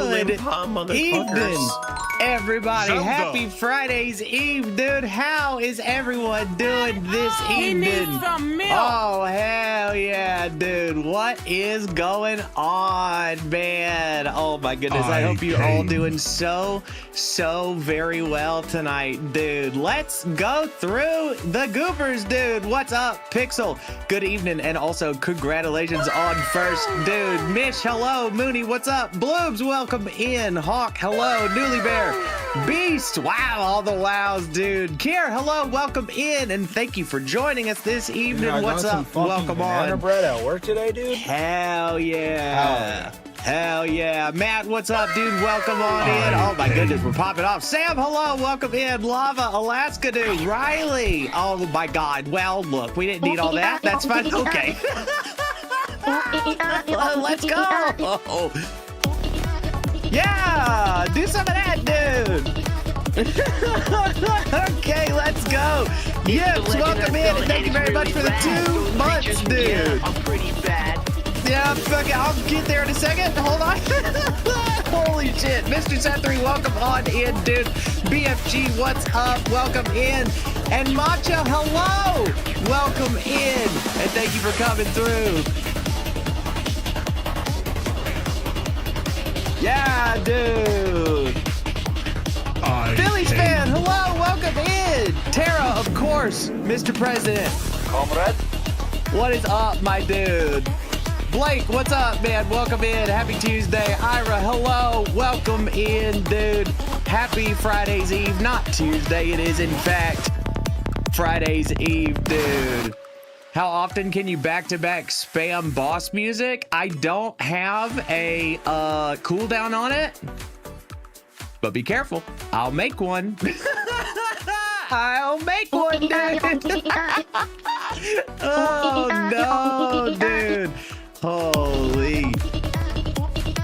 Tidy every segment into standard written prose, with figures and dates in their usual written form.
Good evening, everybody. Zelda. Happy Friday's Eve, dude. How is everyone doing this evening? He needs some milk. Oh, hell yeah, dude. What is going on, man? Oh, my goodness. I hope you're all doing so very well tonight, dude. Let's go through the goobers, dude. What's up, Pixel? Good evening, and also congratulations on first, dude. Mish, hello. Mooney, what's up? Bloobs, welcome in. Hawk, hello. Newly Bear. Beast, wow, all the wows, dude. Kier, hello, welcome in, and thank you for joining us this evening. What's up? Welcome on. Bread at work today, dude. Hell yeah. Hell yeah. Matt, what's up, dude? Welcome on in. Oh my goodness, we're popping off. Sam, hello, welcome in. Lava, Alaska, dude. Riley, oh my God. Well, look, we didn't need all that. That's fine. Okay. Let's go. Yeah, do some of that, dude. Okay, let's go. Yes, welcome in, and thank you very much for the 2 months, dude. I'm pretty bad. Yeah, fuck it. I'll get there in a second. Hold on. Holy shit. Mr. Set3, welcome on in, dude. BFG, what's up? Welcome in. And Matcha, hello. Welcome in. And thank you for coming through. Yeah, dude. Phillies fan, hello, welcome in. Tara, of course, Mr. President. Comrade. What is up, my dude? Blake, what's up, man? Welcome in. Happy Tuesday. Ira, hello. Welcome in, dude. Happy Friday's Eve. Not Tuesday. It is, in fact, Friday's Eve, dude. How often can you back-to-back spam boss music? I don't have a cooldown on it, but be careful. I'll make one. I'll make one, dude. Oh, no, dude. Holy.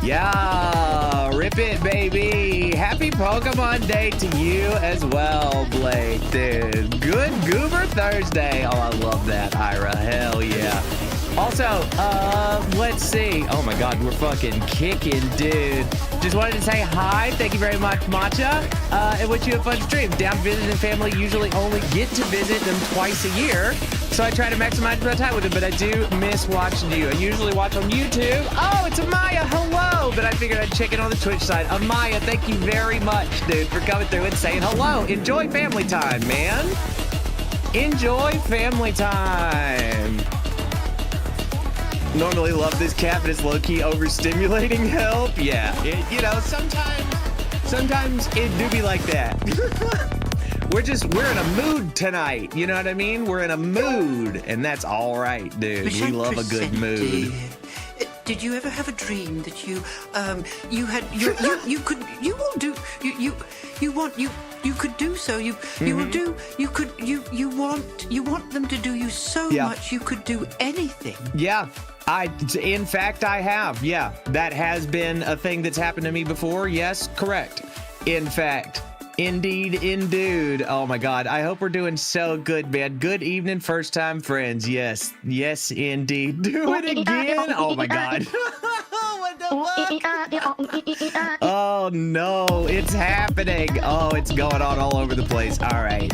Yeah, rip it, baby. Happy Pokemon Day to you as well, Blake, dude. Good Goober Thursday. Oh, I love that, Ira. Hell yeah. Also, let's see. Oh my God, we're fucking kicking, dude. Just wanted to say hi. Thank you very much, Matcha. And wish you a fun stream. Down visiting family usually only get to visit them twice a year, so I try to maximize my time with them, but I do miss watching you. I usually watch on YouTube. Oh, it's Amaya. Hello. But I figured I'd check in on the Twitch side. Amaya, thank you very much, dude, for coming through and saying hello. Enjoy family time, man. Enjoy family time. Normally love this cat, but it's low-key overstimulating. Help. Yeah. You know, sometimes it do be like that. We're in a mood tonight. You know what I mean? We're in a mood, and that's all right, dude. We love a good mood. Did you ever have a dream that you could do so? You want them to do you so much you could do anything. Yeah. In fact, I have. Yeah, that has been a thing that's happened to me before. Yes, correct. In fact, indeed. Oh my God. I hope we're doing so good, man. Good evening, first time friends. Yes, indeed. Do it again. Oh my God. What the fuck? Oh no, it's happening. Oh, it's going on all over the place. All right.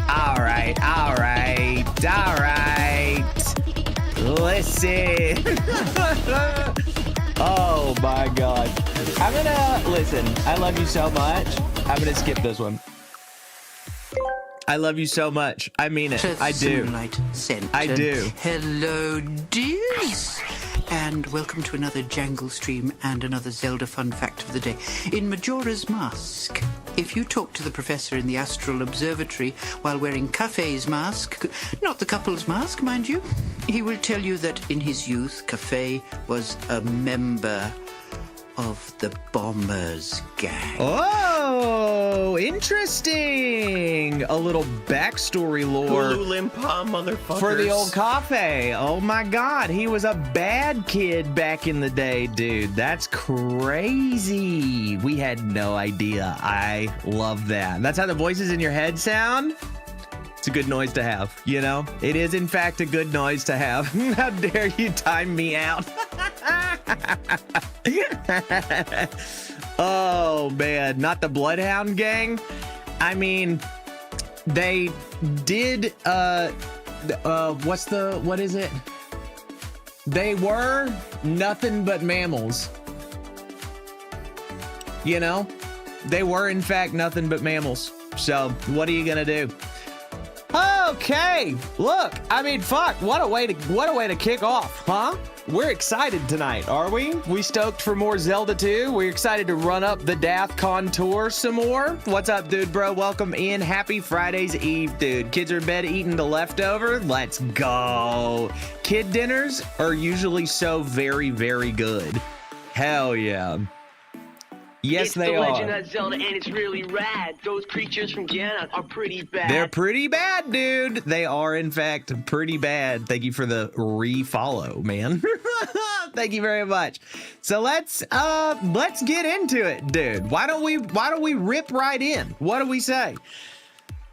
Listen. Oh my God. I'm gonna listen. I love you so much. I'm gonna skip this one. I love you so much. I mean it. I do. I do. Hello, dears. And welcome to another Jangle stream and another Zelda fun fact of the day. In Majora's Mask, if you talk to the professor in the Astral Observatory while wearing Kafei's mask, not the couple's mask, mind you, he will tell you that in his youth, Kafei was a member of the Bombers gang. Oh, interesting. A little backstory lore for the old Cafe. Oh my God, he was a bad kid back in the day, dude. That's crazy. We had no idea. I love that. That's how the voices in your head sound. It's a good noise to have, you know? It is, in fact, a good noise to have. How dare you time me out? Oh, man. Not the Bloodhound Gang? I mean, they did, what is it? They were nothing but mammals. You know? They were, in fact, nothing but mammals. So, what are you gonna do? Okay, look, I mean, fuck, what a way to kick off, huh? We're excited tonight, are we? We stoked for more Zelda 2. We're excited to run up the Dath Contour some more. What's up, dude, bro? Welcome in. Happy Friday's Eve, dude. Kids are in bed eating the leftover. Let's go. Kid dinners are usually so very, very good. Hell yeah. Yes, they are. It's the Legend of Zelda, and it's really rad. Those creatures from Ganon are pretty bad. They're pretty bad, dude. They are, in fact, pretty bad. Thank you for the re-follow, man. Thank you very much. So let's get into it, dude. Why don't we rip right in? What do we say?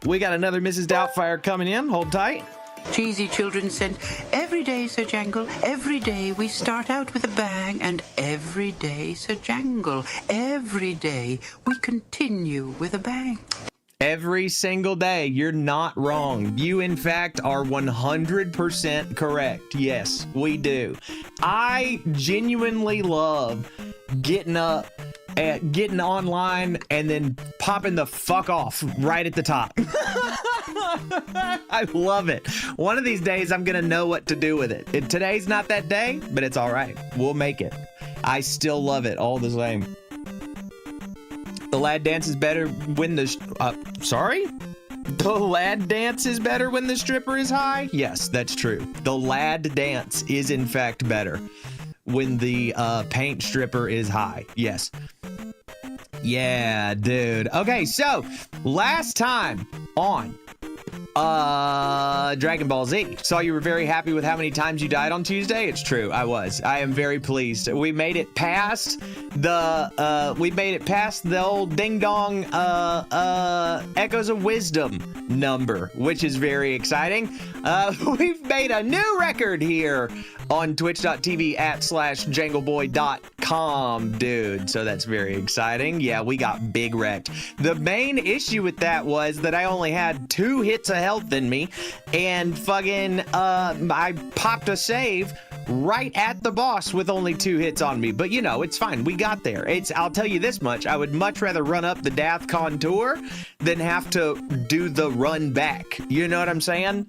We got another Mrs. Doubtfire coming in. Hold tight. Cheesy children sent, every day, Sir Jangle, every day we start out with a bang, and every day, Sir Jangle, every day we continue with a bang. Every single day. You're not wrong. You, in fact, are 100% correct. Yes, we do. I genuinely love getting up, getting online, and then popping the fuck off right at the top. I love it. One of these days, I'm going to know what to do with it. Today's not that day, but it's all right. We'll make it. I still love it all the same. The lad dance is better when the... sorry? The lad dance is better when the stripper is high? Yes, that's true. The lad dance is, in fact, better when the paint stripper is high. Yes. Yeah, dude. Okay, so last time on Dragon Ball Z. Saw you were very happy with how many times you died on Tuesday. It's true. I was. I am very pleased. We made it past the old ding dong Echoes of Wisdom number, which is very exciting. We've made a new record here on twitch.tv/jangleboy.com, dude. So that's very exciting. Yeah, we got big wrecked. The main issue with that was that I only had 2 hits of health in me, and fucking I popped a save right at the boss with only 2 hits on me. But you know, it's fine. We got there. I'll tell you this much. I would much rather run up the Dath Contour than have to do the run back. You know what I'm saying?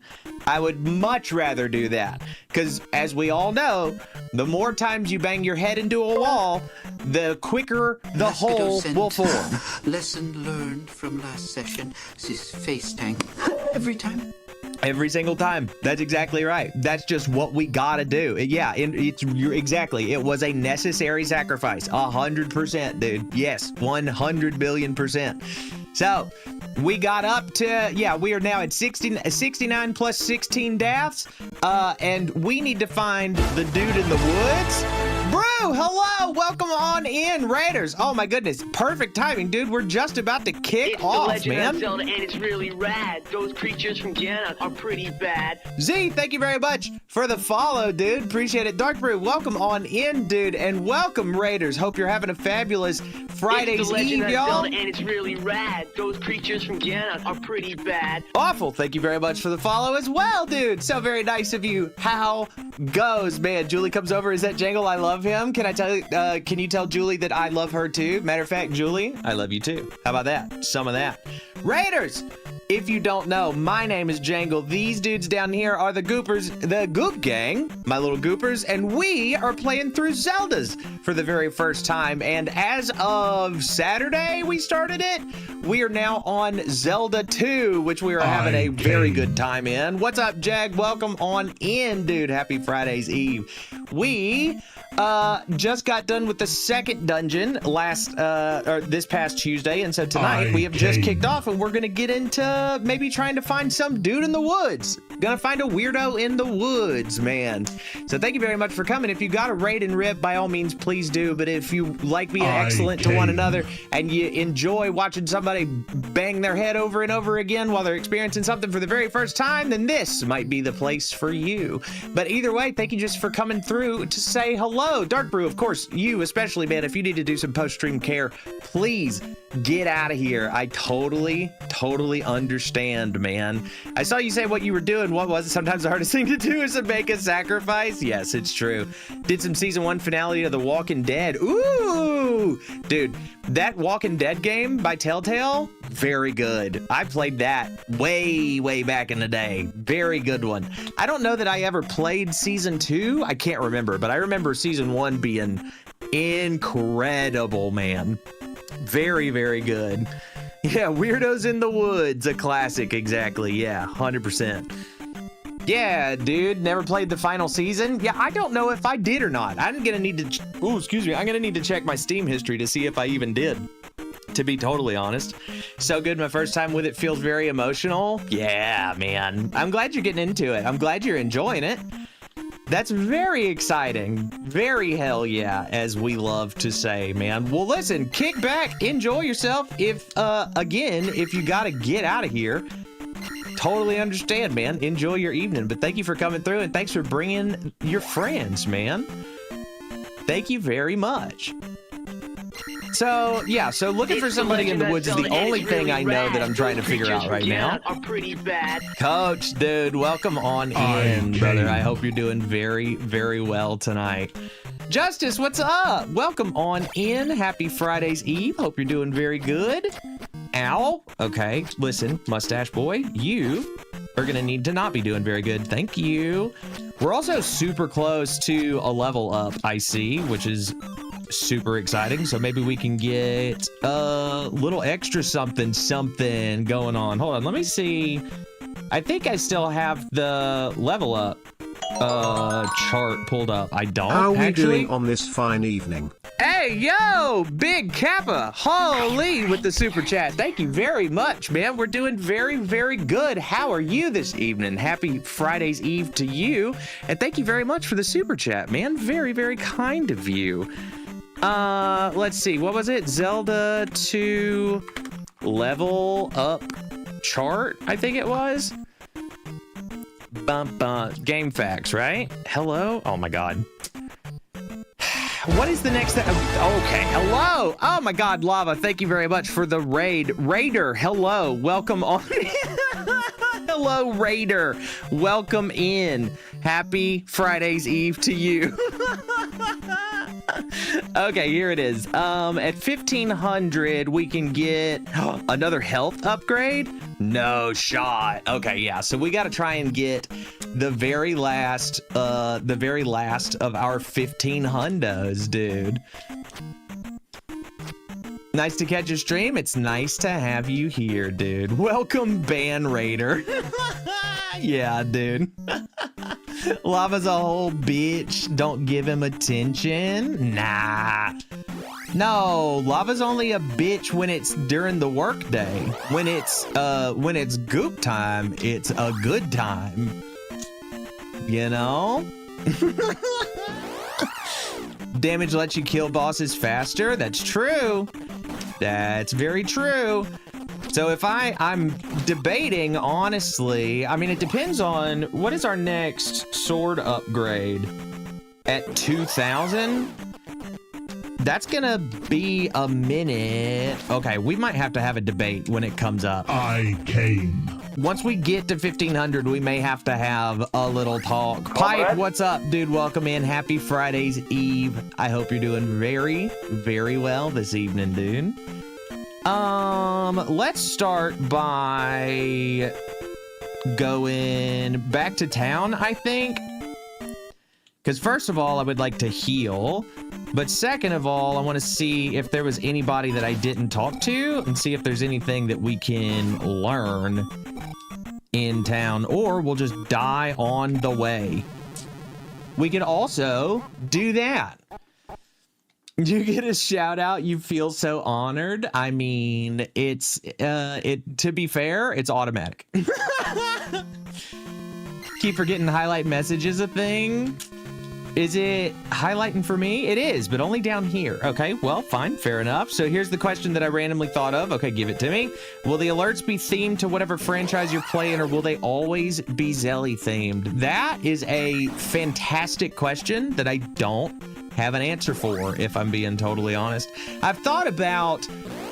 I would much rather do that. Because as we all know, the more times you bang your head into a wall, the quicker the hole will form. Lesson learned from last session. This face tank. Every time. Every single time. That's exactly right. That's just what we gotta do. Yeah, you're exactly. It was a necessary sacrifice. 100%, dude. Yes, 100 billion%. So we got up to, yeah, we are now at 69 plus 16 deaths. And we need to find the dude in the woods. Bro, hello, welcome on in, Raiders. Oh my goodness, perfect timing, dude. We're just about to kick off, it's the man. Legend of Zelda, and it's really rad. Those creatures from Ganon are pretty bad. Z, thank you very much for the follow, dude. Appreciate it. Dark Brew, welcome on in, dude, and welcome, Raiders. Hope you're having a fabulous Friday's it's the Legend Eve, of y'all. Zelda, and it's really rad. Those creatures from Ganon are pretty bad. Awful. Thank you very much for the follow as well, dude. So very nice of you. How goes, man? Julie comes over. Is that Jangle? I love him. Can I tell you? Can you tell Julie that I love her too? Matter of fact, Julie, I love you too. How about that? Some of that. Raiders, if you don't know, my name is Jangle. These dudes down here are the Goopers, the Goop Gang, my little Goopers, and we are playing through Zeldas for the very first time. And as of Saturday, we started it. We are now on Zelda 2, which we are having a very good time in. What's up, Jag? Welcome on in, dude. Happy Friday's Eve. We just got done with the second dungeon this past Tuesday, and so tonight we have just kicked off, and we're gonna get into maybe trying to find some dude in the woods. Gonna find a weirdo in the woods, man. So thank you very much for coming. If you got a raid and rip, by all means, please do. But if you like being excellent to one another and you enjoy watching somebody bang their head over and over again while they're experiencing something for the very first time, then this might be the place for you. But either way, thank you just for coming through to say hello. Dark Brew, of course, you especially, man, if you need to do some post-stream care, please get out of here. I totally understand, man. I saw you say what you were doing. What was it? Sometimes the hardest thing to do is to make a sacrifice. Yes, it's true. Did some season 1 finale of The Walking Dead. Ooh, dude, that Walking Dead game by Telltale, very good. I played that way back in the day. Very good one. I don't know that I ever played season 2. I can't remember, but I remember season 1 being incredible, man. Very good. Yeah, Weirdos in the Woods, a classic, exactly. Yeah, 100%. Yeah, dude, never played the final season? Yeah, I don't know if I did or not. I'm gonna need to, I'm gonna need to check my Steam history to see if I even did, to be totally honest. So good, my first time with it feels very emotional. Yeah, man. I'm glad you're getting into it. I'm glad you're enjoying it. That's very exciting. Very hell yeah, as we love to say, man. Well, listen, kick back, enjoy yourself. If, again, if you gotta get out of here, totally understand, man. Enjoy your evening. But thank you for coming through, and thanks for bringing your friends, man. Thank you very much. So, yeah, so looking for somebody in the woods is the only thing I know that I'm trying to figure out right now. Are pretty bad. Coach, dude, welcome on in, brother. I hope you're doing very well tonight. Justice, what's up? Welcome on in. Happy Friday's Eve. Hope you're doing very good. Ow. Okay, listen, Mustache Boy, you are gonna need to not be doing very good. Thank you. We're also super close to a level up, I see, which is super exciting. So maybe we can get a little extra something going on. Hold on, let me see. I think I still have the level up chart pulled up. I don't. How are we actually doing on this fine evening? Hey, yo, Big Kappa, holy, with the super chat. Thank you very much, man. We're doing very good. How are you this evening? Happy Friday's Eve to you. And thank you very much for the super chat, man. Very kind of you. Let's see. What was it? Zelda II level up chart, I think it was. Game facts, right? Hello? Oh my god. What is the next thing? Okay, hello. Oh my god, Lava, thank you very much for the raid. Raider, hello. Welcome on. Hello, Raider. Welcome in. Happy Friday's Eve to you. Okay, here it is. At 1500, we can get another health upgrade. No shot. Okay, yeah. So we got to try and get the very last of our 15 hundos, dude. Nice to catch your stream. It's nice to have you here, dude. Welcome, Ban Raider. Yeah, dude. Lava's a whole bitch. Don't give him attention. Nah. No, Lava's only a bitch when it's during the workday. When it's goop time, it's a good time. You know? Damage lets you kill bosses faster. That's true. That's very true. So if I'm debating, honestly, I mean, it depends on what is our next sword upgrade at 2000. That's gonna be a minute. Okay, we might have to have a debate when it comes up. I came. Once we get to 1500, we may have to have a little talk. Pipe, what's up, dude? Welcome in. Happy Friday's Eve. I hope you're doing very well this evening, dude. Let's start by going back to town, I think. Because first of all, I would like to heal. But second of all, I want to see if there was anybody that I didn't talk to and see if there's anything that we can learn in town, or we'll just die on the way. We could also do that. You get a shout out. You feel so honored. I mean, to be fair, it's automatic. Keep forgetting highlight message is a thing. Is it highlighting for me? It is, but only down here. Okay, well, fine, fair enough. So here's the question that I randomly thought of. Okay, give it to me. Will the alerts be themed to whatever franchise you're playing, or will they always be Zelly themed? That is a fantastic question that I don't have an answer for, if I'm being totally honest. I've thought about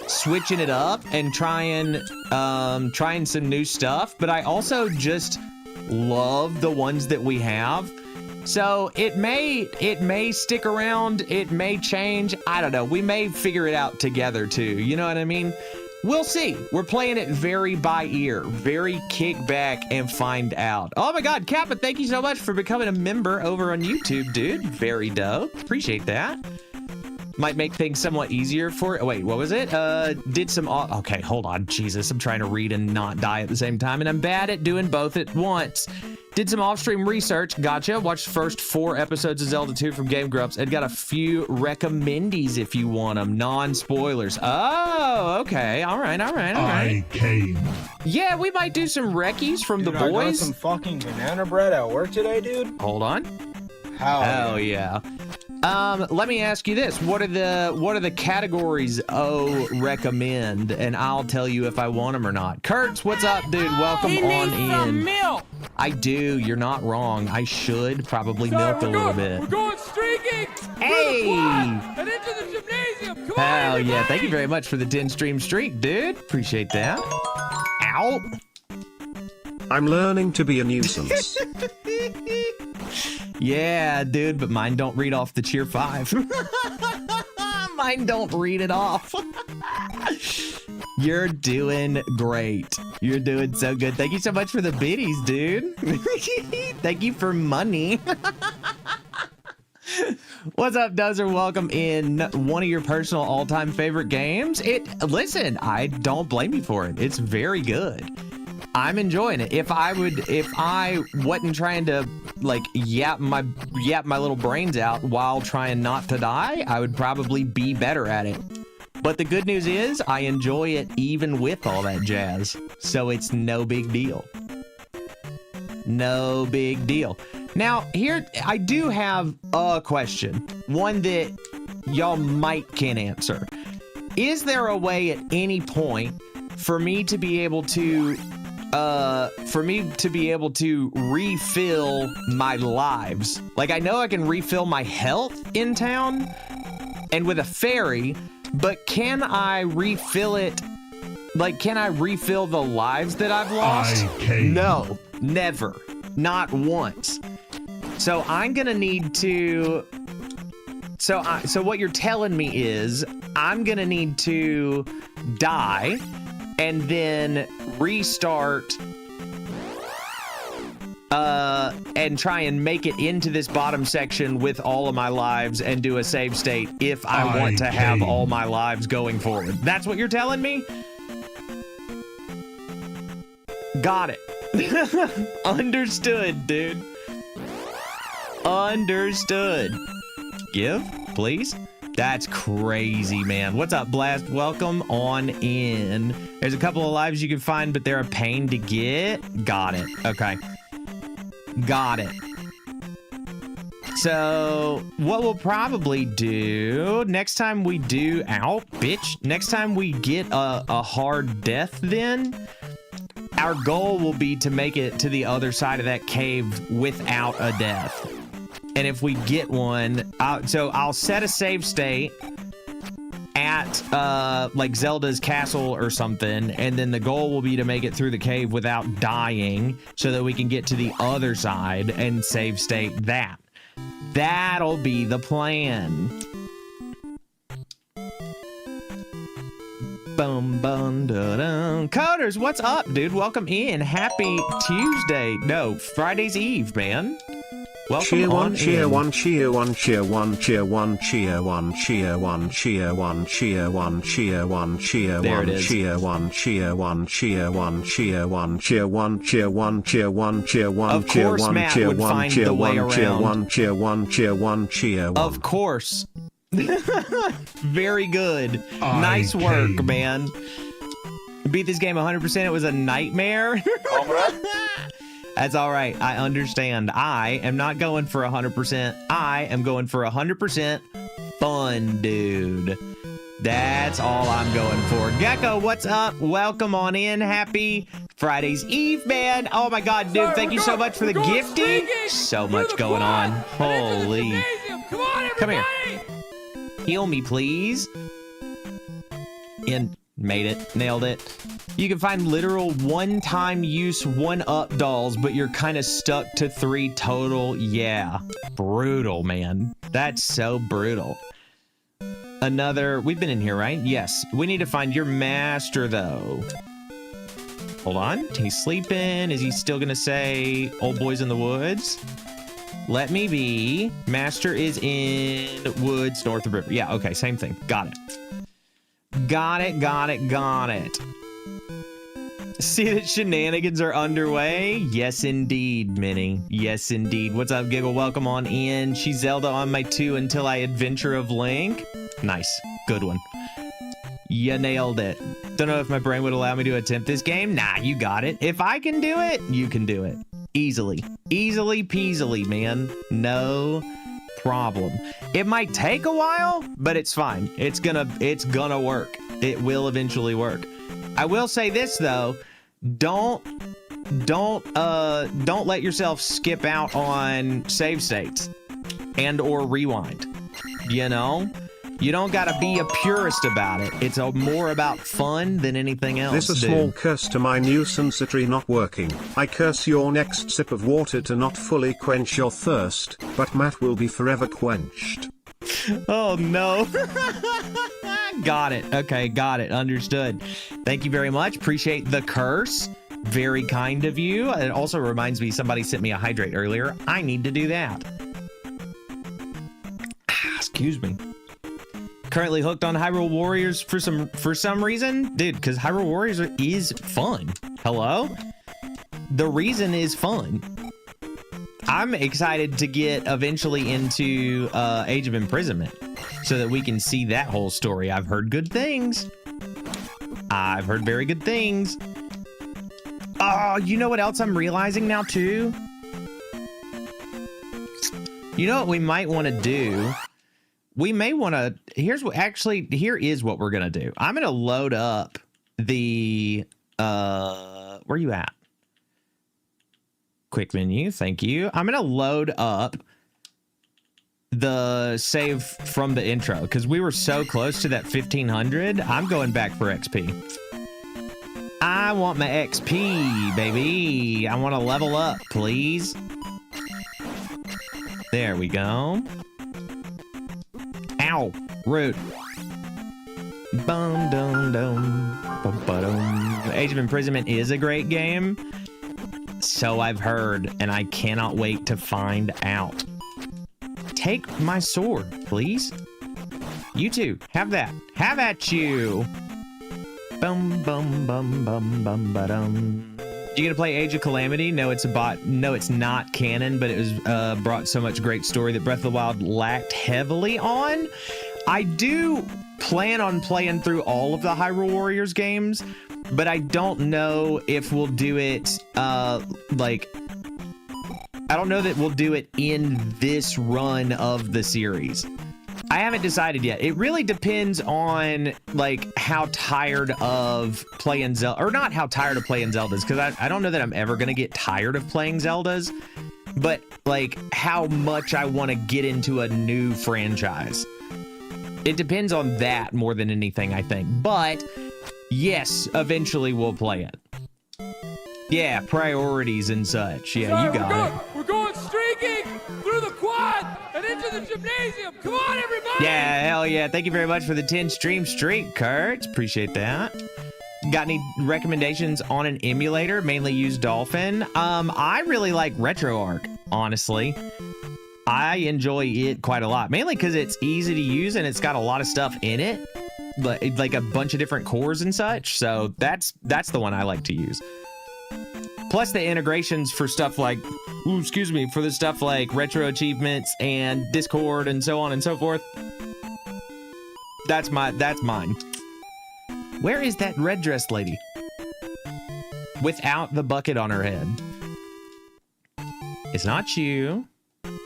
switching it up and trying some new stuff, but I also just love the ones that we have. So it may stick around, it may change, I don't know. We may figure it out together too, you know what I mean? We'll see. We're playing it very by ear, very kick back and find out. Oh my God, Kappa, thank you so much for becoming a member over on YouTube, dude. Very dope. Appreciate that. Might make things somewhat easier for, wait, what was it? Did some, okay, hold on, Jesus. I'm trying to read and not die at the same time, and I'm bad at doing both at once. Did some off-stream research, gotcha. Watched the first 4 episodes of Zelda 2 from Game Grumps, and got a few recommendies if you want them, non-spoilers. Oh, okay, all right. I came. Yeah, we might do some recce's from the I got boys. some fucking banana bread at work today, dude. Hold on. How? Oh yeah. Let me ask you this: what are the categories recommend, and I'll tell you if I want them or not. Kurtz, what's up, dude? Welcome on in. Some milk. I do. You're not wrong. I should probably milk a little bit. We're going streaking. Hey! And into the gymnasium. Come on, Hell yeah! Thank you everybody. very much for the 10-stream streak, dude. Appreciate that. Ow! I'm learning to be a nuisance. Yeah, dude, but mine don't read off the cheer 5. Mine don't read it off. You're doing great. You're doing so good. Thank you so much for the biddies, dude. Thank you for money. What's up, Dozer? Welcome in. One of your personal all-time favorite games. Listen, I don't blame you for it. It's very good. I'm enjoying it. If I wasn't trying to like yap my little brains out while trying not to die, I would probably be better at it. But the good news is I enjoy it even with all that jazz. So it's no big deal. No big deal. Now, here I do have a question. One that y'all might can answer. Is there a way at any point for me to be able to refill my lives? Like, I know I can refill my health in town and with a fairy, but can I refill it? Like, can I refill the lives that I've lost? No, never, not once. So I'm gonna need to, so what you're telling me is I'm gonna need to die and then restart and try and make it into this bottom section with all of my lives and do a save state if I want to have all my lives going forward. That's what you're telling me? Got it. Understood, dude. Understood. Give, please. That's crazy, man. What's up, Blast? Welcome on in. There's a couple of lives you can find, but they're a pain to get. Got it. Okay. Got it. So what we'll probably do next time we do, ow, bitch. Next time we get a hard death, then our goal will be to make it to the other side of that cave without a death. And if we get one, I'll set a save state at like Zelda's castle or something, and then the goal will be to make it through the cave without dying so that we can get to the other side and save state that. That'll be the plan. Bum bum da dum. Coders, what's up, dude? Welcome in. Happy Tuesday. No, Friday's Eve, man. Welcome cheer one, on cheer in. one, cheer one, cheer one, cheer one, cheer one, cheer one, cheer one, cheer one, cheer one, cheer There it one, is. cheer one, cheer one, cheer one, cheer one, cheer one, cheer one, cheer one, cheer one, Of cheer course one, Matt cheer would one, find cheer the way one, cheer around. one, cheer one, cheer one, cheer one. Of course. Very good. Nice work, man. Beat this game 100%. It was a nightmare. That's all right. I understand. I am not going for 100%. I am going for 100% fun, dude. That's all I'm going for. Gecko, what's up? Welcome on in. Happy Friday's Eve, man. Oh my God, dude. Thank you so much for the gifting. So much going on. Holy. Come on, Come here. everybody! Heal me, please. And made it. Nailed it. You can find literal one-time use one-up dolls, but you're kind of stuck to 3 total. Yeah. Brutal, man. That's so brutal. Another... We've been in here, right? Yes. We need to find your master, though. Hold on. He's sleeping. Is he still going to say Old Boys in the Woods? Let me be. Master is in woods north of river. Yeah, okay. Same thing. Got it. Got it, got it, got it. See that shenanigans are underway? Yes, indeed, Minnie. Yes, indeed. What's up, Giggle? Welcome on in. She's Zelda on my 2 until I adventure of Link. Nice. Good one. You nailed it. Don't know if my brain would allow me to attempt this game. Nah, you got it. If I can do it, you can do it. Easily. Easily peasily, man. No problem. It might take a while, but it's fine. It's gonna work. It will eventually work. I will say this though, don't let yourself skip out on save states and or rewind. You know? You don't gotta be a purist about it. It's more about fun than anything else. This a small curse to my nuisance tree not working. I curse your next sip of water to not fully quench your thirst, but Matt will be forever quenched. Oh no. Got it. Okay, got it. Understood. Thank you very much. Appreciate the curse. Very kind of you. It also reminds me somebody sent me a hydrate earlier. I need to do that. Excuse me. Currently hooked on Hyrule Warriors for some reason, dude, because Hyrule Warriors is fun. Hello? The reason is fun. I'm excited to get eventually into Age of Imprisonment so that we can see that whole story. I've heard good things. I've heard very good things. Oh, you know what else I'm realizing now too? You know what we might want to do? We may want to, here is what we're going to do. I'm going to load up the, where you at? Quick menu, thank you. I'm going to load up the save from the intro because we were so close to that 1500. I'm going back for XP. I want my XP, baby. I want to level up, please. There we go. Ow, root. Bum dum dum. Bum ba-dum. Age of Imprisonment is a great game. So I've heard, and I cannot wait to find out. Take my sword, please. You two, have that. Have at you. Bum bum bum bum bum ba-dum. You gonna play Age of Calamity? No, it's a bot. No, it's not canon, but it was brought so much great story that Breath of the Wild lacked heavily on. I do plan on playing through all of the Hyrule Warriors games, but I don't know if we'll do it like I don't know that we'll do it in this run of the series. I haven't decided yet. It really depends on like how tired of playing Zelda, or not how tired of playing Zeldas, because I don't know that I'm ever gonna get tired of playing Zeldas, but like how much I want to get into a new franchise. It depends on that more than anything, I think. But yes, eventually we'll play it. Yeah, priorities and such. Yeah, you got it. We're going streaking through the quad and into the gymnasium. Come on, everybody! Yeah, hell yeah. Thank you very much for the 10 stream streak, Kurt. Appreciate that. Got any recommendations on an emulator? Mainly use Dolphin. I really like RetroArch, honestly. I enjoy it quite a lot, mainly because it's easy to use and it's got a lot of stuff in it, like a bunch of different cores and such. So that's the one I like to use. Plus the integrations for stuff like, for the stuff like retro achievements and Discord and so on and so forth. That's mine. Where is that red dressed lady? Without the bucket on her head. It's not you.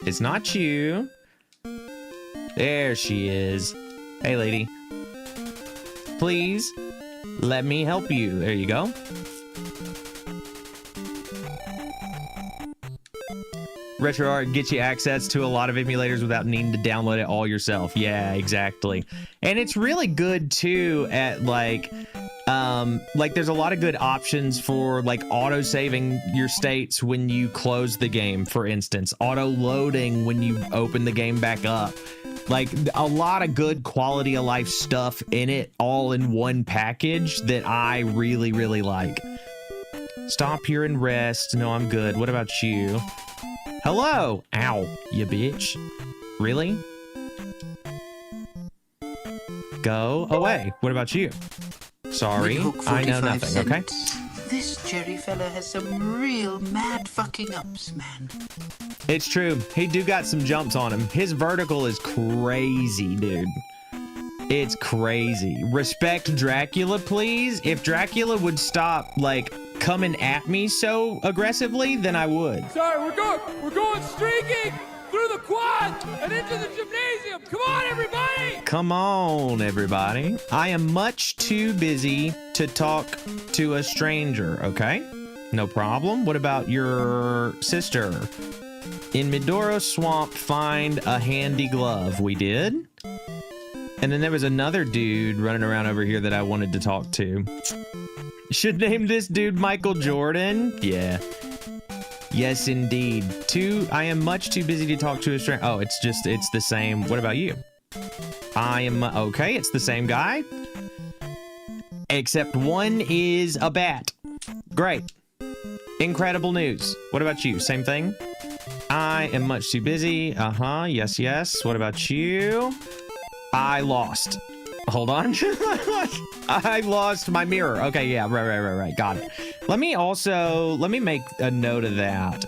It's not you. There she is. Hey, lady. Please, let me help you. There you go. RetroArt gets you access to a lot of emulators without needing to download it all yourself. Yeah, exactly. And it's really good too at like there's a lot of good options for like auto saving your states when you close the game, for instance, auto loading when you open the game back up. Like a lot of good quality of life stuff in it, all in one package that I really, really like. Stop here and rest. No, I'm good. What about you? Hello! Ow, you bitch. Really? Go away. What about you? Sorry, I know nothing, okay? This Jerry fella has some real mad fucking ups, man. It's true. He do got some jumps on him. His vertical is crazy, dude. It's crazy. Respect Dracula, please. If Dracula would stop, like, coming at me so aggressively, then I would. Sorry, we're going streaking through the quad and into the gymnasium. Come on, everybody! Come on, everybody. I am much too busy to talk to a stranger, okay? No problem. What about your sister? In Midoro Swamp, find a handy glove. We did. And then there was another dude running around over here that I wanted to talk to. Should name this dude Michael Jordan. Yeah. Yes, indeed. I am much too busy to talk to a stranger. Oh, it's the same. What about you? I am, okay, it's the same guy. Except one is a bat. Great. Incredible news. What about you? Same thing? I am much too busy. Uh-huh, yes, yes. What about you? I lost. Hold on. I lost my mirror. Okay, yeah, right. Got it. Let me make a note of that,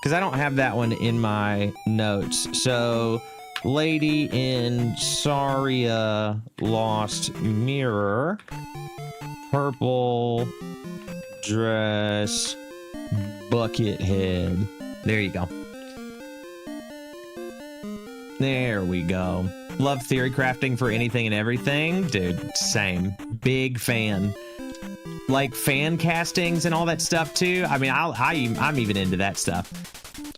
because I don't have that one in my notes. So, lady in Saria lost mirror, purple dress, bucket head. There you go. There we go. Love theory crafting for anything and everything. Dude, same. Big fan. Like fan castings and all that stuff too. I mean, I'm even into that stuff.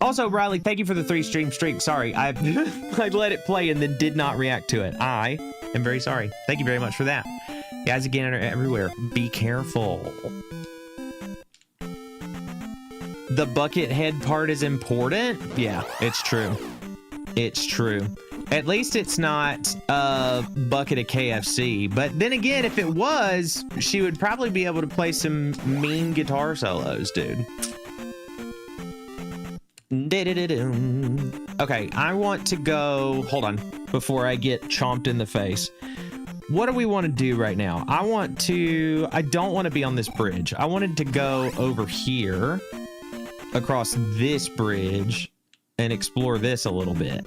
Also, Riley, thank you for the 3 stream streak. Sorry, I let it play and then did not react to it. I am very sorry. Thank you very much for that. Guys, again, are everywhere. Be careful. The bucket head part is important. Yeah, it's true. It's true. At least it's not a bucket of KFC. But then again, if it was, she would probably be able to play some mean guitar solos, dude. Okay, I want to go... Hold on, before I get chomped in the face. What do we want to do right now? I don't want to be on this bridge. I wanted to go over here, across this bridge, and explore this a little bit.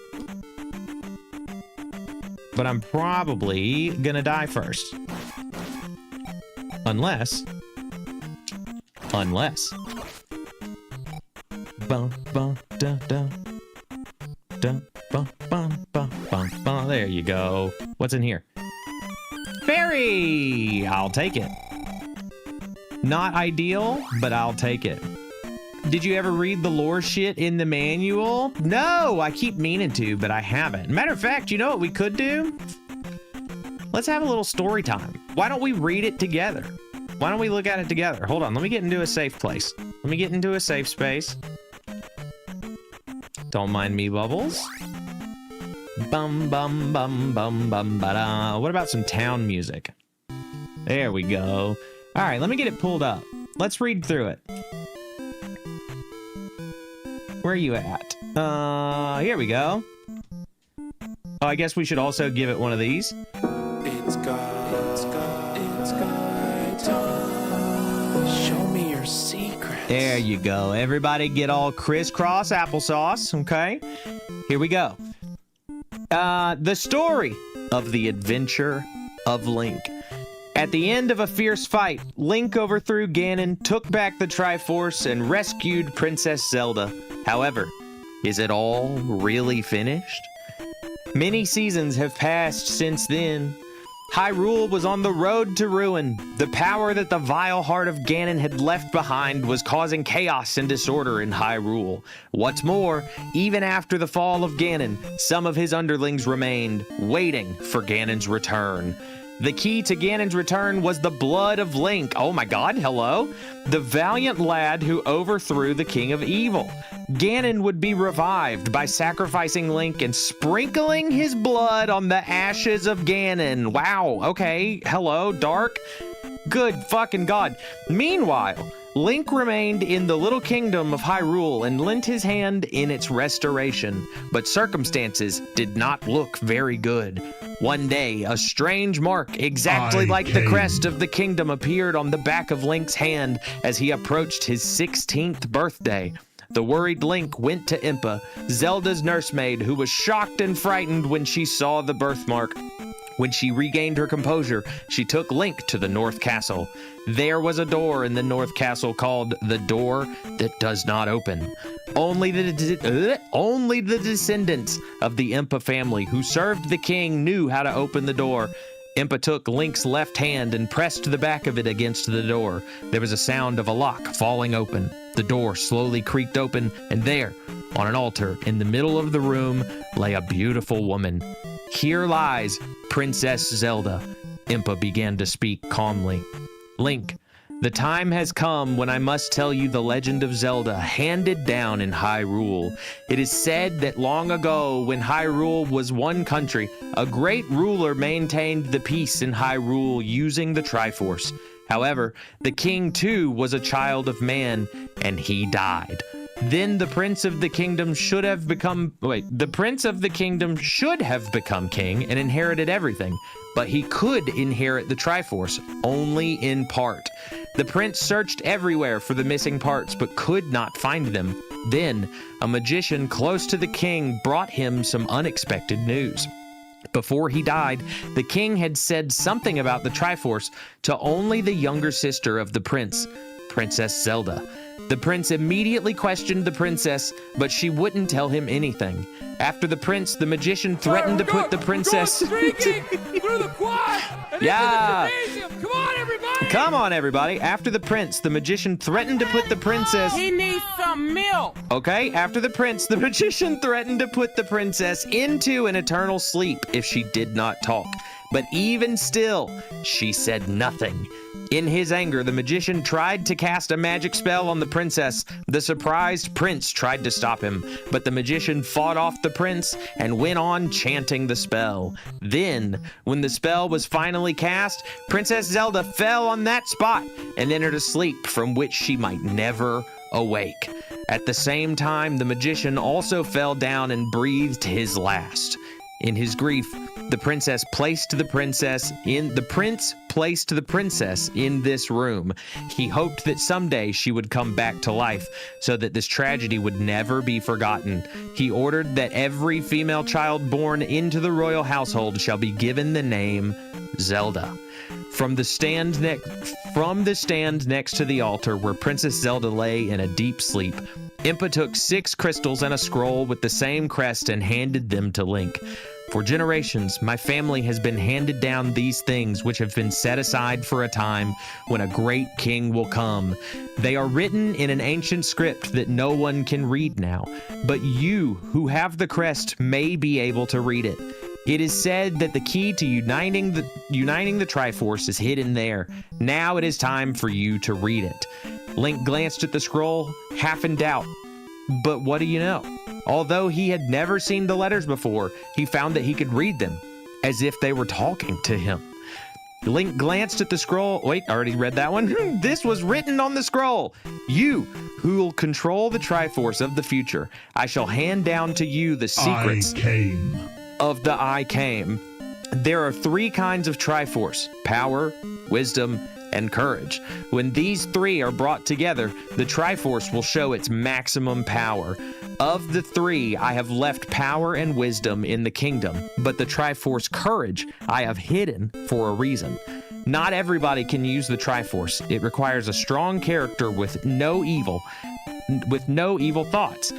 But I'm probably gonna die first. Unless. There you go. What's in here? Fairy! I'll take it. Not ideal, but I'll take it. Did you ever read the lore shit in the manual? No, I keep meaning to, but I haven't. Matter of fact, you know what we could do? Let's have a little story time. Why don't we read it together? Why don't we look at it together? Hold on, let me get into a safe place. Let me get into a safe space. Don't mind me, Bubbles. Bum, bum, bum, bum, bum, ba-da. What about some town music? There we go. All right, let me get it pulled up. Let's read through it. Where are you at? Here we go. Oh, I guess we should also give it one of these. It's time. Show me your secrets. There you go. Everybody get all crisscross applesauce, okay? Here we go. The story of the adventure of Link. At the end of a fierce fight, Link overthrew Ganon, took back the Triforce, and rescued Princess Zelda. However, is it all really finished? Many seasons have passed since then. Hyrule was on the road to ruin. The power that the vile heart of Ganon had left behind was causing chaos and disorder in Hyrule. What's more, even after the fall of Ganon, some of his underlings remained, waiting for Ganon's return. The key to Ganon's return was the blood of Link. Oh my god, hello? The valiant lad who overthrew the King of Evil. Ganon would be revived by sacrificing Link and sprinkling his blood on the ashes of Ganon. Wow, okay, hello, dark. Good fucking god. Meanwhile, Link remained in the little kingdom of Hyrule and lent his hand in its restoration, but circumstances did not look very good. One day, a strange mark exactly like the crest of the kingdom appeared on the back of Link's hand as he approached his 16th birthday. The worried Link went to Impa, Zelda's nursemaid, who was shocked and frightened when she saw the birthmark. When she regained her composure, she took Link to the North Castle. There was a door in the North Castle called the Door That Does Not Open. Only the descendants of the Impa family who served the king knew how to open the door. Impa took Link's left hand and pressed the back of it against the door. There was a sound of a lock falling open. The door slowly creaked open, and there, on an altar in the middle of the room, lay a beautiful woman. Here lies Princess Zelda. Impa began to speak calmly. Link, the time has come when I must tell you the legend of Zelda handed down in Hyrule. It is said that long ago, when Hyrule was one country, a great ruler maintained the peace in Hyrule using the Triforce. However, the king too was a child of man, and he died. Then the prince of the kingdom should have become king and inherited everything, but he could inherit the Triforce only in part. The prince searched everywhere for the missing parts, but could not find them. Then a magician close to the king brought him some unexpected news. Before he died, the king had said something about the Triforce to only the younger sister of the prince, Princess Zelda. The prince immediately questioned the princess, but she wouldn't tell him anything. After the prince, the magician threatened to put the princess... We're going streaking through the quad and Yeah. into the gymnasium. Come on, everybody! Come on, everybody. After the prince, the magician threatened to put the princess... He needs some milk. Okay, after the prince, the magician threatened to put the princess into an eternal sleep if she did not talk. But even still, she said nothing. In his anger, the magician tried to cast a magic spell on the princess. The surprised prince tried to stop him, but the magician fought off the prince and went on chanting the spell. Then, when the spell was finally cast, Princess Zelda fell on that spot and entered a sleep from which she might never awake. At the same time, the magician also fell down and breathed his last. In his grief, the prince placed the princess in this room. He hoped that someday she would come back to life so that this tragedy would never be forgotten. He ordered that every female child born into the royal household shall be given the name Zelda. From the stand next to the altar where Princess Zelda lay in a deep sleep, Impa took 6 crystals and a scroll with the same crest and handed them to Link. For generations, my family has been handed down these things which have been set aside for a time when a great king will come. They are written in an ancient script that no one can read now, but you who have the crest may be able to read it. It is said that the key to uniting the Triforce is hidden there. Now it is time for you to read it. Link glanced at the scroll, half in doubt. But what do you know? Although he had never seen the letters before, he found that he could read them, as if they were talking to him. Link glanced at the scroll. Wait, I already read that one. This was written on the scroll. You, who will control the Triforce of the future, I shall hand down to you the secrets of the I Came. There are 3 kinds of Triforce: power, wisdom, and courage. When these three are brought together, the Triforce will show its maximum power. Of the three, I have left power and wisdom in the kingdom, but the Triforce courage I have hidden for a reason. Not everybody can use the Triforce. It requires a strong character with no evil thoughts.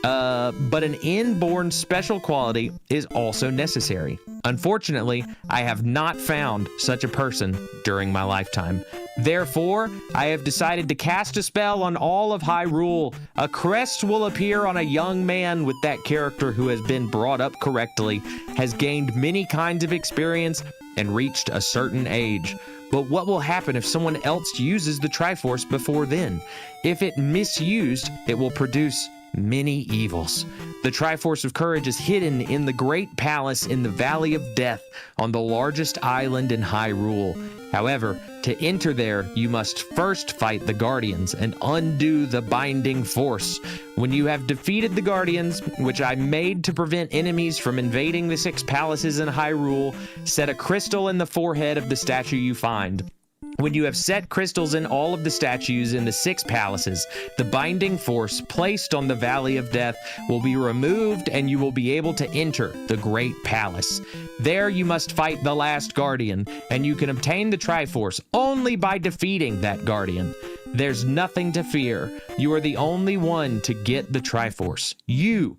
But an inborn special quality is also necessary. Unfortunately, I have not found such a person during my lifetime. Therefore, I have decided to cast a spell on all of Hyrule. A crest will appear on a young man with that character who has been brought up correctly, has gained many kinds of experience, and reached a certain age. But what will happen if someone else uses the Triforce before then? If it misused, it will produce many evils. The Triforce of Courage is hidden in the Great Palace in the Valley of Death on the largest island in Hyrule. However, to enter there, you must first fight the Guardians and undo the binding force. When you have defeated the Guardians, which I made to prevent enemies from invading the 6 palaces in Hyrule, set a crystal in the forehead of the statue you find. When you have set crystals in all of the statues in the 6 palaces, the binding force placed on the Valley of Death will be removed and you will be able to enter the Great Palace. There you must fight the last Guardian, and you can obtain the Triforce only by defeating that Guardian. There's nothing to fear. You are the only one to get the Triforce. You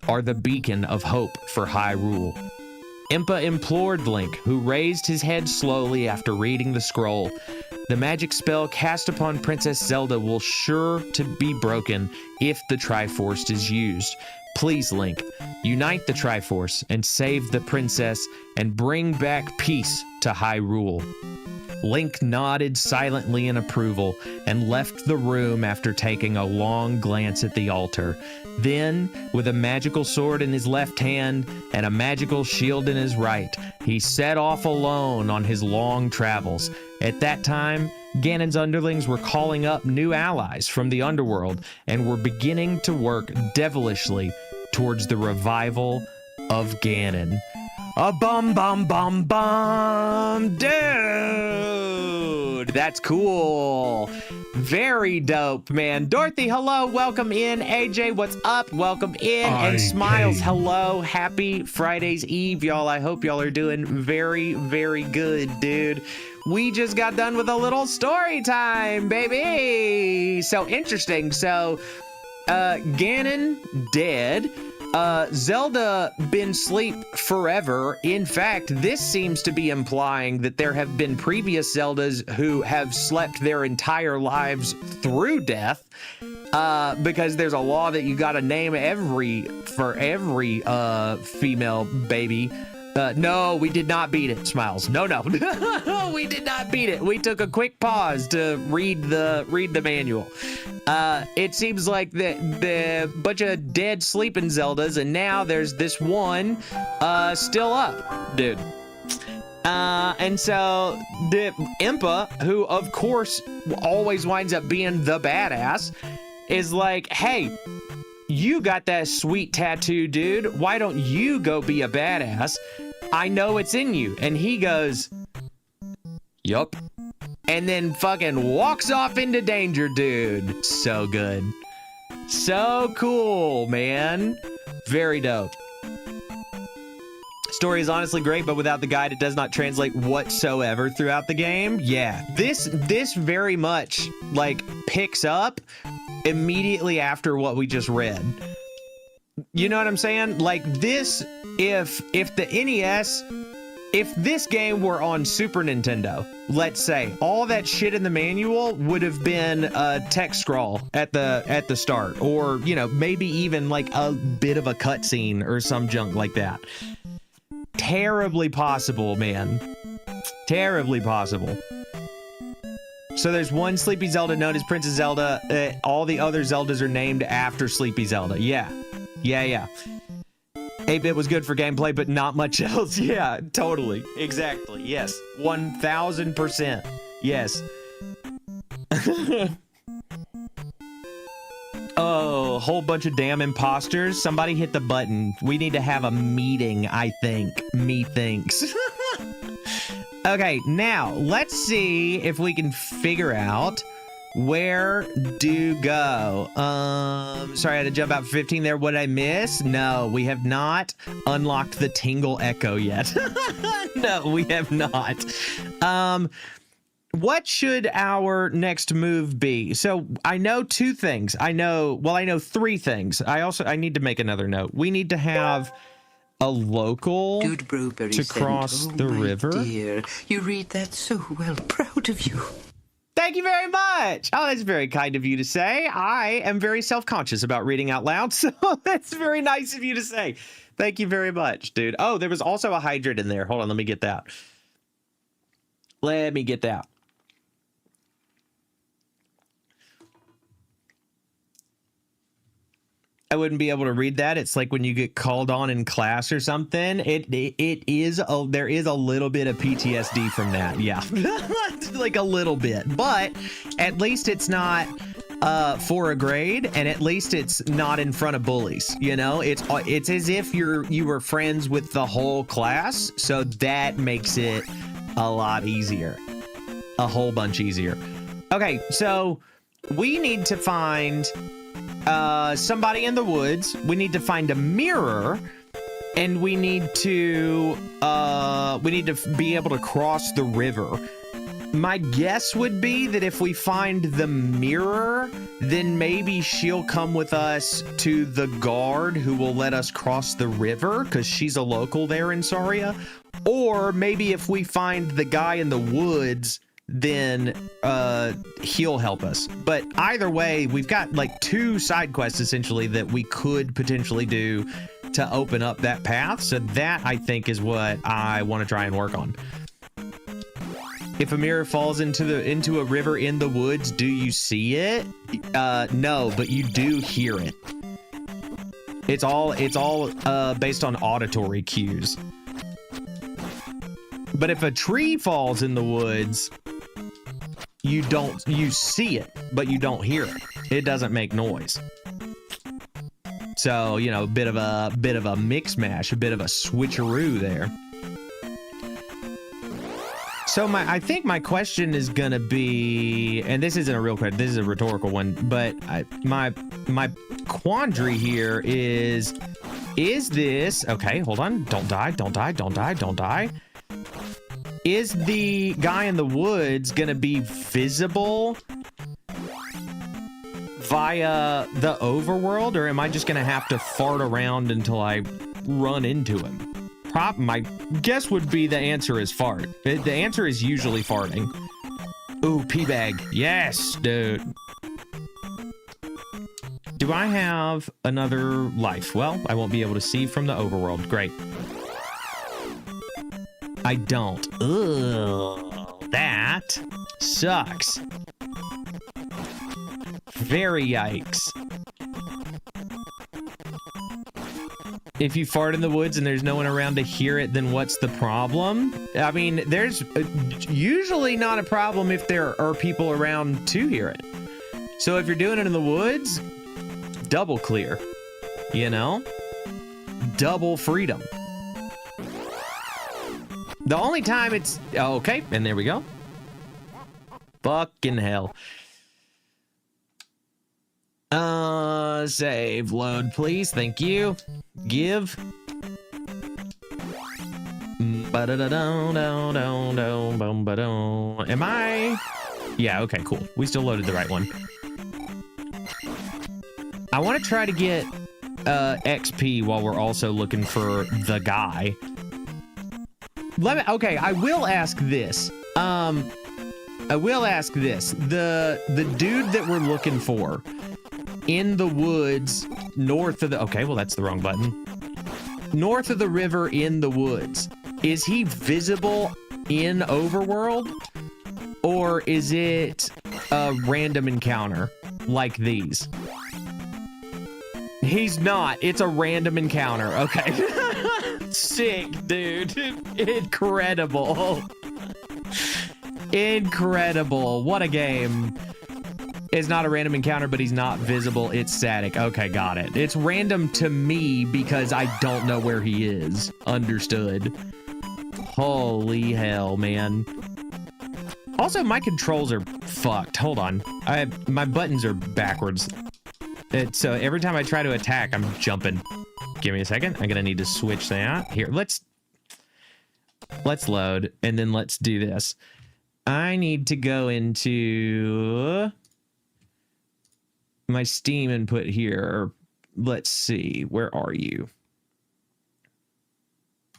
are the beacon of hope for Hyrule. Impa implored Link, who raised his head slowly after reading the scroll. The magic spell cast upon Princess Zelda will sure to be broken if the Triforce is used. Please, Link, unite the Triforce and save the princess and bring back peace to Hyrule. Link nodded silently in approval and left the room after taking a long glance at the altar. Then, with a magical sword in his left hand and a magical shield in his right, he set off alone on his long travels. At that time, Ganon's underlings were calling up new allies from the underworld and were beginning to work devilishly towards the revival of Ganon. A bum bum bum bum, dude! That's cool. Very dope, man. Dorothy, hello, welcome in. AJ, what's up? Welcome in. And Smiles, hello. Happy Friday's Eve, y'all. I hope y'all are doing very, very good, dude. We just got done with a little story time, baby. So interesting. So, Ganon dead. Zelda been sleep forever. In fact, this seems to be implying that there have been previous Zeldas who have slept their entire lives through death, because there's a law that you gotta name every female baby. No, we did not beat it, Smiles. No, we did not beat it. We took a quick pause to read the manual. It seems like the bunch of dead sleeping Zeldas, and now there's this one still up, dude. And so the Impa, who of course always winds up being the badass, is like, hey, you got that sweet tattoo, dude. Why don't you go be a badass? I know it's in you. And he goes, yup. And then fucking walks off into danger, dude. So good. So cool, man. Very dope. Story is honestly great, but without the guide, it does not translate whatsoever throughout the game. Yeah, this very much like picks up immediately after what we just read. You know what I'm saying? Like this, if the NES, if this game were on Super Nintendo, let's say, all that shit in the manual would have been a text scroll at the start, or, you know, maybe even like a bit of a cutscene or some junk like that. Terribly possible, man. Terribly possible. So there's one Sleepy Zelda known as Princess Zelda. All the other Zeldas are named after Sleepy Zelda. Yeah. 8-bit was good for gameplay, but not much else. Yeah, totally. Exactly. Yes. 1000%. Yes. Oh, a whole bunch of damn imposters. Somebody hit the button. We need to have a meeting, I think. Methinks. Okay, now let's see if we can figure out where to go. Sorry, I had to jump out for 15 there. What did I miss? No, we have not unlocked the Tingle Echo yet. No, we have not. What should our next move be? So I know two things. I know three things. I need to make another note. We need to have a local Dude Brewberry to said, cross "Oh, the my river. Dear, you read that so well. Proud of you." Thank you very much. Oh, that's very kind of you to say. I am very self-conscious about reading out loud, so that's very nice of you to say. Thank you very much, dude. Oh, there was also a hydrant in there. Hold on, let me get that. Let me get that. I wouldn't be able to read that. It's like when you get called on in class or something. There is a little bit of PTSD from that. Yeah, like a little bit, but at least it's not for a grade, and at least it's not in front of bullies. You know, it's as if you were friends with the whole class, so that makes it a lot easier, a whole bunch easier. Okay, so we need to find somebody in the woods. We need to find a mirror, and we need to be able to cross the river. My guess would be that if we find the mirror, then maybe she'll come with us to the guard who will let us cross the river, because she's a local there in Saria. Or maybe if we find the guy in the woods, then he'll help us. But either way, we've got like 2 side quests essentially that we could potentially do to open up that path. So that, I think, is what I want to try and work on. If a mirror falls into a river in the woods, do you see it? No, but you do hear it. It's all based on auditory cues. But if a tree falls in the woods, you see it, but you don't hear it. It doesn't make noise. So, you know, a bit of a mix mash, a bit of a switcheroo there. So I think my question is gonna be, and this isn't a real question, this is a rhetorical one, but my quandary here is this, okay, hold on, don't die. Is the guy in the woods gonna be visible via the overworld, or am I just gonna have to fart around until I run into him? My guess would be the answer is fart. The answer is usually farting. Ooh, pee bag. Yes, dude. Do I have another life? Well, I won't be able to see from the overworld. Great. I don't. Ugh, that sucks. Very yikes. If you fart in the woods and there's no one around to hear it, then what's the problem? I mean, there's usually not a problem if there are people around to hear it. So if you're doing it in the woods, double clear, you know? Double freedom. The only time it's... Okay, and there we go. Fucking hell. Save, load, please. Thank you. Give. Am I? Yeah, okay, cool. We still loaded the right one. I want to try to get XP while we're also looking for the guy. Okay, I will ask this. The dude that we're looking for in the woods north of the... Okay, well, that's the wrong button. North of the river in the woods. Is he visible in Overworld? Or is it a random encounter like these? He's not. It's a random encounter. Okay. Sick, dude. Incredible. Incredible. What a game. It's not a random encounter, but he's not visible. It's static. Okay, got it. It's random to me because I don't know where he is. Understood. Holy hell, man. Also, my controls are fucked. Hold on. My buttons are backwards. So every time I try to attack, I'm jumping. Give me a second. I'm gonna need to switch that. Here, let's load, and then let's do this. I need to go into my Steam input here. Let's see. Where are you?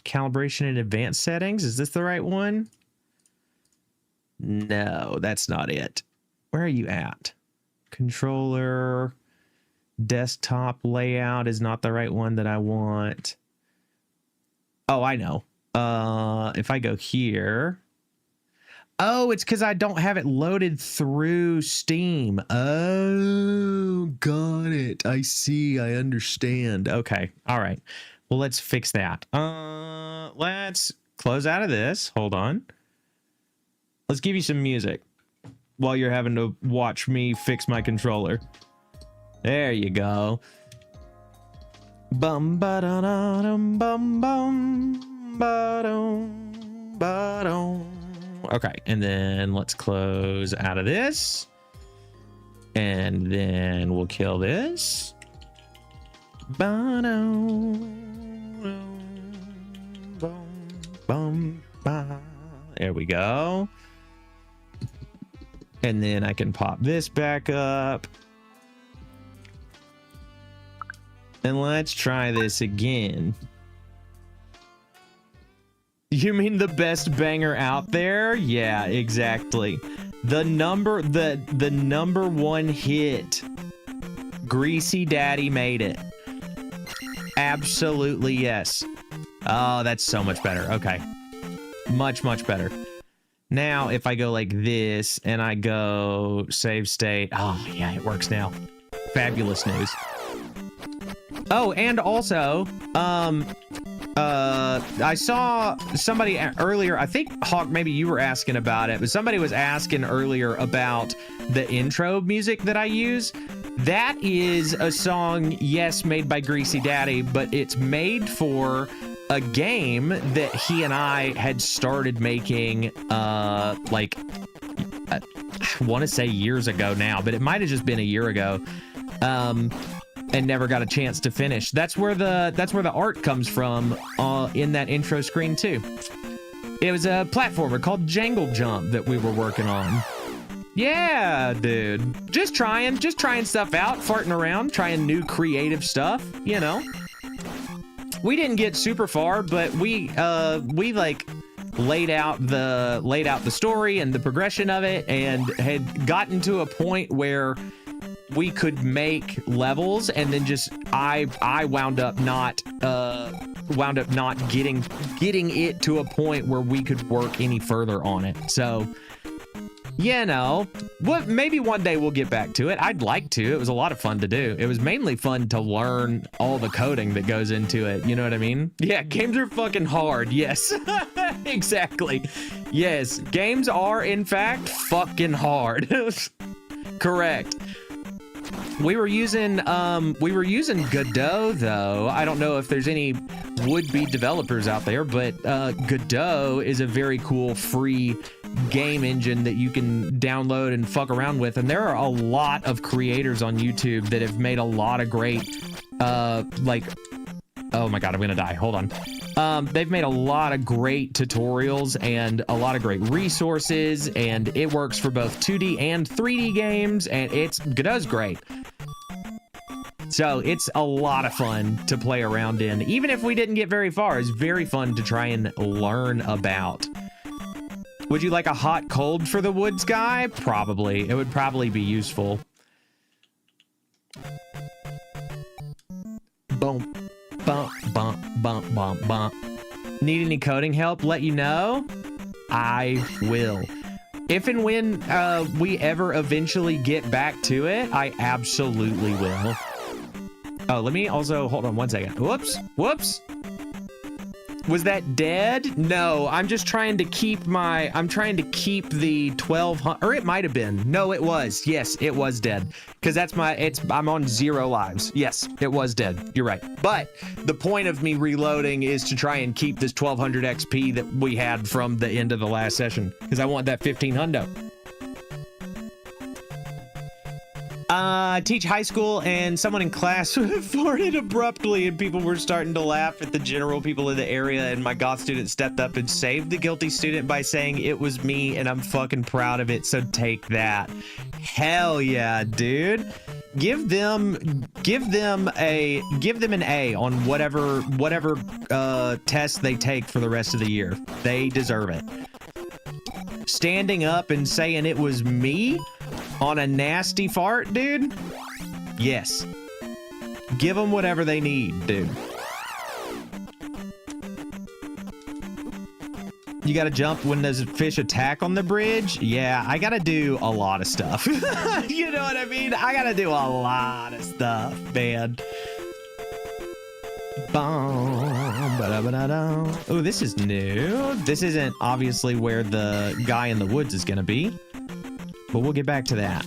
Calibration and advanced settings. Is this the right one? No, that's not it. Where are you at? Controller. Desktop layout is not the right one that I want. Oh, I know. If I go here. Oh, it's because I don't have it loaded through Steam. Oh, got it. I see. I understand. Okay. All right. Well, let's fix that. Let's close out of this. Hold on. Let's give you some music while you're having to watch me fix my controller. There you go. Bum ba da da dum bum bum ba dum ba dum. Okay, and then let's close out of this. And then we'll kill this. Ba dum bum bum ba. There we go. And then I can pop this back up. And let's try this again. You mean the best banger out there? Yeah, exactly. The number one hit. Greasy Daddy made it. Absolutely yes. Oh, that's so much better. Okay. Much, much better. Now, if I go like this and I go save state. Oh, yeah, it works now. Fabulous news. Oh, and also, I saw somebody earlier, I think, Hawk, maybe you were asking about it, but somebody was asking earlier about the intro music that I use. That is a song, yes, made by Greasy Daddy, but it's made for a game that he and I had started making, like, I want to say years ago now, but it might have just been a year ago. And never got a chance to finish. That's where the art comes from in that intro screen too. It was a platformer called Jangle Jump that we were working on. Yeah, dude. Just trying stuff out, farting around, trying new creative stuff, you know. We didn't get super far, but we like laid out the story and the progression of it, and had gotten to a point where we could make levels, and then just I wound up not getting it to a point where we could work any further on it. So, you know, what, maybe one day we'll get back to it. I'd like to. It was a lot of fun to do. It was mainly fun to learn all the coding that goes into it. You know what I mean? Yeah, games are fucking hard. Yes, exactly. Yes, games are in fact fucking hard. Correct. We were using Godot though. I don't know if there's any would-be developers out there, but Godot is a very cool free game engine that you can download and fuck around with. And there are a lot of creators on YouTube that have made a lot of great, like, oh my God, I'm gonna die. Hold on. They've made a lot of great tutorials and a lot of great resources, and it works for both 2D and 3D games, and Godot's great. So it's a lot of fun to play around in. Even if we didn't get very far, it's very fun to try and learn about. Would you like a hot cold for the woods guy? Probably. It would probably be useful. Boom. Bump, bump, bump, bump, bump. Need any coding help? Let you know. I will. If and when we ever eventually get back to it, I absolutely will. Oh, let me also, hold on one second. Whoops, whoops. Was that dead? No, I'm just trying to keep I'm trying to keep the 1200, or it might have been. No, it was. Yes, it was dead. Because I'm on 0 lives. Yes, it was dead. You're right. But the point of me reloading is to try and keep this 1200 XP that we had from the end of the last session. Because I want that 1500. Teach high school, and someone in class farted abruptly, and people were starting to laugh at the general people in the area, and my goth student stepped up and saved the guilty student by saying it was me, and I'm fucking proud of it, so take that. Hell yeah, dude. Give them an A on whatever test they take for the rest of the year. They deserve it. Standing up and saying it was me on a nasty fart, dude? Yes. Give them whatever they need, dude. You gotta jump when there's a fish attack on the bridge? Yeah, I gotta do a lot of stuff. You know what I mean? I gotta do a lot of stuff, man. Oh, this is new. This isn't obviously where the guy in the woods is gonna be, but we'll get back to that.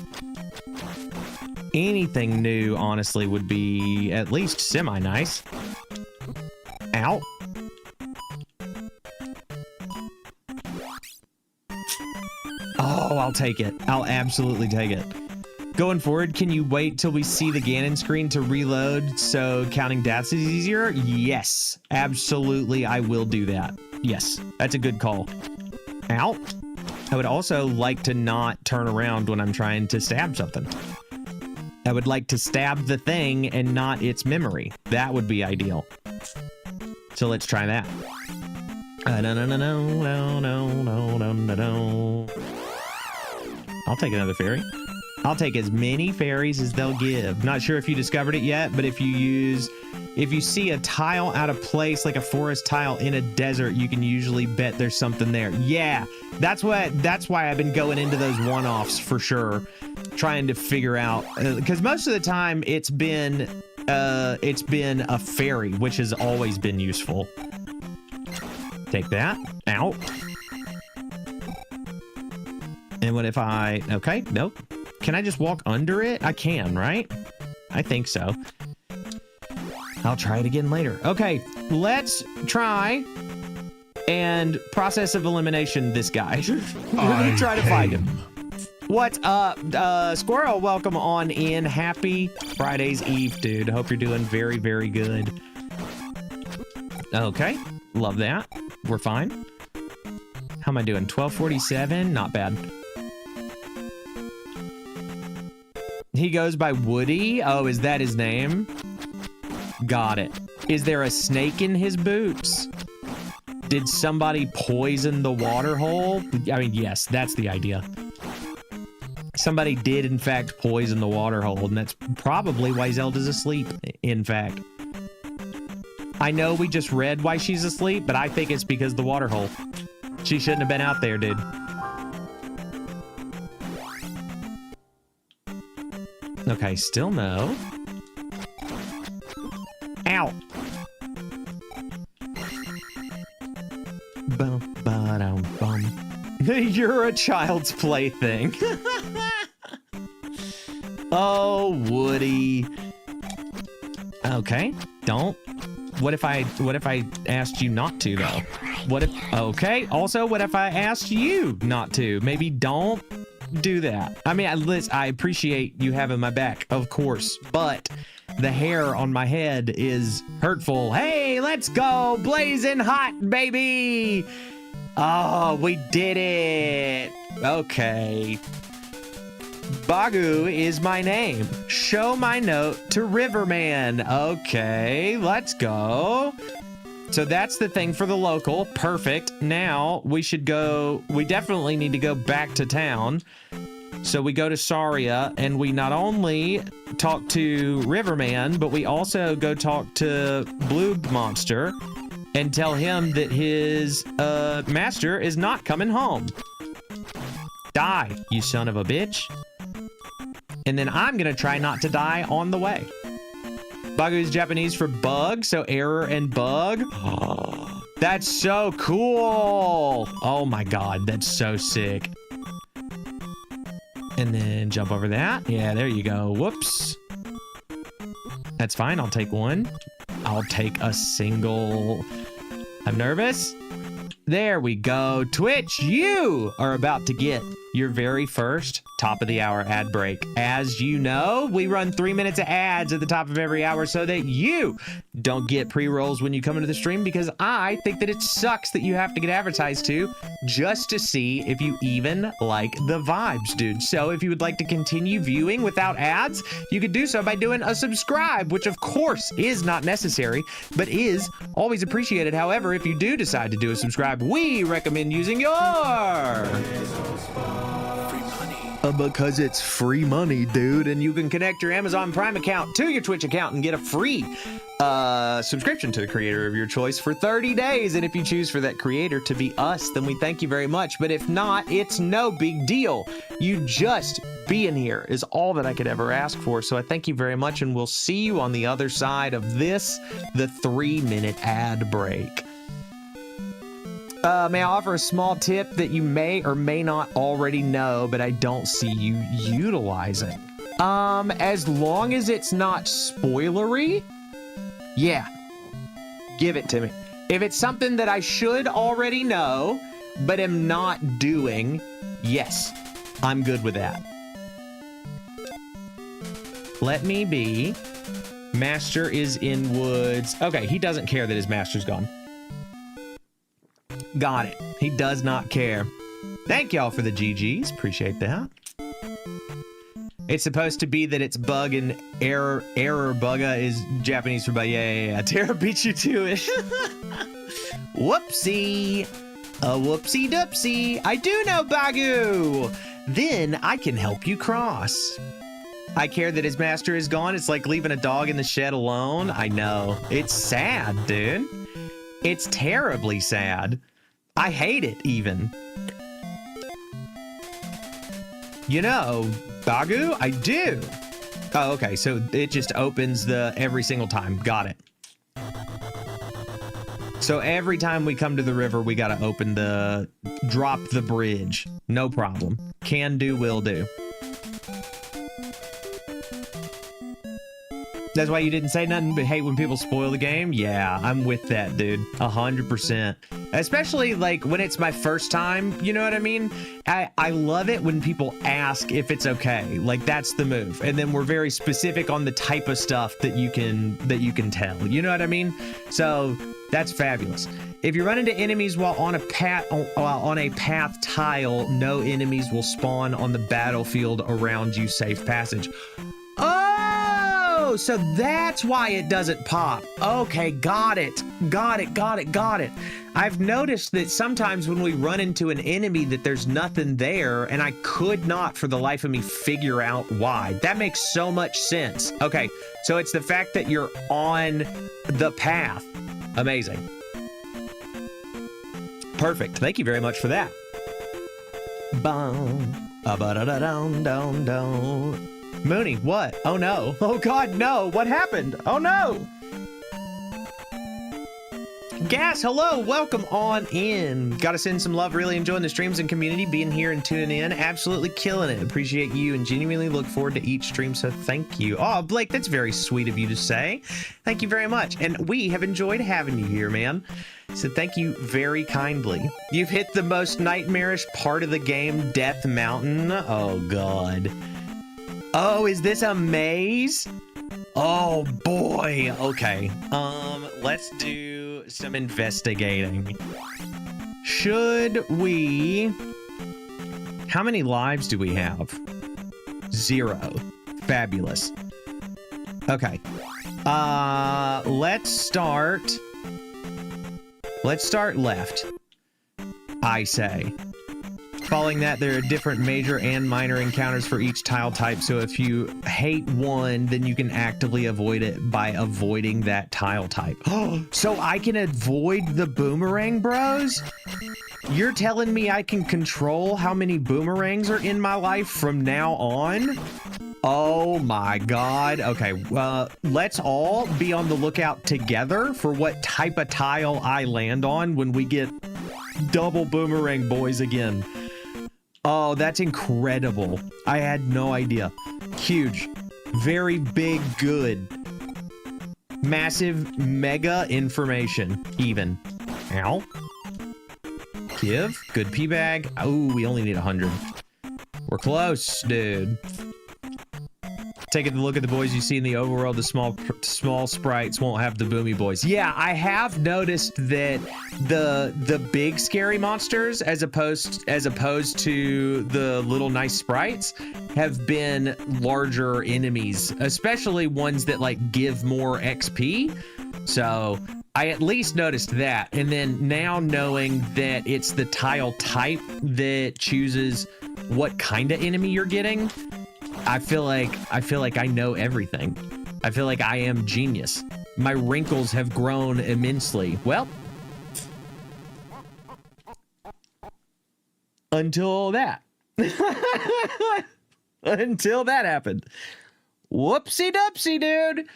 Anything new, honestly, would be at least semi-nice. Ow. Oh, I'll take it. I'll absolutely take it. Going forward, can you wait till we see the Ganon screen to reload so counting deaths is easier? Yes, absolutely, I will do that. Yes, that's a good call. Ow. I would also like to not turn around when I'm trying to stab something. I would like to stab the thing and not its memory. That would be ideal. So let's try that. No. I'll take another fairy. I'll take as many fairies as they'll give. Not sure if you discovered it yet, but if you see a tile out of place, like a forest tile in a desert, you can usually bet there's something there. Yeah, that's why I've been going into those one-offs for sure, trying to figure out, because most of the time it's been a fairy, which has always been useful. Take that. Ow. And what if okay, nope. Can I just walk under it? I can, right? I think so. I'll try it again later. Okay, let's try and process of elimination this guy. We're gonna try to find him. What's up? Squirrel, welcome on in. Happy Friday's Eve, dude. Hope you're doing very, very good. Okay, love that. We're fine. How am I doing? 1247? Not bad. He goes by Woody. Oh, is that his name? Got it. Is there a snake in his boots? Did somebody poison the water hole? I mean, yes, that's the idea. Somebody did, in fact, poison the water hole, and that's probably why Zelda's asleep, in fact. I know we just read why she's asleep, but I think it's because the water hole. She shouldn't have been out there, dude. Okay, still no. Ow. Bum, ba-dum, bum. You're a child's plaything. Oh, Woody. Okay, don't. What if I asked you not to, though? What if, okay, also, what if I asked you not to? Maybe don't do that. I mean, I appreciate you having my back, of course, but the hair on my head is hurtful. Hey, let's go blazing hot, baby. Oh, we did it. Okay. Bagu is my name. Show my note to Riverman. Okay, let's go. So that's the thing for the local. Perfect. Now we definitely need to go back to town. So we go to Saria and we not only talk to Riverman, but we also go talk to Blue Monster and tell him that his master is not coming home. Die, you son of a bitch. And then I'm gonna try not to die on the way. Bagu is Japanese for bug, so error and bug. That's so cool. Oh my God, that's so sick. And then jump over that. Yeah, there you go. Whoops. That's fine. I'll take one. I'll take a single. I'm nervous. There we go. Twitch, you are about to get your very first top of the hour ad break. As you know, we run 3 minutes of ads at the top of every hour so that you don't get pre-rolls when you come into the stream, because I think that it sucks that you have to get advertised to just to see if you even like the vibes, dude. So if you would like to continue viewing without ads, you could do so by doing a subscribe, which of course is not necessary, but is always appreciated. However, if you do decide to do a subscribe, we recommend using your because it's free money, dude, and you can connect your Amazon Prime account to your Twitch account and get a free subscription to the creator of your choice for 30 days. And if you choose for that creator to be us, then we thank you very much. But if not, it's no big deal. You just being here is all that I could ever ask for. So I thank you very much, and we'll see you on the other side of this, the 3-minute ad break. May I offer a small tip that you may or may not already know, but I don't see you utilizing? As long as it's not spoilery, yeah, give it to me. If it's something that I should already know, but am not doing, yes, I'm good with that. Let me be. Master is in woods. Okay, he doesn't care that his master's gone. Got it. He does not care. Thank y'all for the GGs. Appreciate that. It's supposed to be that it's bug and error bugga is Japanese for bug. Yeah. Tara beat you to it. Whoopsie. A whoopsie doopsie. I do know Bagu. Then I can help you cross. I care that his master is gone. It's like leaving a dog in the shed alone. I know. It's sad, dude. It's terribly sad. I hate it, even. You know, Bagu, I do. Oh, okay, so it just opens the every single time. Got it. So every time we come to the river, we gotta open the, drop the bridge. No problem. Can do, will do. That's why you didn't say nothing but hate when people spoil the game? Yeah, I'm with that, dude. 100%. Especially, like, when it's my first time, you know what I mean? I love it when people ask if it's okay. Like, that's the move. And then we're very specific on the type of stuff that you can tell. You know what I mean? So, that's fabulous. If you run into enemies while on a path tile, no enemies will spawn on the battlefield around you. Safe passage. Oh, so that's why it doesn't pop. Okay, got it. Got it. I've noticed that sometimes when we run into an enemy that there's nothing there, and I could not for the life of me figure out why. That makes so much sense. Okay, so it's the fact that you're on the path. Amazing. Perfect. Thank you very much for that. Mooney, what? Oh no. Oh god, no. What happened? Oh no. Gas, hello. Welcome on in. Gotta send some love. Really enjoying the streams and community. Being here and tuning in. Absolutely killing it. Appreciate you and genuinely look forward to each stream. So thank you. Oh, Blake, that's very sweet of you to say. Thank you very much. And we have enjoyed having you here, man. So thank you very kindly. You've hit the most nightmarish part of the game, Death Mountain. Oh god. Oh, is this a maze? Oh boy. Okay. Let's do some investigating. Should we... How many lives do we have? 0. Fabulous. Okay. Let's start left, I say. Following that, there are different major and minor encounters for each tile type, so if you hate one, then you can actively avoid it by avoiding that tile type. So I can avoid the boomerang bros? You're telling me I can control how many boomerangs are in my life from now on? Oh my God. Okay, let's all be on the lookout together for what type of tile I land on when we get double boomerang boys again. Oh, that's incredible. I had no idea. Huge. Very big, good. Massive, mega information, even. Ow. Give. Good pee bag. Oh, we only need 100. We're close, dude. Take a look at the boys you see in the overworld. The small sprites won't have the boomy boys. Yeah, I have noticed that the big scary monsters, as opposed to the little nice sprites, have been larger enemies, especially ones that like give more XP. So I at least noticed that, and then now knowing that it's the tile type that chooses what kind of enemy you're getting. I feel like I know everything. I feel like I am genius. My wrinkles have grown immensely. Well, until that. Until that happened. Whoopsie doopsie, dude.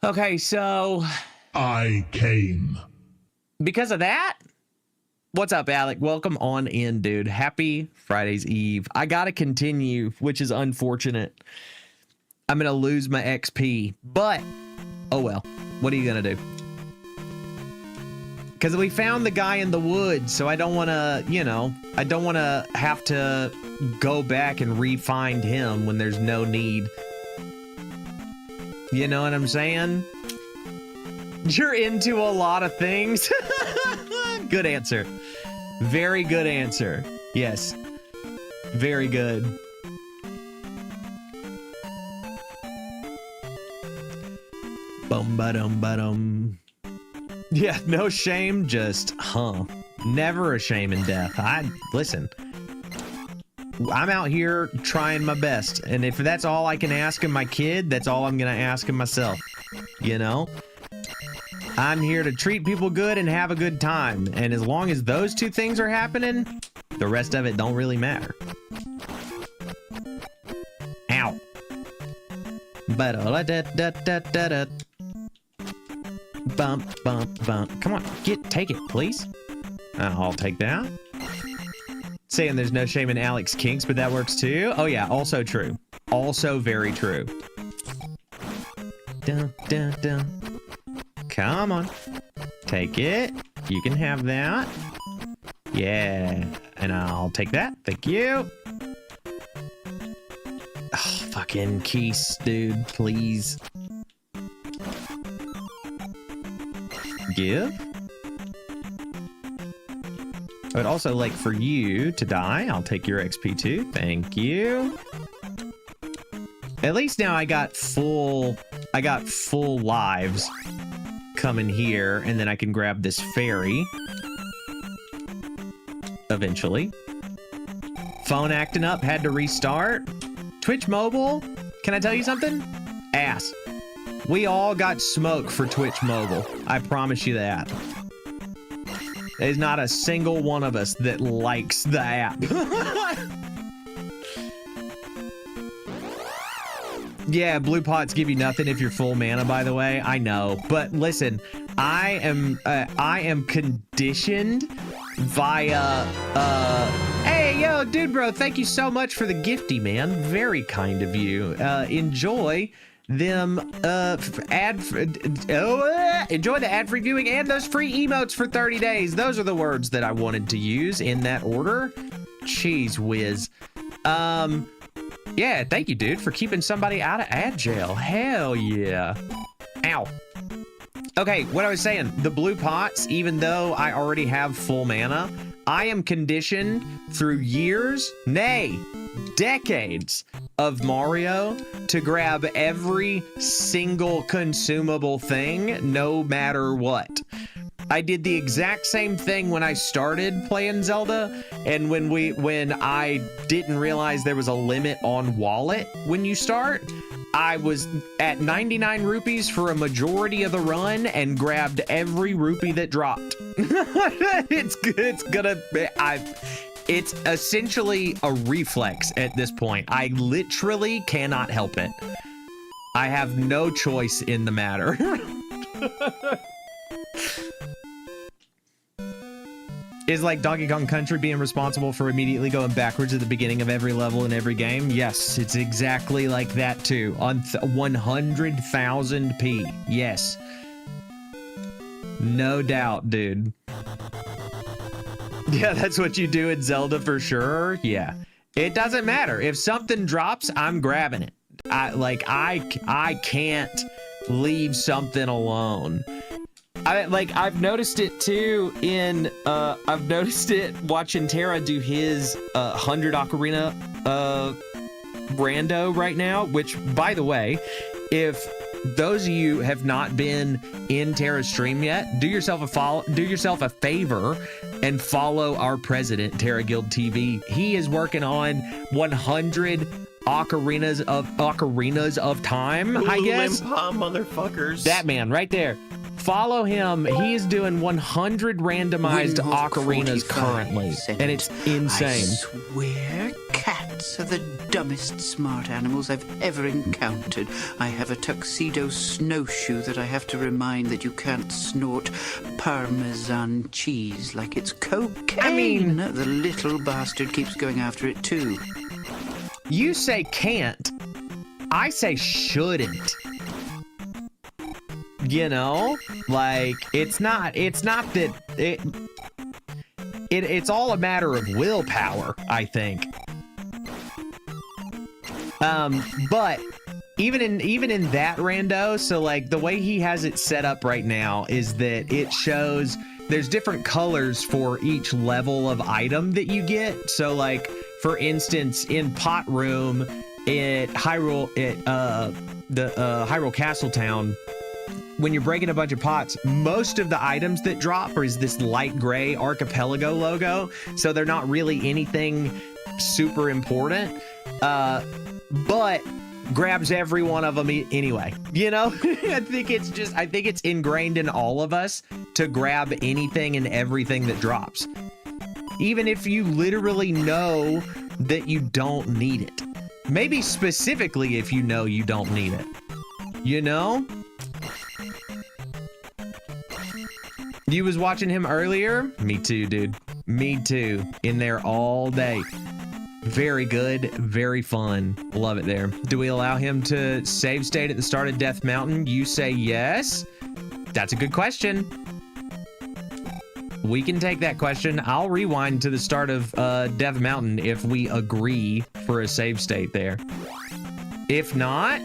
Okay, so I came. Because of that? What's up, Alec? Welcome on in, dude. Happy Friday's Eve. I gotta continue, which is unfortunate. I'm gonna lose my XP, but oh well. What are you gonna do? Because we found the guy in the woods, so I don't want to, you know, I don't want to have to go back and re-find him when there's no need. You know what I'm saying? You're into a lot of things. Good answer. Very good answer. Yes. Very good. Bum ba dum ba dum. Yeah, no shame, just never a shame in death. Listen. I'm out here trying my best, and if that's all I can ask of my kid, that's all I'm gonna ask of myself. You know? I'm here to treat people good and have a good time. And as long as those two things are happening, the rest of it don't really matter. Ow. Bump, bump, bump. Come on, take it, please. I'll take that. Saying there's no shame in Alex kinks, but that works too. Oh yeah, also true. Also very true. Dun, dun, dun. Come on. Take it. You can have that. Yeah. And I'll take that. Thank you. Oh, fucking Keese, dude. Please. Give. I would also like for you to die. I'll take your XP too. Thank you. At least now I got full lives. Come in here, and then I can grab this fairy eventually. Phone acting up, had to restart. Twitch mobile, can I tell you something? Ass. We all got smoke for Twitch mobile. I promise you that. There's not a single one of us that likes the app. Yeah, blue pots give you nothing if you're full mana, by the way. I know, but listen, I am conditioned via hey, yo, dude, bro, thank you so much for the gifty, man. Very kind of you. Enjoy them enjoy the ad-free viewing and those free emotes for 30 days. Those are the words that I wanted to use in that order. Cheese whiz. Yeah, thank you, dude, for keeping somebody out of ad jail. Hell yeah. Ow. Okay, what I was saying, the blue pots, even though I already have full mana, I am conditioned through years, nay, decades of Mario to grab every single consumable thing, no matter what. I did the exact same thing when I started playing Zelda, and when I didn't realize there was a limit on wallet when you start, I was at 99 rupees for a majority of the run and grabbed every rupee that dropped. It's gonna be, It's essentially a reflex at this point. I literally cannot help it. I have no choice in the matter. Is like Donkey Kong Country being responsible for immediately going backwards at the beginning of every level in every game? Yes, it's exactly like that too. On 100,000p. Yes. No doubt, dude. Yeah, that's what you do in Zelda for sure. Yeah. It doesn't matter. If something drops, I'm grabbing it. I can't leave something alone. I've noticed it too in I've noticed it watching Terra do his 100 Ocarina rando right now, which, by the way, if those of you have not been in Terra's stream yet, do yourself a favor and follow our president, Terra Guild TV. He is working on 100 Ocarinas of Time, I guess. Motherfuckers. That man right there. Follow him. He is doing 100 randomized ocarinas currently, and it's insane. I swear cats are the dumbest smart animals I've ever encountered. I have a tuxedo snowshoe that I have to remind that you can't snort Parmesan cheese like it's cocaine. I mean, the little bastard keeps going after it too. You say can't. I say shouldn't. You know, like it's not that it's all a matter of willpower, I think. But even in that rando, so like the way he has it set up right now is that it shows there's different colors for each level of item that you get. So like, for instance, in Pot Room at Hyrule, Hyrule Castle Town, when you're breaking a bunch of pots, most of the items that drop is this light gray archipelago logo, so they're not really anything super important, but grabs every one of them anyway, you know? I think it's ingrained in all of us to grab anything and everything that drops, even if you literally know that you don't need it. Maybe specifically if you know you don't need it, you know? You was watching him earlier? Me too, dude. Me too. In there all day. Very good. Very fun. Love it there. Do we allow him to save state at the start of Death Mountain? You say yes? That's a good question. We can take that question. I'll rewind to the start of Death Mountain if we agree for a save state there. If not,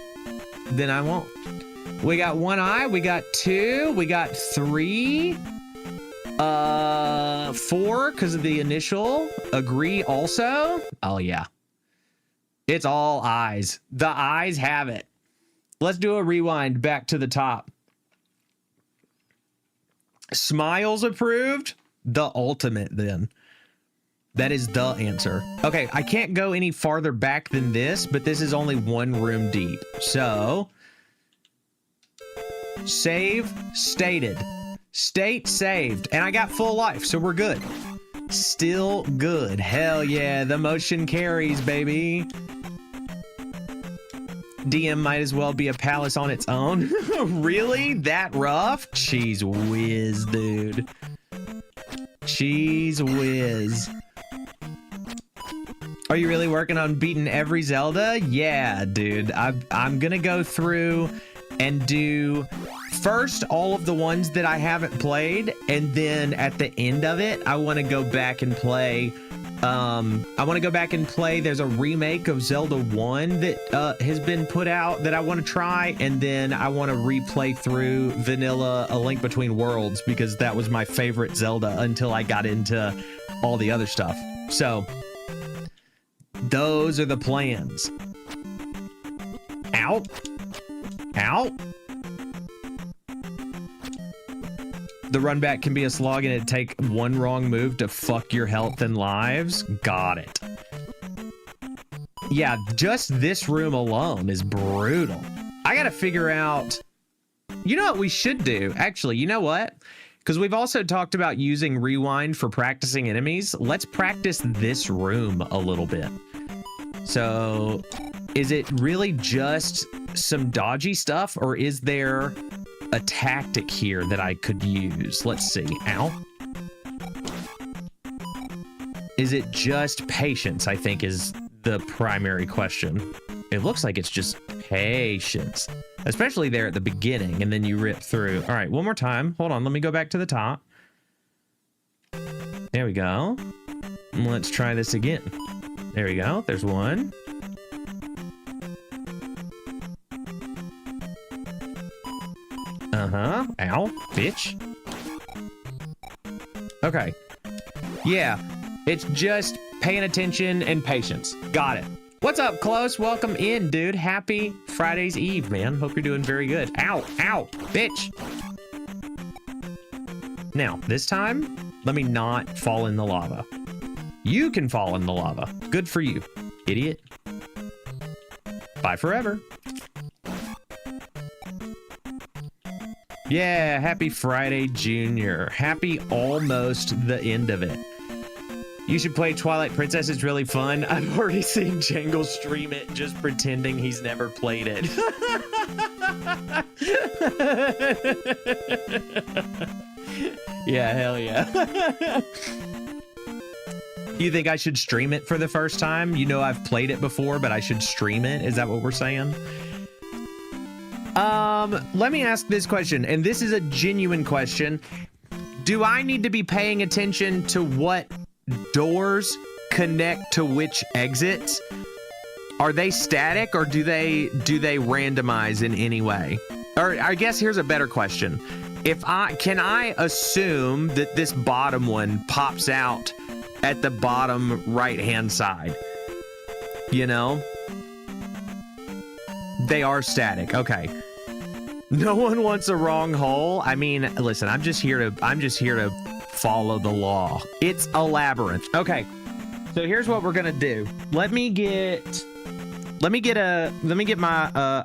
then I won't. We got 1 eye, we got 2, we got 3, 4 because of the initial. Agree also. Oh yeah, it's all eyes. The eyes have it. Let's do a rewind back to the top. Smiles approved. The ultimate then. That is the answer. Okay, I can't go any farther back than this, but this is only 1 room deep. So save stated. State saved. And I got full life, so we're good. Still good. Hell yeah, the motion carries, baby. DM might as well be a palace on its own. Really? That rough? Cheese whiz, dude. Cheese whiz. Are you really working on beating every Zelda? Yeah, dude. I'm gonna go through and do first all of the ones that I haven't played, and then at the end of it, I want to go back and play. There's a remake of Zelda 1 that has been put out that I want to try, and then I want to replay through vanilla A Link Between Worlds because that was my favorite Zelda until I got into all the other stuff. So those are the plans. Out. Out. The run back can be a slog and it'd take 1 wrong move to fuck your health and lives. Got it. Yeah, just this room alone is brutal. I gotta figure out... You know what we should do? Actually, you know what? Because we've also talked about using rewind for practicing enemies. Let's practice this room a little bit. So is it really just some dodgy stuff, or is there a tactic here that I could use? Let's see. Ow. Is it just patience, I think, is the primary question. It looks like it's just patience, especially there at the beginning, and then you rip through. All right, one more time. Hold on, let me go back to the top. There we go. Let's try this again. There we go. There's one. Uh-huh. Ow, bitch. Okay. Yeah, it's just paying attention and patience. Got it. What's up, Close? Welcome in, dude. Happy Friday's Eve, man. Hope you're doing very good. Ow, ow, bitch. Now, this time, let me not fall in the lava. You can fall in the lava. Good for you, idiot. Bye forever. Yeah, happy Friday, Junior. Happy almost the end of it. You should play Twilight Princess. It's really fun. I've already seen Jangle stream it, just pretending he's never played it. Yeah, hell yeah. You think I should stream it for the first time? You know I've played it before, but I should stream it? Is that what we're saying? Let me ask this question, and this is a genuine question. Do I need to be paying attention to what doors connect to which exits? Are they static, or do they randomize in any way? Or I guess here's a better question. Can I assume that this bottom one pops out at the bottom right-hand side? You know? They are static. Okay. No one wants a wrong hole. I mean, listen, I'm just here to follow the law. It's a labyrinth. Okay. So here's what we're gonna do. Let me get my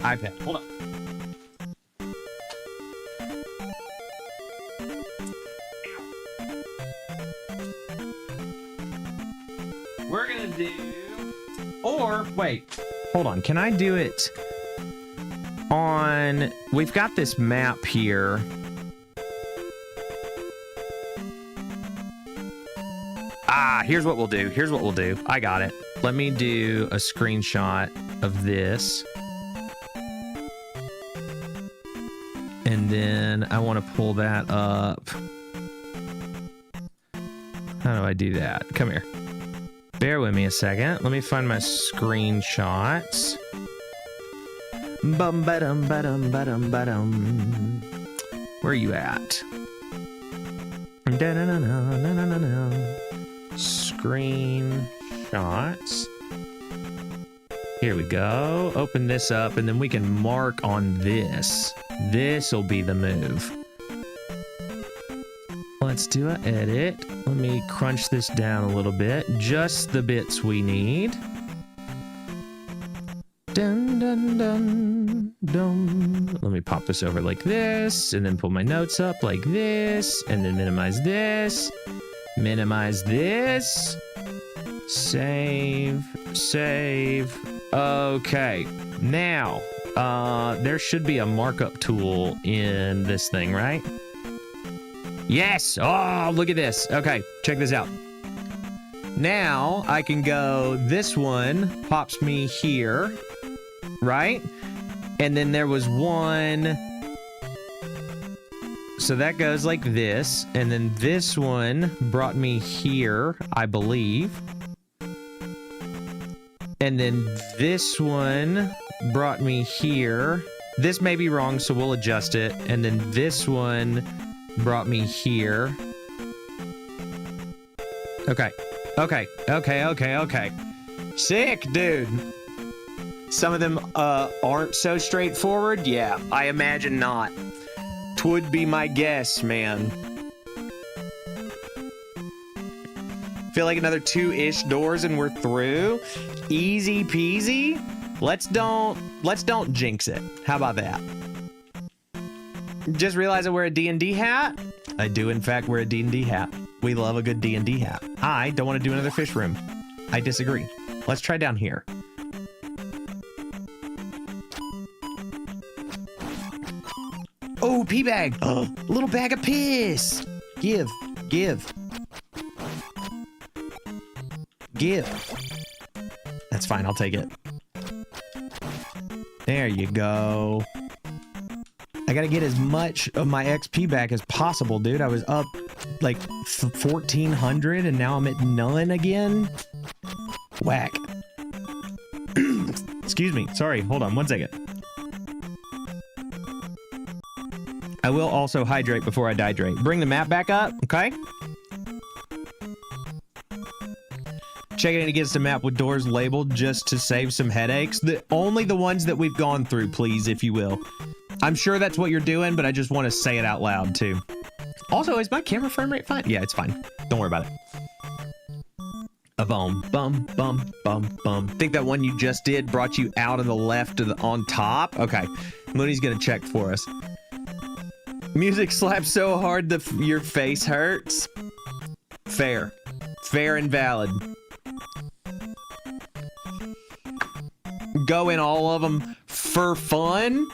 iPad. Hold on. We're gonna do, or wait, hold on. Can I do it on, we've got this map here. Here's what we'll do. I got it. Let me do a screenshot of this. And then I want to pull that up. How do I do that? Come here. Bear with me a second. Let me find my screenshots. Bum ba-dum ba-dum ba-dum ba-dum. Where are you at? Da-na-na-na-na-na-na. Screenshots. Here we go. Open this up, and then we can mark on this. This will be the move. Let's do an edit. Let me crunch this down a little bit. Just the bits we need. Dun, dun, dun, dun. Let me pop this over like this, and then pull my notes up like this, and then minimize this. Minimize this. Save. Okay. Now, there should be a markup tool in this thing, right? Yes. Oh, look at this. Okay, check this out. Now I can go, this one pops me here, right? And then there was one. So that goes like this. And then this one brought me here, I believe. And then this one brought me here. This may be wrong, so we'll adjust it. And then this one brought me here. Okay. Sick, dude. Some of them aren't so straightforward. Yeah, I imagine not. Twould be my guess, man. Feel like another 2-ish doors and we're through. Easy peasy. Let's don't jinx it. How about that? Just realized I wear a D&D hat. I do, in fact, wear a D&D hat. We love a good D&D hat. I don't want to do another fish room. I disagree. Let's try down here. Oh, pee bag. Oh, little bag of piss. Give. That's fine. I'll take it. There you go. I gotta get as much of my XP back as possible, dude. I was up like 1,400 and now I'm at none again. Whack. Excuse me. Sorry. Hold on 1 second. I will also hydrate before I dehydrate. Bring the map back up, okay? Checking it against a map with doors labeled just to save some headaches. Only the ones that we've gone through, please, if you will. I'm sure that's what you're doing, but I just want to say it out loud, too. Also, is my camera frame rate fine? Yeah, it's fine. Don't worry about it. A bum, bum, bum, bum, bum. Think that one you just did brought you out on the left of the on top? Okay. Mooney's gonna check for us. Music slaps so hard that your face hurts. Fair. Fair and valid. Go in all of them for fun?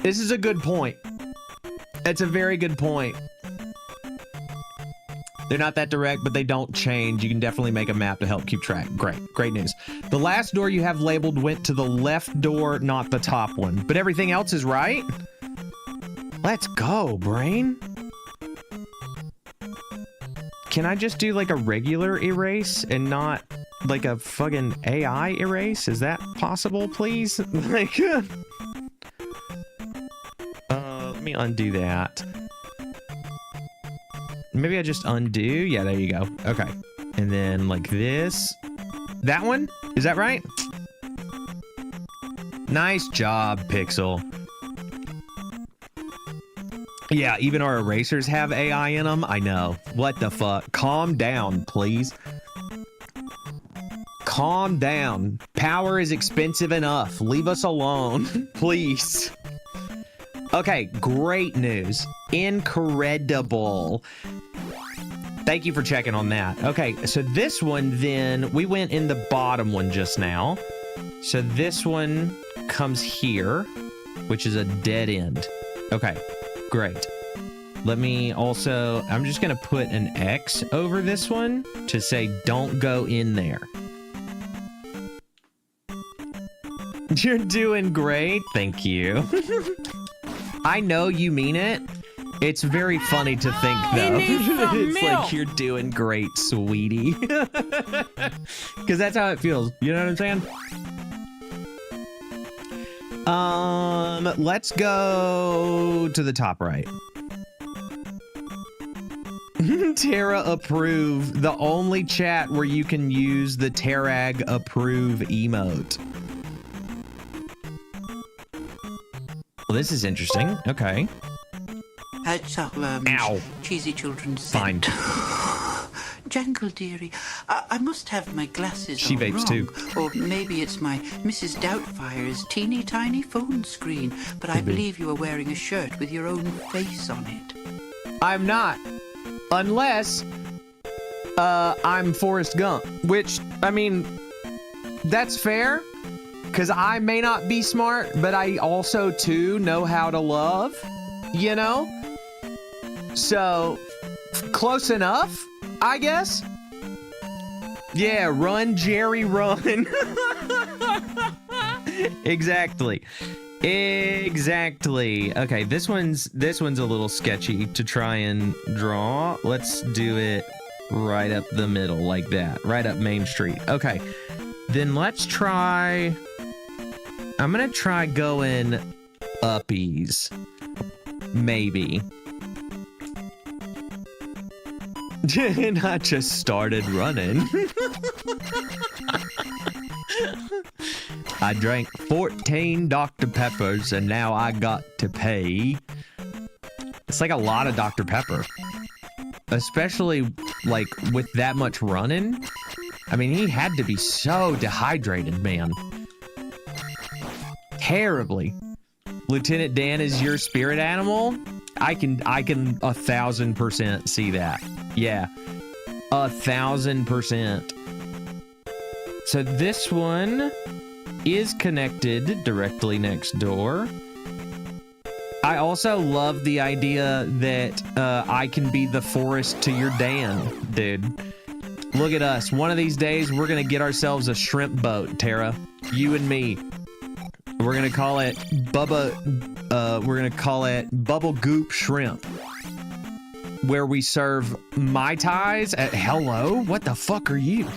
This is a good point. It's a very good point. They're not that direct, but they don't change. You can definitely make a map to help keep track. Great news. The last door you have labeled went to the left door, not the top one. But everything else is right? Let's go, brain. Can I just do like a regular erase and not like a fucking AI erase? Is that possible, please? Like, let me undo that. Maybe I just undo. Yeah, there you go. Okay. And then like this. That one? Is that right? Nice job, Pixel. Yeah, even our erasers have AI in them. I know. What the fuck? Calm down, please. Calm down. Power is expensive enough. Leave us alone, please. Okay, great news. Incredible. Thank you for checking on that. Okay, so this one then, we went in the bottom one just now. So this one comes here, which is a dead end. Okay, great. Let me also, I'm just gonna put an X over this one to say don't go in there. You're doing great, thank you. I know you mean it. It's very funny to think, though. It's like, you're doing great, sweetie. Because that's how it feels. You know what I'm saying? Let's go to the top right. Terra approve, the only chat where you can use the Terrag approve emote. Well, this is interesting. Okay. Ow. Cheesy children's Fine. Jangle, dearie, I must have my glasses She all vapes wrong. too. Or maybe it's my Mrs. Doubtfire's teeny tiny phone screen, but I believe you are wearing a shirt with your own face on it. I'm not. Unless, I'm Forrest Gump. Which, I mean, that's fair. Because I may not be smart, but I also, too, know how to love. You know? So, close enough, I guess. Yeah, run, Jerry, run. Exactly. Exactly. Okay, this one's a little sketchy to try and draw. Let's do it right up the middle like that. Right up Main Street. Okay. Then let's try... I'm gonna try going uppies. Maybe. And I just started running. I drank 14 Dr. Peppers and now I got to pay. It's like a lot of Dr. Pepper. Especially like with that much running. I mean, he had to be so dehydrated, man. Terribly. Lieutenant Dan is your spirit animal? I can 1000% see that. Yeah, 1000%. So this one is connected directly next door. I also love the idea that I can be the forest to your Dan, dude. Look at us. One of these days, we're going to get ourselves a shrimp boat, Tara. You and me. We're going to call it Bubble Goop Shrimp. Where we serve Mai Tais at hello? What the fuck are you?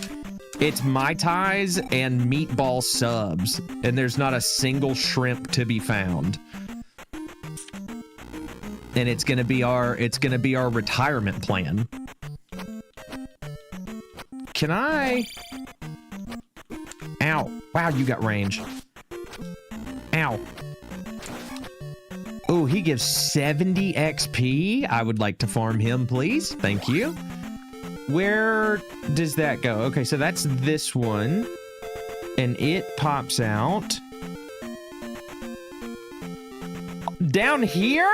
It's Mai Tais and meatball subs. And there's not a single shrimp to be found. And it's gonna be our retirement plan. Can I? Ow. Wow, you got range. Ow. Oh, he gives 70 XP. I would like to farm him, please. Thank you. Where does that go? Okay, so that's this one. And it pops out. Down here?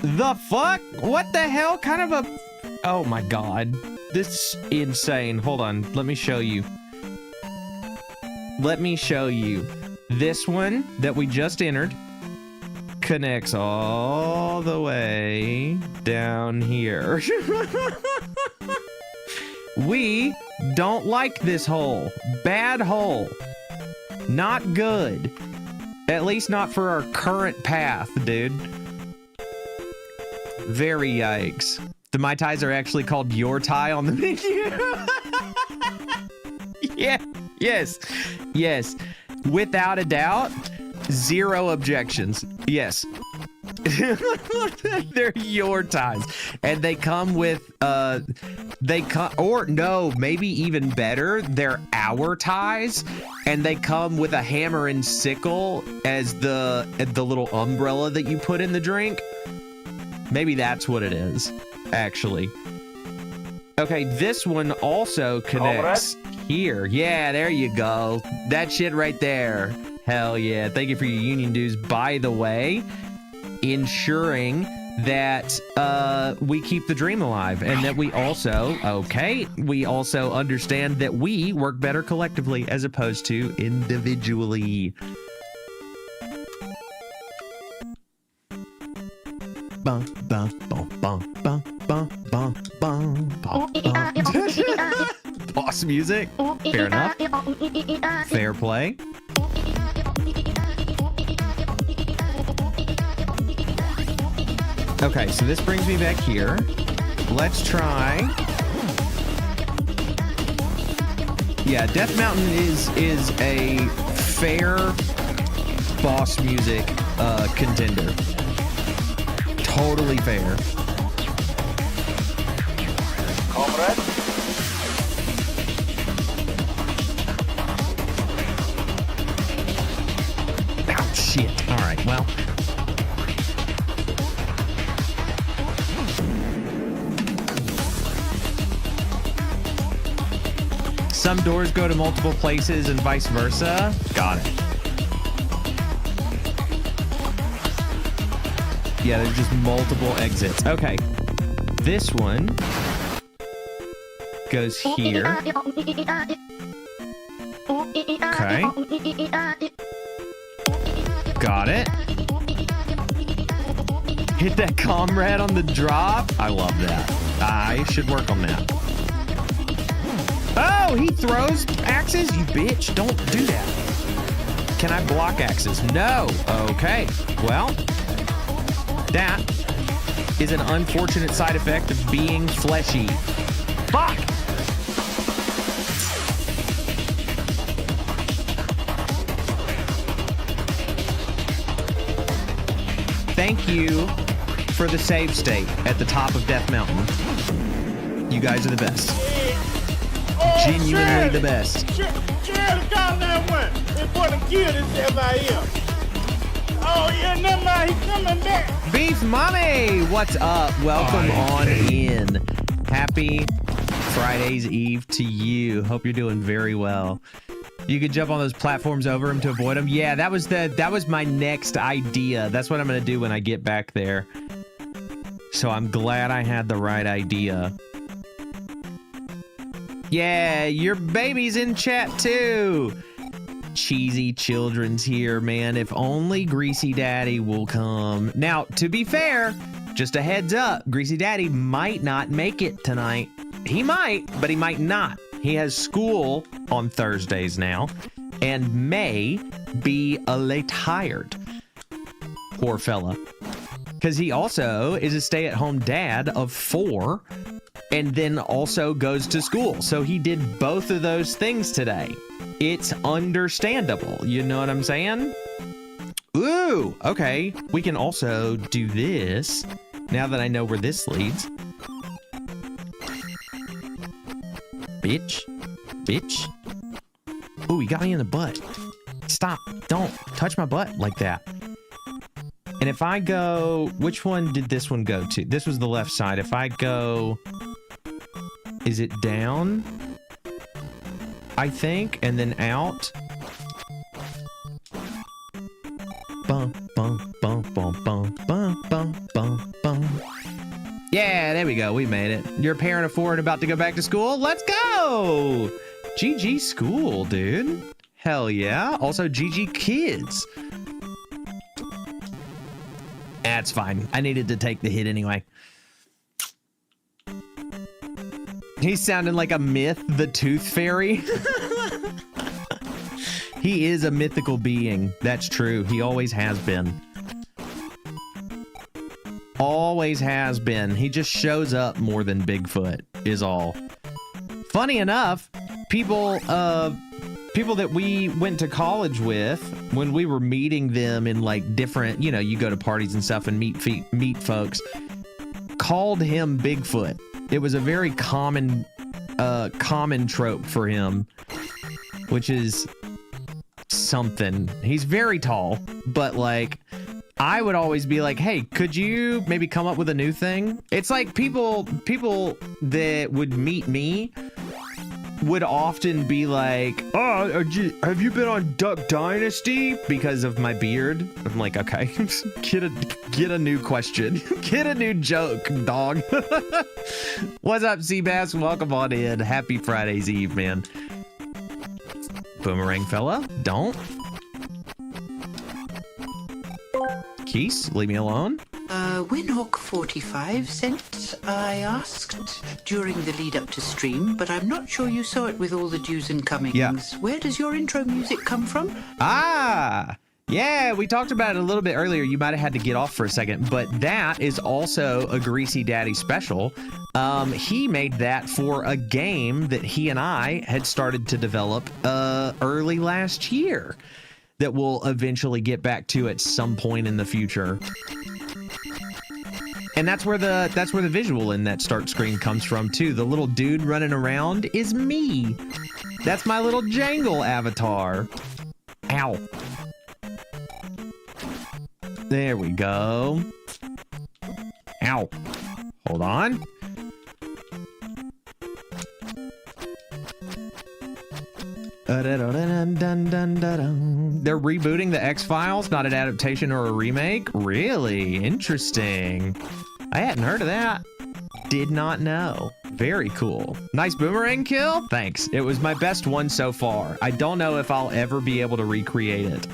The fuck? What the hell kind of a... Oh my god. This is insane. Hold on. Let me show you. Let me show you. This one that we just entered connects all the way down here. We don't like this hole. Bad hole. Not good. At least not for our current path, dude. Very yikes. The Mai Tais are actually called your tie on the menu. Yeah, yes, yes. Without a doubt, zero objections. Yes. They're your ties. And they come with, or no, maybe even better, they're our ties. And they come with a hammer and sickle as the little umbrella that you put in the drink. Maybe that's what it is, actually. Okay, this one also connects here. Yeah, there you go. That shit right there. Hell yeah. Thank you for your union dues. By the way, ensuring that we keep the dream alive and that we also, we also understand that we work better collectively as opposed to individually. Bum, bum, bum, bum, bum, bum, bum, bum, bum, bum. Boss music. Fair enough. Fair play. Okay, so this brings me back here. Let's try. Yeah, Death Mountain is a fair boss music contender. Totally fair. Comrade. Oh, shit. All right, well. Some doors go to multiple places and vice versa. Got it. Yeah, there's just multiple exits. Okay. This one goes here. Okay. Got it. Hit that comrade on the drop. I love that. I should work on that. Oh, he throws axes? You bitch. Don't do that. Can I block axes? No. Okay. Well, that is an unfortunate side effect of being fleshy. Fuck! Thank you for the save state at the top of Death Mountain. You guys are the best. Genuinely the best. Shirley, call 911. Before the kid is NVM. Oh, yeah, never mind. He's coming back. Beef Mommy, what's up? Welcome on in. Happy Friday's Eve to you. Hope you're doing very well. You could jump on those platforms over him to avoid him. Yeah, that was my next idea. That's what I'm gonna do when I get back there. So I'm glad I had the right idea. Yeah, your baby's in chat too. Cheesy children's here, man. If only Greasy Daddy will come. Now, to be fair, just a heads up, Greasy Daddy might not make it tonight. He might, but he might not. He has school on Thursdays now and may be a late hired. Poor fella. Because he also is a stay-at-home dad of 4 and then also goes to school. So he did both of those things today. It's understandable. You know what I'm saying? Ooh, okay. We can also do this now that I know where this leads. Bitch. Bitch. Ooh, he got me in the butt. Stop. Don't touch my butt like that. And if I go... Which one did this one go to? This was the left side. If I go... Is it down? I think. And then out. Bum, bum, bum, bum, bum, bum, bum, bum, bum. Yeah, there we go. We made it. You're a parent of 4 and about to go back to school? Let's go! GG school, dude. Hell yeah. Also, GG kids. That's fine. I needed to take the hit anyway. He's sounding like a myth, the Tooth Fairy. He is a mythical being. That's true. He always has been. Always has been. He just shows up more than Bigfoot is all. Funny enough, people that we went to college with, when we were meeting them in like different, you know, you go to parties and stuff and meet folks, called him Bigfoot. It was a very common trope for him, which is something. He's very tall, but like, I would always be like, hey, could you maybe come up with a new thing? It's like people that would meet me would often be like, oh, have you been on Duck Dynasty? Because of my beard. I'm like, okay, get a new question. Get a new joke, dog. What's up, Seabass? Welcome on in. Happy Friday's Eve, man. Boomerang fella, don't. Keys, leave me alone. Winhawk45 sent, I asked during the lead up to stream, but I'm not sure you saw it with all the dues and comings. Yeah. Where does your intro music come from? Ah, yeah, we talked about it a little bit earlier. You might have had to get off for a second, but that is also a Greasy Daddy special. He made that for a game that he and I had started to develop early last year that we'll eventually get back to at some point in the future. And that's where the visual in that start screen comes from too. The little dude running around is me. That's my little Jangle avatar. Ow. There we go. Ow. Hold on. They're rebooting the X-Files, not an adaptation or a remake? Really? Interesting. I hadn't heard of that. Did not know. Very cool. Nice boomerang kill? Thanks. It was my best one so far. I don't know if I'll ever be able to recreate it.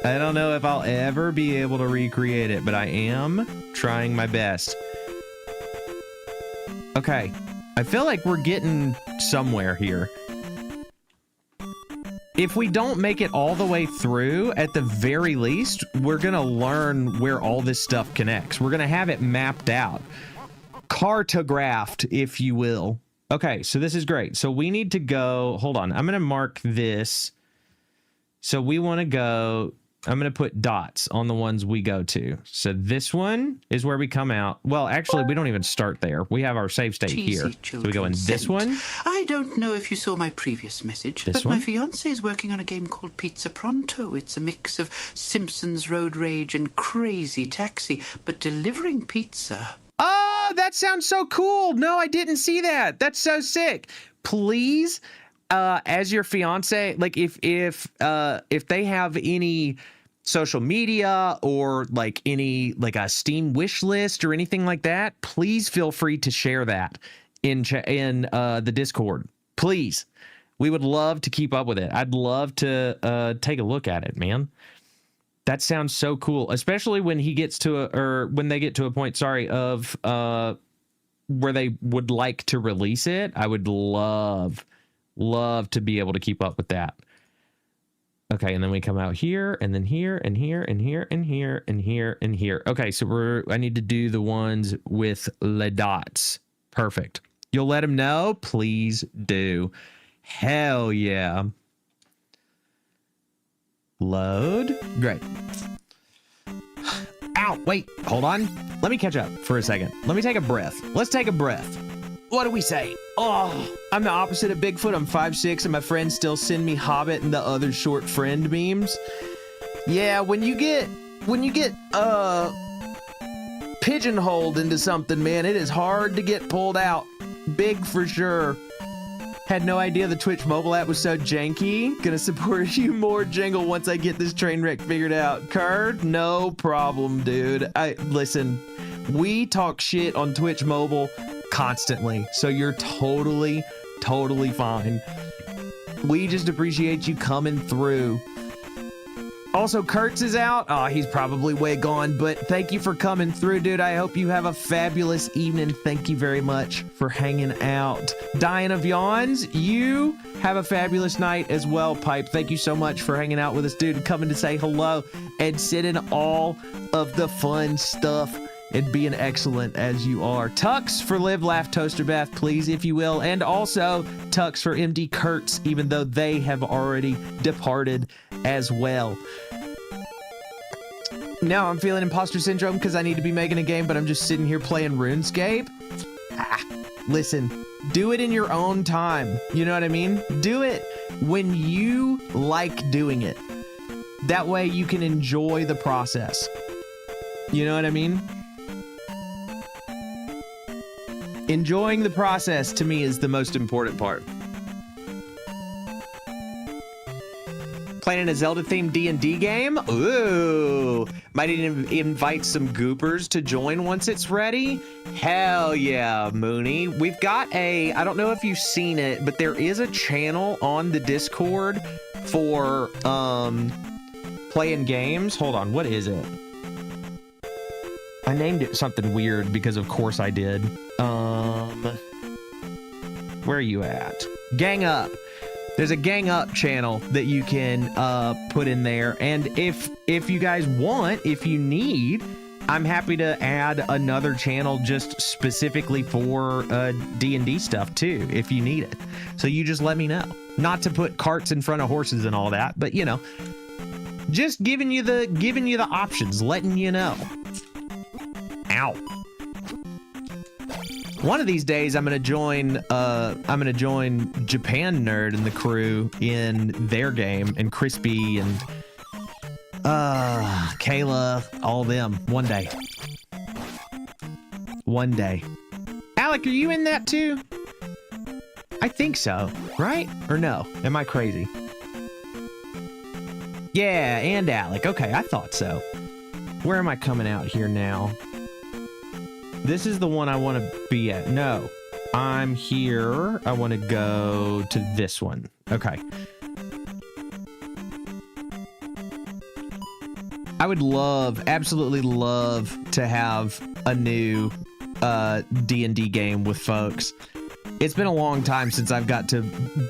I don't know if I'll ever be able to recreate it, but I am trying my best. Okay. I feel like we're getting somewhere here. If we don't make it all the way through, at the very least, we're going to learn where all this stuff connects. We're going to have it mapped out. Cartographed, if you will. Okay, so this is great. So we need to go... Hold on. I'm going to mark this. So we want to go... I'm going to put dots on the ones we go to. So this one is where we come out. Well, actually, we don't even start there. We have our save state here. So we go in this one. I don't know if you saw my previous message, but my fiance is working on a game called Pizza Pronto. It's a mix of Simpsons, Road Rage, and Crazy Taxi, but delivering pizza. Oh, that sounds so cool. No, I didn't see that. That's so sick. Please as your fiance, like if they have any social media or like any like a Steam wish list or anything like that, please feel free to share that in the Discord. Please. We would love to keep up with it. I'd love to take a look at it, man. That sounds so cool, especially when he gets to when they get to a point, of where they would like to release it. I would love to be able to keep up with that. Okay, and then we come out here, and then here, and here, and here, and here, and here, and here. Okay, so I need to do the ones with le dots. Perfect. You'll let him know? Please do. Hell yeah. Load. Great. Ow, wait, hold on. Let me catch up for a second. Let me take a breath. Let's take a breath. What do we say? Oh, I'm the opposite of Bigfoot. I'm 5'6", and my friends still send me Hobbit and the other short friend memes. Yeah, when you get pigeonholed into something, man, it is hard to get pulled out. Big for sure. Had no idea the Twitch mobile app was so janky. Gonna support you more, Jangle, once I get this train wreck figured out. Kurt, no problem, dude. Listen, we talk shit on Twitch mobile constantly, so you're totally fine. We just appreciate you coming through. Also, Kurtz is out. Oh, he's probably way gone, but thank you for coming through, dude. I hope you have a fabulous evening. Thank you very much for hanging out. Diana of Yawns, you have a fabulous night as well, Pipe. Thank you so much for hanging out with us, dude, and coming to say hello and sending all of the fun stuff and being excellent as you are. Tux for Live Laugh Toaster Bath, please, if you will. And also Tux for MD Kurtz, even though they have already departed as well. Now I'm feeling imposter syndrome because I need to be making a game, but I'm just sitting here playing RuneScape. Listen, do it in your own time. You know what I mean? Do it when you like doing it. That way you can enjoy the process. You know what I mean? Enjoying the process, to me, is the most important part. Playing a Zelda-themed D&D game? Ooh. Might even invite some goopers to join once it's ready? Hell yeah, Mooney. We've got I don't know if you've seen it, but there is a channel on the Discord for playing games. Hold on, what is it? I named it something weird because of course I did. Where are you at? Gang Up. There's a Gang Up channel that you can put in there, and if you guys want, if you need, I'm happy to add another channel just specifically for D&D stuff too, if you need it. So you just let me know. Not to put carts in front of horses and all that, but you know, just giving you the options, letting you know. Ow. One of these days, I'm gonna join Japan Nerd and the crew in their game, and Crispy and Kayla, all them. One day. One day. Alec, are you in that too? I think so, right? Or no? Am I crazy? Yeah, and Alec. Okay, I thought so. Where am I coming out here now? This is the one I want to be at. No, I'm here. I want to go to this one. Okay. I would absolutely love to have a new D&D game with folks. It's been a long time since I've got to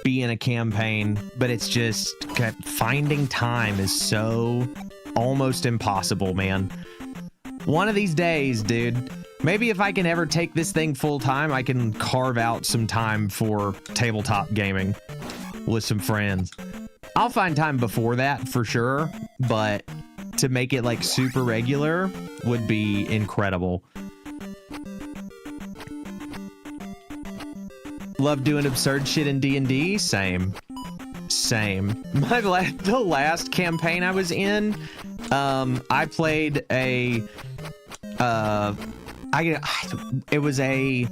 be in a campaign, but it's just finding time is so almost impossible, man. One of these days, dude. Maybe if I can ever take this thing full time, I can carve out some time for tabletop gaming with some friends. I'll find time before that for sure, but to make it like super regular would be incredible. Love doing absurd shit in D&D? Same. The last campaign I was in, I played a it was a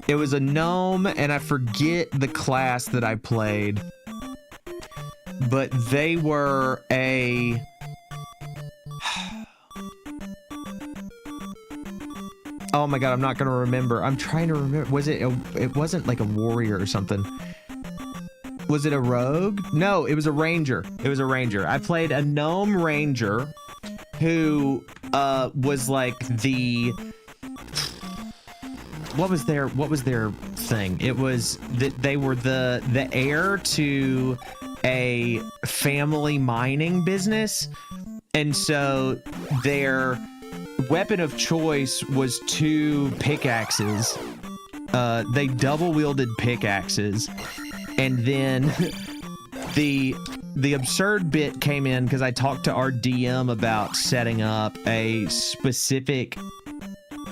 It was a gnome, and I forget the class that I played, but they were a... Oh my god, I'm not gonna remember. I'm trying to remember. Was it? It wasn't like a warrior or something. Was it a rogue? No, it was a ranger. It was a ranger. I played a gnome ranger who was like the... What was their thing? It was that they were the heir to a family mining business, and so their weapon of choice was 2 pickaxes. They double wielded pickaxes, and then the absurd bit came in because I talked to our DM about setting up a specific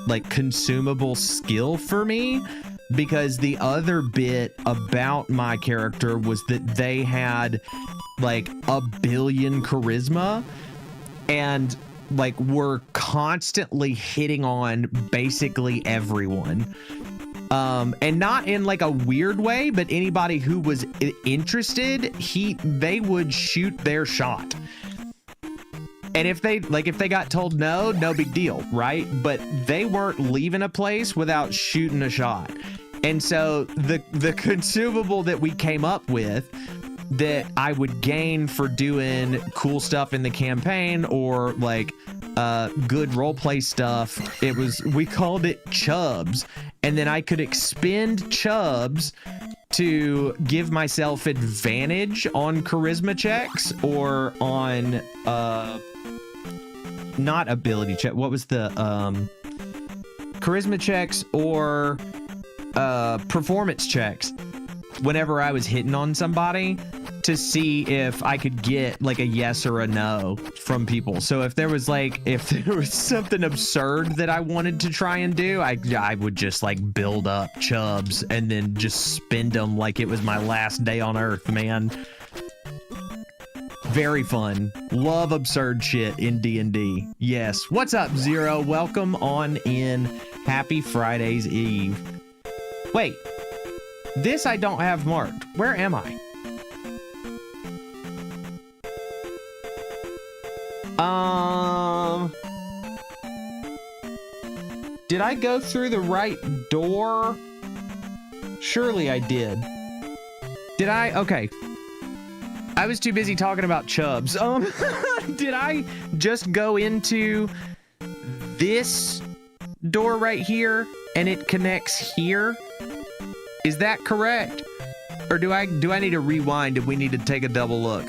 like consumable skill for me, because the other bit about my character was that they had like 1 billion charisma and like were constantly hitting on basically everyone, and not in like a weird way, but anybody who was interested, they would shoot their shot. And if they got told no big deal, right? But they weren't leaving a place without shooting a shot. And so the consumable that we came up with that I would gain for doing cool stuff in the campaign or like good roleplay stuff, we called it chubs. And then I could expend chubs to give myself advantage on charisma checks or on not ability check. What was the charisma checks or performance checks whenever I was hitting on somebody, to see if I could get like a yes or a no from people. So if there was something absurd that I wanted to try and do, I would just like build up chubs and then just spend them like it was my last day on Earth, man. Very fun. Love absurd shit in D&D. Yes. What's up, Zero? Welcome on in. Happy Friday's Eve. Wait. This I don't have marked. Where am I? Did I go through the right door? Surely I did. Did I? Okay. I was too busy talking about chubs. Did I just go into this door right here and it connects here? Is that correct? Or do I need to rewind if we need to take a double look?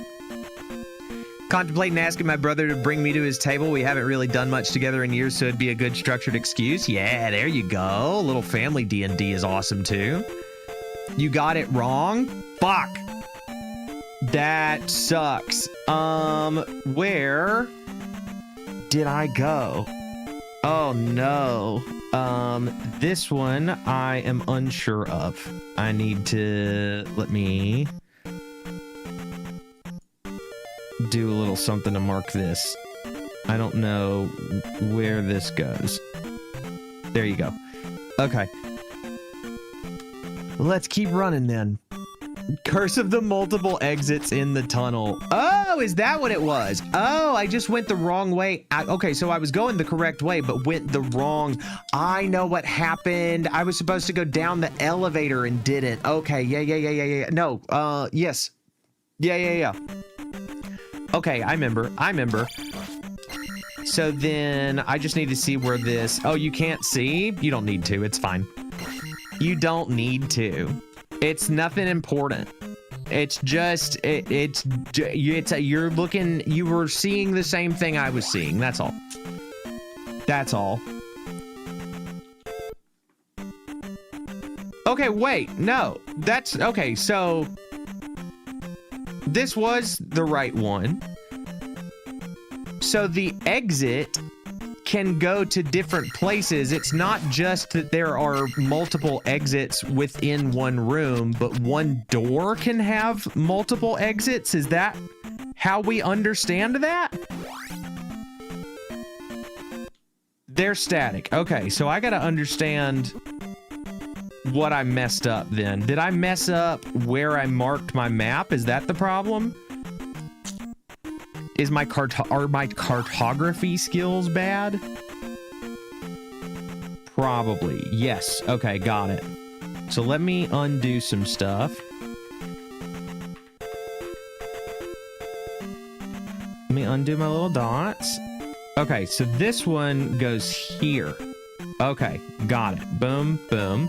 Contemplating asking my brother to bring me to his table. We haven't really done much together in years, so it'd be a good structured excuse. Yeah, there you go. A little family D&D is awesome too. You got it wrong? Fuck. That sucks. Where did I go? Oh no. This one I am unsure of. I need to, let me do a little something to mark this. I don't know where this goes. There you go. Okay. Let's keep running then. Curse of the multiple exits in the tunnel. Oh, is that what it was? Oh, I just went the wrong way. Okay, so I was going the correct way, but went the wrong. I know what happened. I was supposed to go down the elevator and didn't. Okay, yeah. No, yes. Yeah. Okay, I remember. So then I just need to see where this... Oh, you can't see? You don't need to. It's fine. You don't need to. It's nothing important. It's just, you're looking, you were seeing the same thing I was seeing. That's all. That's all. Okay, wait, no. That's, okay, so this was the right one. So the exit can go to different places. It's not just that there are multiple exits within one room, but one door can have multiple exits. Is that how we understand that? They're static. Okay, so I gotta understand what I messed up then. Did I mess up where I marked my map? Is that the problem? Is my are my cartography skills bad? Probably. Yes. Okay, got it. So let me undo some stuff. Let me undo my little dots. Okay, so this one goes here. Okay, got it. Boom, boom.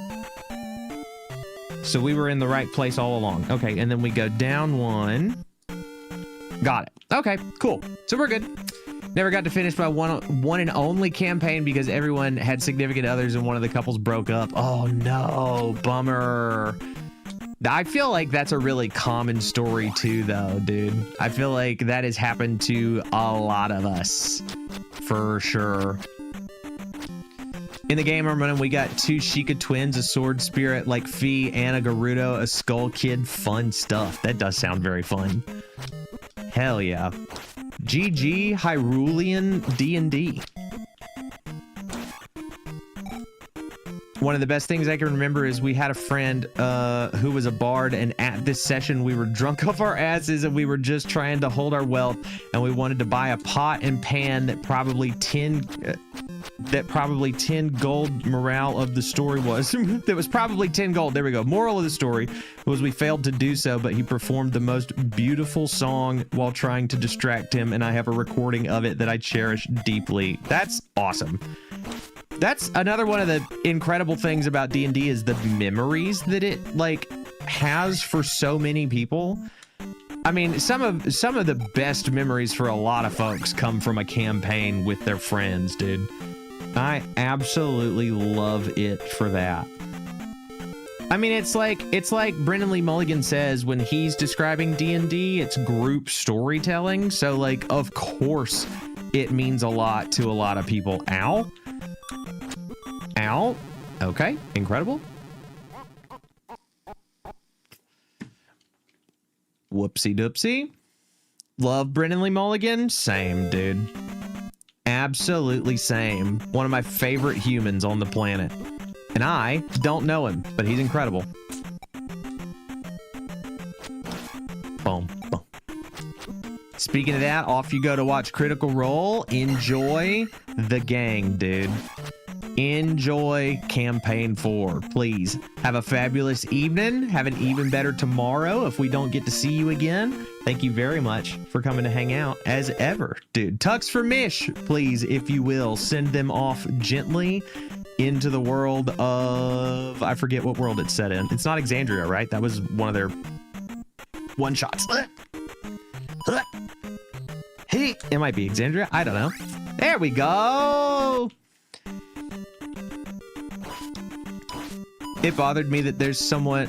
So we were in the right place all along. Okay, and then we go down one. Got it. Okay, cool. So we're good. Never got to finish my one and only campaign because everyone had significant others and one of the couples broke up. Oh no, bummer. I feel like that's a really common story too, though, dude. I feel like that has happened to a lot of us, for sure. In the game I'm running, we got 2 Sheikah twins, a sword spirit like Fee, and a Gerudo, a skull kid. Fun stuff. That does sound very fun. Hell yeah. GG Hyrulean D&D. One of the best things I can remember is we had a friend who was a bard, and at this session we were drunk off our asses and we were just trying to hold our wealth, and we wanted to buy a pot and pan that probably 10 gold. Morale of the story was that was probably 10 gold. There we go. Moral of the story was we failed to do so, but he performed the most beautiful song while trying to distract him, and I have a recording of it that I cherish deeply. That's awesome. That's another one of the incredible things about D&D is the memories that it like has for so many people. I mean, some of the best memories for a lot of folks come from a campaign with their friends, dude. I absolutely love it for that. I mean, it's like Brendan Lee Mulligan says when he's describing D&D, it's group storytelling. So like, of course, it means a lot to a lot of people. Ow. Ow. Okay, incredible. Whoopsie doopsie. Love Brendan Lee Mulligan. Same, dude. Absolutely same. One of my favorite humans on the planet. And I don't know him, but he's incredible. Boom, boom. Speaking of that, off you go to watch Critical Role. Enjoy the gang, dude. Enjoy campaign 4, please. Have a fabulous evening. Have an even better tomorrow if we don't get to see you again. Thank you very much for coming to hang out as ever, dude. Tucks for Mish, please, if you will. Send them off gently into the world of... I forget what world it's set in. It's not Exandria, right? That was one of their one-shots. Hey, it might be Exandria. I don't know. There we go. It bothered me that there's someone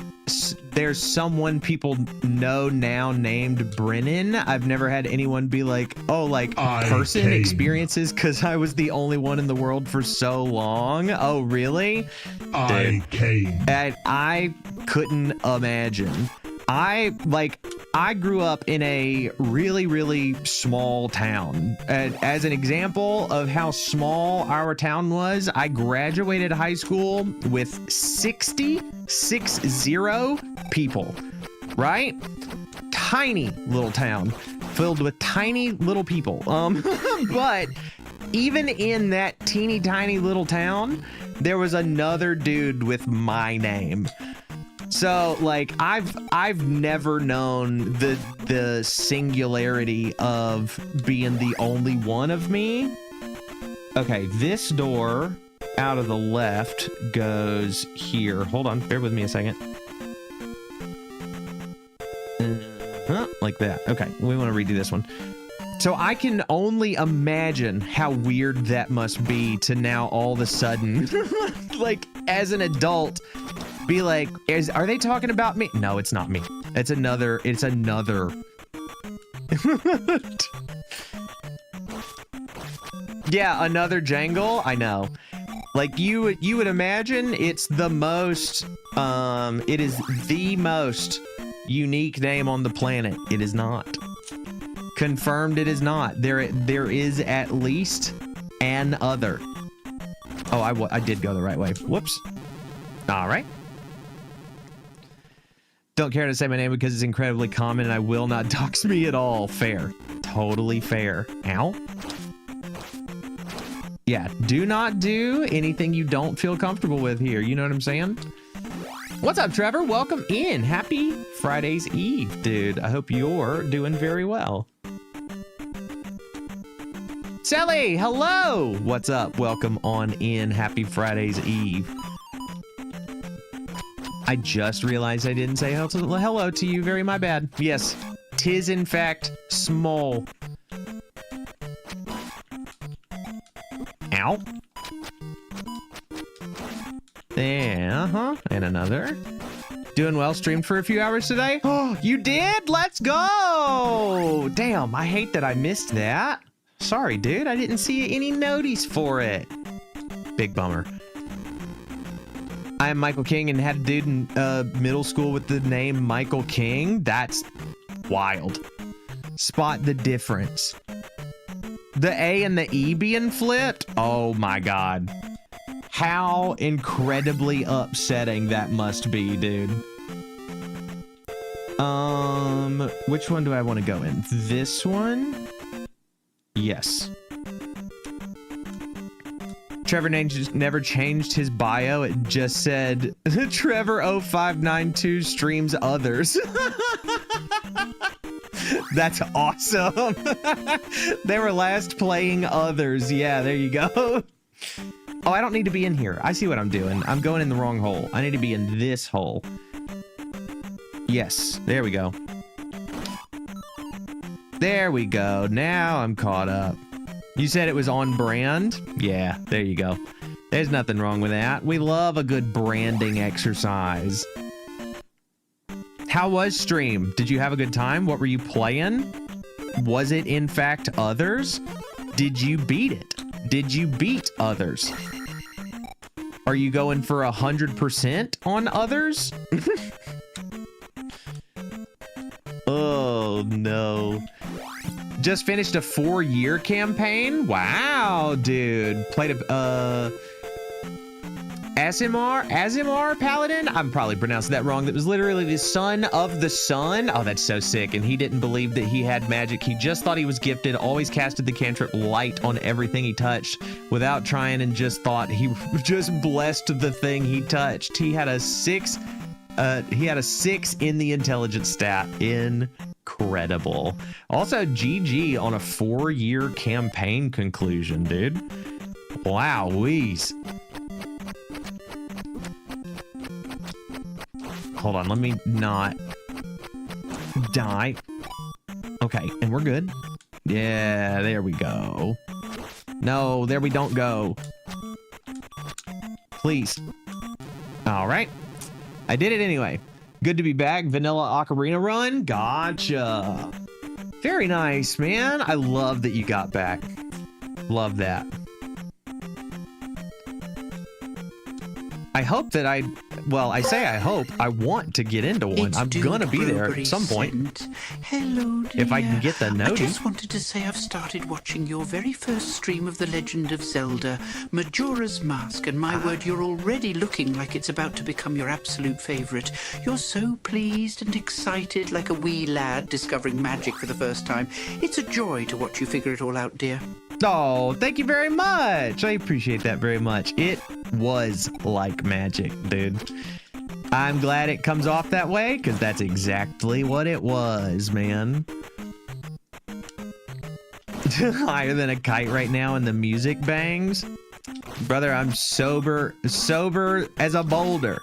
people know now named Brennan. I've never had anyone be like, oh, like person experiences because I was the only one in the world for so long. Oh, really? I came. And I couldn't imagine. I grew up in a really, really small town. And as an example of how small our town was, I graduated high school with 60 people, right? Tiny little town filled with tiny little people. But even in that teeny tiny little town, there was another dude with my name. So like I've never known the singularity of being the only one of me. Okay, this door out of the left goes here. Hold on, bear with me a second. Like that. Okay, we want to redo this one. So I can only imagine how weird that must be to now all of a sudden, like as an adult, be like, are they talking about me? No, it's not me. It's another. Yeah, another Jangle. I know. Like you would imagine it's the most, it is the most unique name on the planet. It is not. Confirmed it is not. There is at least an other. Oh, I did go the right way. Whoops. All right. Don't care to say my name because it's incredibly common and I will not dox me at all. Fair. Totally fair. Ow. Yeah, do not do anything you don't feel comfortable with here. You know what I'm saying? What's up, Trevor? Welcome in. Happy Friday's Eve, dude. I hope you're doing very well. Sally, hello. What's up? Welcome on in. Happy Friday's Eve. I just realized I didn't say hello to you. Very my bad. Yes, 'tis in fact small. Ow. Yeah, and another. Doing well, streamed for a few hours today. Oh, you did? Let's go. Damn, I hate that I missed that. Sorry, dude. I didn't see any notice for it. Big bummer. I am Michael King and had a dude in middle school with the name Michael King. That's wild. Spot the difference. The A and the E being flipped? Oh my God. How incredibly upsetting that must be, dude. Which one do I want to go in? This one? Yes. Trevor never changed his bio. It just said, Trevor0592 streams others. That's awesome. They were last playing others. Yeah, there you go. Oh, I don't need to be in here. I see what I'm doing. I'm going in the wrong hole. I need to be in this hole. Yes, there we go. There we go. Now I'm caught up. You said it was on brand? Yeah, there you go. There's nothing wrong with that. We love a good branding exercise. How was stream? Did you have a good time? What were you playing? Was it in fact others? Did you beat it? Did you beat others? Are you going for 100% on others? Oh no. Just finished a 4-year campaign? Wow, dude. Played a Azimar Paladin? I'm probably pronouncing that wrong. That was literally the son of the sun. Oh, that's so sick. And he didn't believe that he had magic. He just thought he was gifted, always casted the cantrip light on everything he touched without trying, and just thought he just blessed the thing he touched. He had a 6 in the intelligence stat. Incredible. Also, GG on a 4-year campaign conclusion, dude. Wow-weeze. Hold on, let me not die. Okay, and we're good. Yeah, there we go. No, there we don't go. Please. All right. I did it anyway. Good to be back. Vanilla Ocarina run. Gotcha. Very nice, man. I love that you got back. Love that. I hope that I say I hope. I want to get into one. I'm gonna be there at some point. Hello, dear. If I can get the notice. I just wanted to say I've started watching your very first stream of The Legend of Zelda, Majora's Mask, and my word, you're already looking like it's about to become your absolute favorite. You're so pleased and excited, like a wee lad discovering magic for the first time. It's a joy to watch you figure it all out, dear. Oh, thank you very much. I appreciate that very much. It was like magic, dude. I'm glad it comes off that way, because that's exactly what it was, man. Higher than a kite right now, and the music bangs. Brother, I'm sober as a boulder.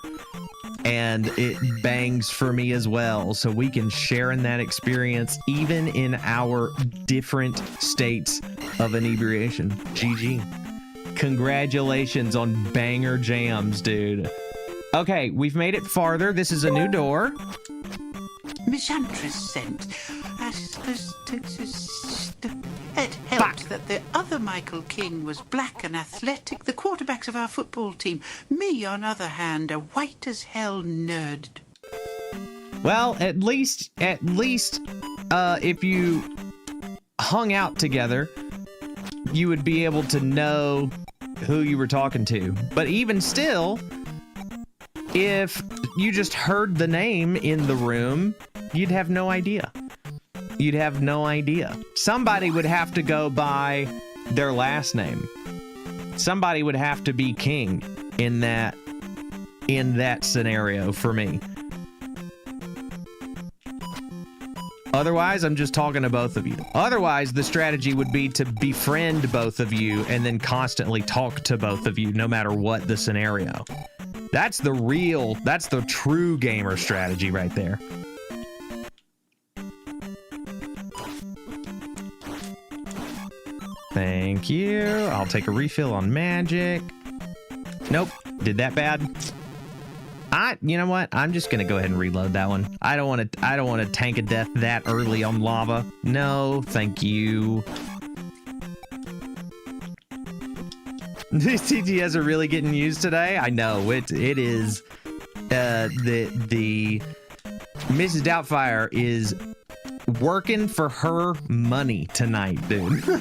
And it bangs for me as well, so we can share in that experience even in our different states of inebriation. GG. Congratulations on banger jams, dude. Okay, we've made it farther. This is a new door. Mishantress sent. It helped that the other Michael King was black and athletic, the quarterbacks of our football team. Me, on the other hand, a white as hell nerd. Well, at least, if you hung out together, you would be able to know who you were talking to. But even still, if you just heard the name in the room, you'd have no idea. You'd have no idea. Somebody would have to go by their last name. Somebody would have to be king in that scenario for me. Otherwise, I'm just talking to both of you. Otherwise, the strategy would be to befriend both of you and then constantly talk to both of you no matter what the scenario. That's the true gamer strategy right there. Thank you. I'll take a refill on magic. Nope. Did that bad. You know what? I'm just gonna go ahead and reload that one. I don't want to tank a death that early on lava. No, thank you. These TTS are really getting used today. I know it is. The Mrs. Doubtfire is working for her money tonight, dude. I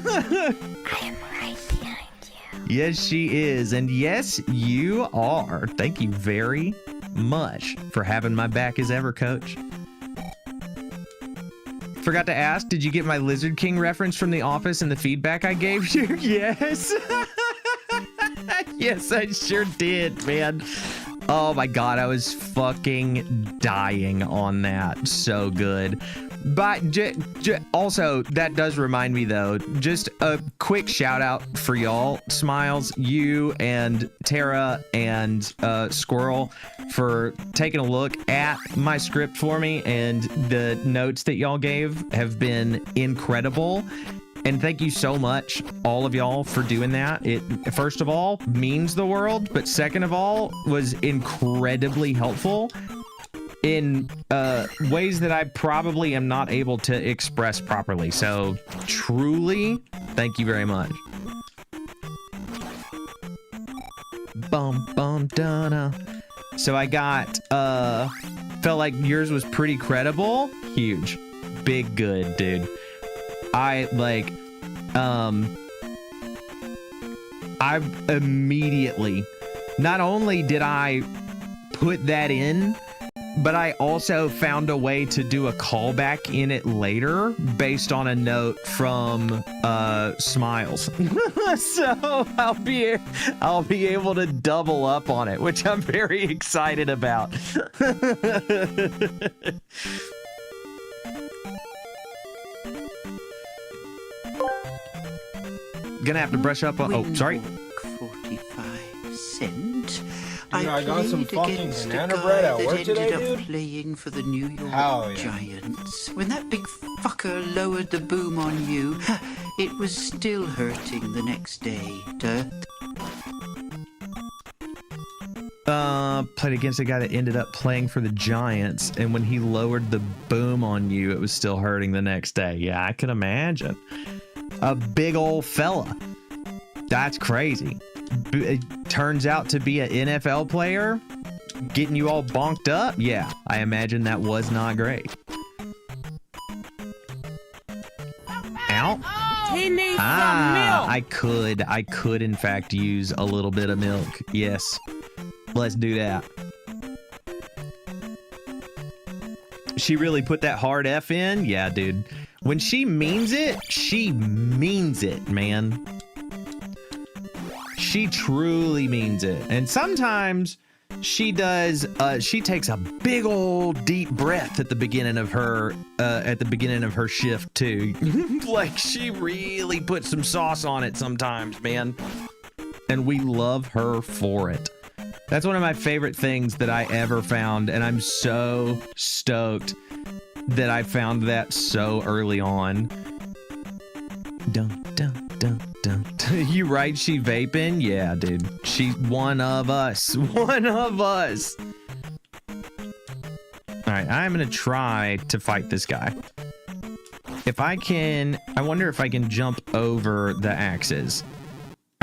am right behind you. Yes, she is, and yes, you are. Thank you very much for having my back as ever, coach. Forgot to ask, did you get my Lizard King reference from The Office and the feedback I gave you? Yes. Yes, I sure did, man. Oh my god, I was fucking dying on that. So good. But also, that does remind me, though, just a quick shout out for y'all, Smiles, you and Tara and Squirrel, for taking a look at my script for me, and the notes that y'all gave have been incredible. And thank you so much, all of y'all, for doing that. It, first of all, means the world, but second of all, was incredibly helpful in ways that I probably am not able to express properly. So truly, thank you very much. Bum bum donna. So I got felt like yours was pretty credible. Huge. Big good, dude. I immediately, not only did I put that in, but I also found a way to do a callback in it later based on a note from Smiles. So I'll be able to double up on it, which I'm very excited about. Gonna have to brush up on. Oh, sorry. 45 cent. Dude, I got some fucking against banana a guy bread at that work ended today, up dude. playing for the New York Hell yeah. Giants. When that big fucker lowered the boom on you, it was still hurting the next day. Played against a guy that ended up playing for the Giants, and when he lowered the boom on you, it was still hurting the next day. Yeah, I can imagine. A big old fella. That's crazy. It turns out to be an NFL player, getting you all bonked up. Yeah, I imagine that was not great. Ow. He needs some milk. I could in fact use a little bit of milk. Yes. Let's do that. She really put that hard F in? Yeah, dude. When she means it, man. She truly means it. And sometimes she does, she takes a big old deep breath at the beginning of her shift too. Like, she really puts some sauce on it sometimes, man. And we love her for it. That's one of my favorite things that I ever found, and I'm so stoked that I found that so early on. Dun, dun, dun, dun. You right, she vaping? Yeah, dude. She's one of us. One of us. Alright, I'm gonna try to fight this guy. If I can, I wonder if I can jump over the axes.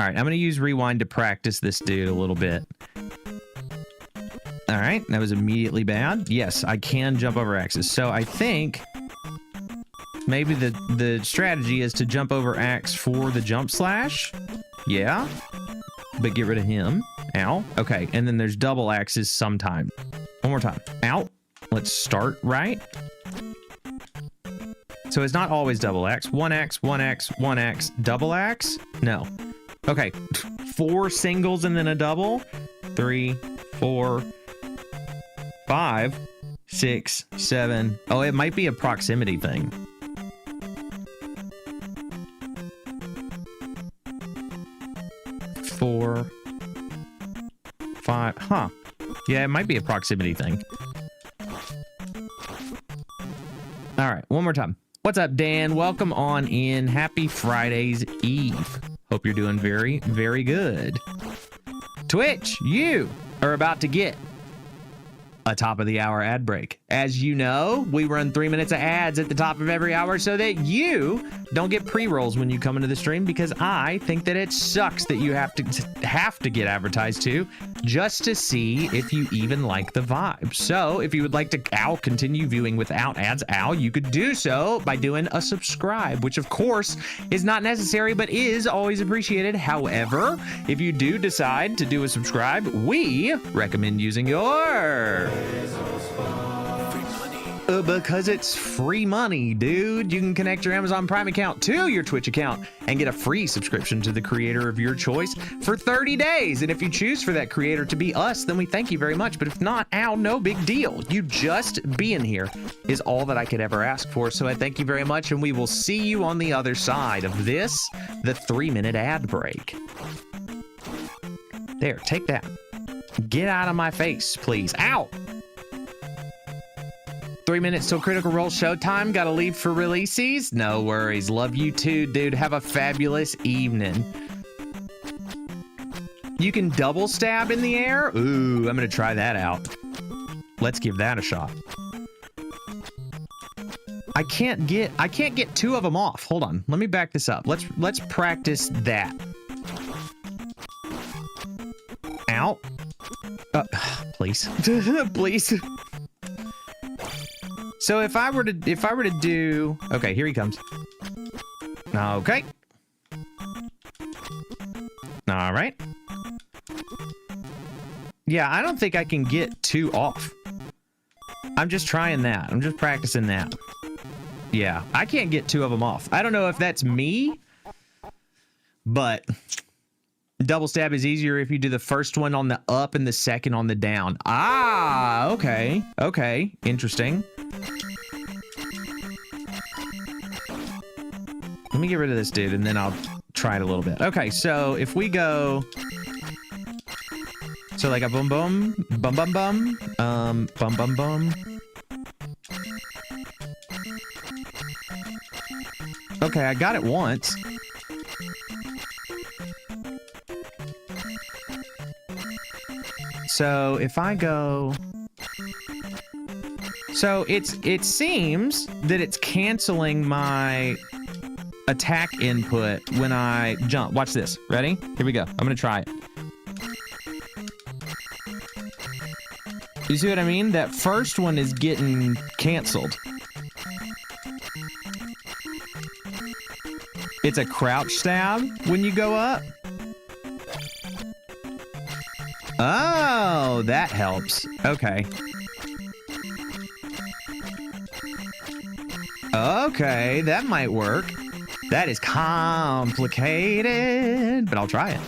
Alright, I'm gonna use rewind to practice this dude a little bit. Alright, that was immediately bad. Yes, I can jump over axes. So I think maybe the strategy is to jump over axe for the jump slash. Yeah. But get rid of him. Ow. Okay, and then there's double axes sometime. One more time. Ow. Let's start right. So it's not always double axe. 1x, 1x, 1x, double axe? No. Okay, 4 singles and then a double. 3, 4, 5, 6, 7. Oh, it might be a proximity thing. Four, 5. Huh. Yeah, it might be a proximity thing. All right, one more time. What's up, Dan? Welcome on in. Happy Friday's Eve. Hope you're doing very, very good. Twitch, you are about to get a top of the hour ad break. As you know, we run 3 minutes of ads at the top of every hour so that you don't get pre-rolls when you come into the stream, because I think that it sucks that you have to get advertised to just to see if you even like the vibe. So if you would like to continue viewing without ads, you could do so by doing a subscribe, which of course is not necessary but is always appreciated. However, if you do decide to do a subscribe, we recommend using your because it's free money, dude. You can connect your Amazon Prime account to your Twitch account and get a free subscription to the creator of your choice for 30 days. And if you choose for that creator to be us, then we thank you very much. But if not, no big deal. You just being here is all that I could ever ask for. So I thank you very much, and we will see you on the other side of this, the 3-minute ad break. There, take that. Get out of my face, please. Ow! 3 minutes till Critical Role showtime. Gotta leave for releases. No worries. Love you too, dude. Have a fabulous evening. You can double stab in the air? Ooh, I'm gonna try that out. Let's give that a shot. I can't get 2 of them off. Hold on. Let me back this up. Let's practice that. Ow. Please. Please. So if I were to do, okay, here he comes. Okay. All right. Yeah, I don't think I can get 2 off. I'm just trying that. I'm just practicing that. Yeah, I can't get 2 of them off. I don't know if that's me, but double stab is easier if you do the first one on the up and the second on the down. Ah, okay. Okay, interesting. Let me get rid of this dude and then I'll try it a little bit. Okay, so if we go, so like a boom boom, bum bum bum, bum bum bum. Okay, I got it once. So if I go, so it seems that it's canceling my attack input when I jump. Watch this. Ready? Here we go. I'm gonna try it. You see what I mean? That first one is getting canceled. It's a crouch stab when you go up. Oh, that helps. Okay. Okay, that might work. That is complicated, but I'll try it.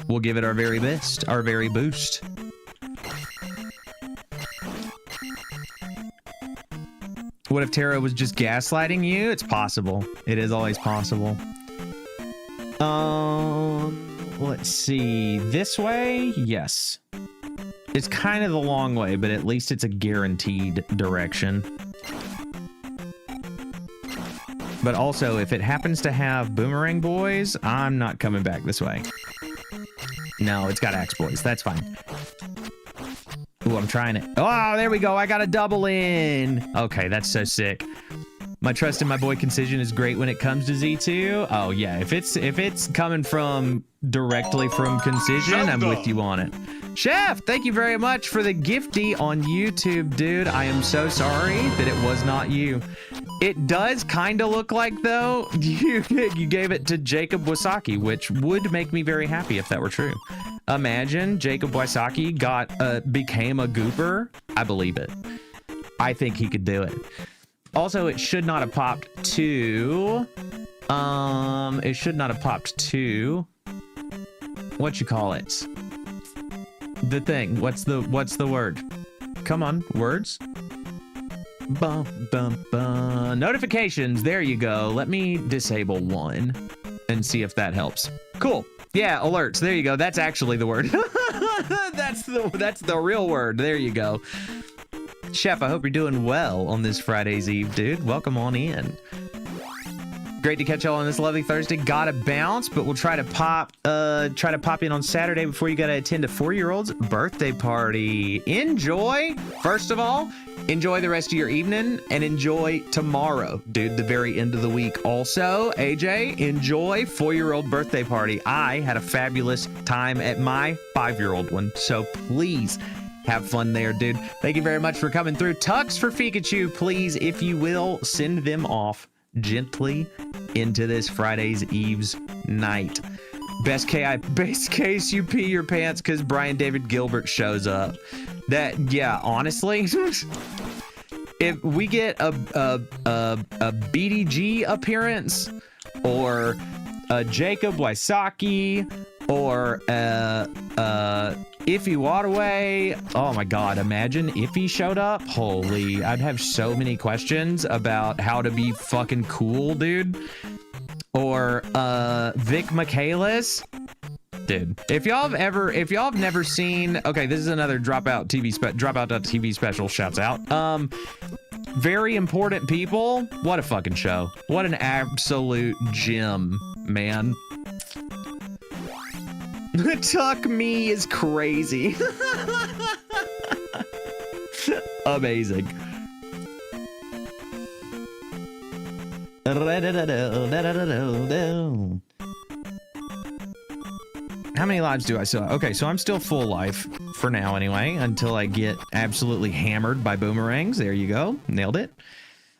We'll give it our very best, our very boost. What if Tara was just gaslighting you? It's possible. It is always possible. Let's see. This way? Yes. It's kind of the long way, but at least it's a guaranteed direction. But also, if it happens to have boomerang boys, I'm not coming back this way. No, it's got axe boys. That's fine. Ooh, I'm trying it. Oh, there we go. I got a double in. Okay, that's so sick. My trust in my boy Concision is great when it comes to Z2. Oh yeah, if it's coming from directly from Concision, I'm with you on it. Chef, thank you very much for the gifty on YouTube, dude. I am so sorry that it was not you. It does kind of look like, though, you gave it to Jacob Wasaki, which would make me very happy if that were true. Imagine Jacob Wysocki became a gooper. I believe it. I think he could do it. Also, it should not have popped to... it should not have popped to... What you call it? The thing. What's the word? Come on, words. Bum, bum, bum. Notifications. There you go. Let me disable one and see if that helps. Cool. Yeah, alerts. There you go. That's actually the word. that's the real word. There you go. Chef, I hope you're doing well on this Friday's Eve, dude. Welcome on in. Great to catch y'all on this lovely Thursday. Gotta bounce, but we'll try to pop in on Saturday before you gotta attend a 4-year-old's birthday party. Enjoy. First of all, enjoy the rest of your evening and enjoy tomorrow, dude, the very end of the week. Also, AJ, enjoy 4-year-old birthday party. I had a fabulous time at my 5-year-old one, so please have fun there, dude. Thank you very much for coming through. Tucks for Pikachu, please, if you will, send them off gently into this Friday's Eve's night. Best case you pee your pants because Brian David Gilbert shows up. That, yeah, honestly, if we get a BDG appearance or a Jacob Wysocki or Iffy Waterway, oh my god, imagine if he showed up. Holy, I'd have so many questions about how to be fucking cool, dude. Or Vic Michaelis, dude. If y'all have never seen, okay, this is another dropout.tv special, shouts out. Very important people. What a fucking show. What an absolute gem, man. Tuck me is crazy. Amazing. How many lives do I still have? Okay, so I'm still full life for now anyway, until I get absolutely hammered by boomerangs. There you go. Nailed it.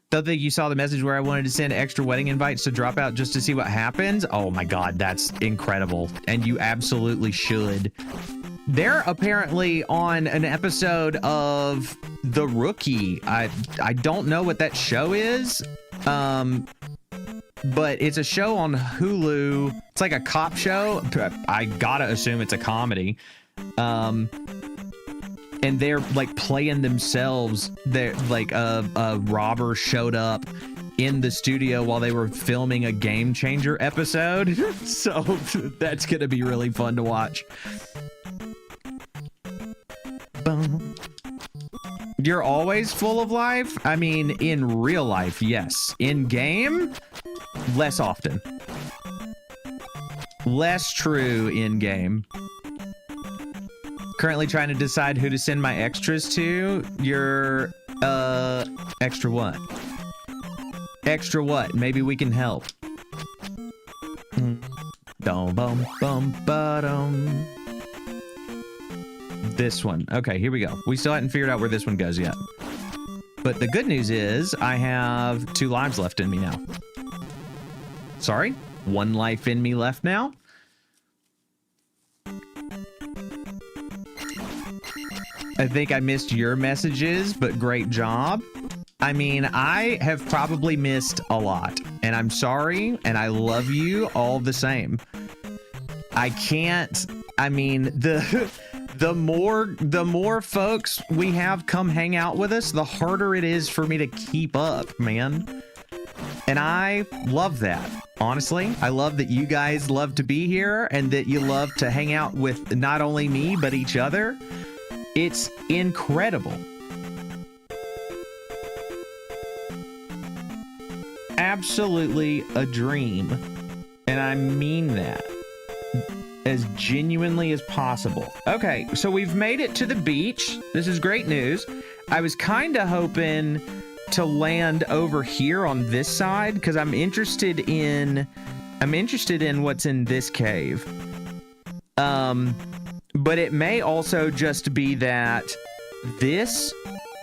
Don't think you saw the message where I wanted to send extra wedding invites to drop out just to see what happens? Oh my god, that's incredible. And you absolutely should. They're apparently on an episode of The Rookie. I don't know what that show is. But it's a show on Hulu. It's like a cop show. I gotta assume it's a comedy. And they're like playing themselves. They're like a robber showed up in the studio while they were filming a Game Changer episode. So that's gonna be really fun to watch. Boom. You're always full of life? I mean, in real life, yes. In game, less often. Less true in game. Currently trying to decide who to send my extras to. Your, extra what? Extra what? Maybe we can help. Dum bum bum ba-dum. This one. Okay, here we go. We still hadn't figured out where this one goes yet. But the good news is I have 2 lives left in me now. Sorry? 1 life in me left now? I think I missed your messages, but great job. I mean, I have probably missed a lot, and I'm sorry, and I love you all the same. I can't, I mean, the more folks we have come hang out with us, the harder it is for me to keep up, man. And I love that. Honestly, I love that you guys love to be here and that you love to hang out with not only me, but each other. It's incredible. Absolutely a dream. And I mean that as genuinely as possible. Okay, so we've made it to the beach. This is great news. I was kind of hoping to land over here on this side because I'm interested in what's in this cave. But it may also just be that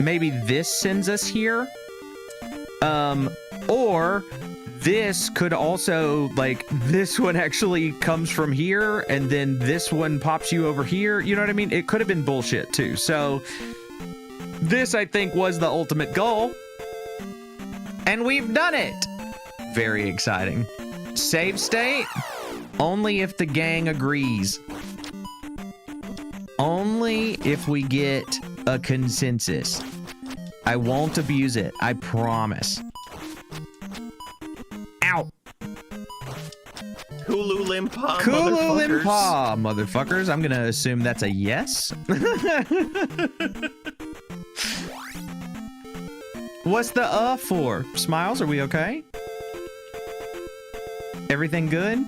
maybe this sends us here. Or this could also, like, this one actually comes from here, and then this one pops you over here. You know what I mean? It could have been bullshit, too. So, this, I think, was the ultimate goal. And we've done it! Very exciting. Save state? Only if the gang agrees. Only if we get a consensus. I won't abuse it. I promise. Ow! Hulu Limpa, Hulu Limpa, motherfuckers. I'm gonna assume that's a yes. What's the for? Smiles, are we okay? Everything good?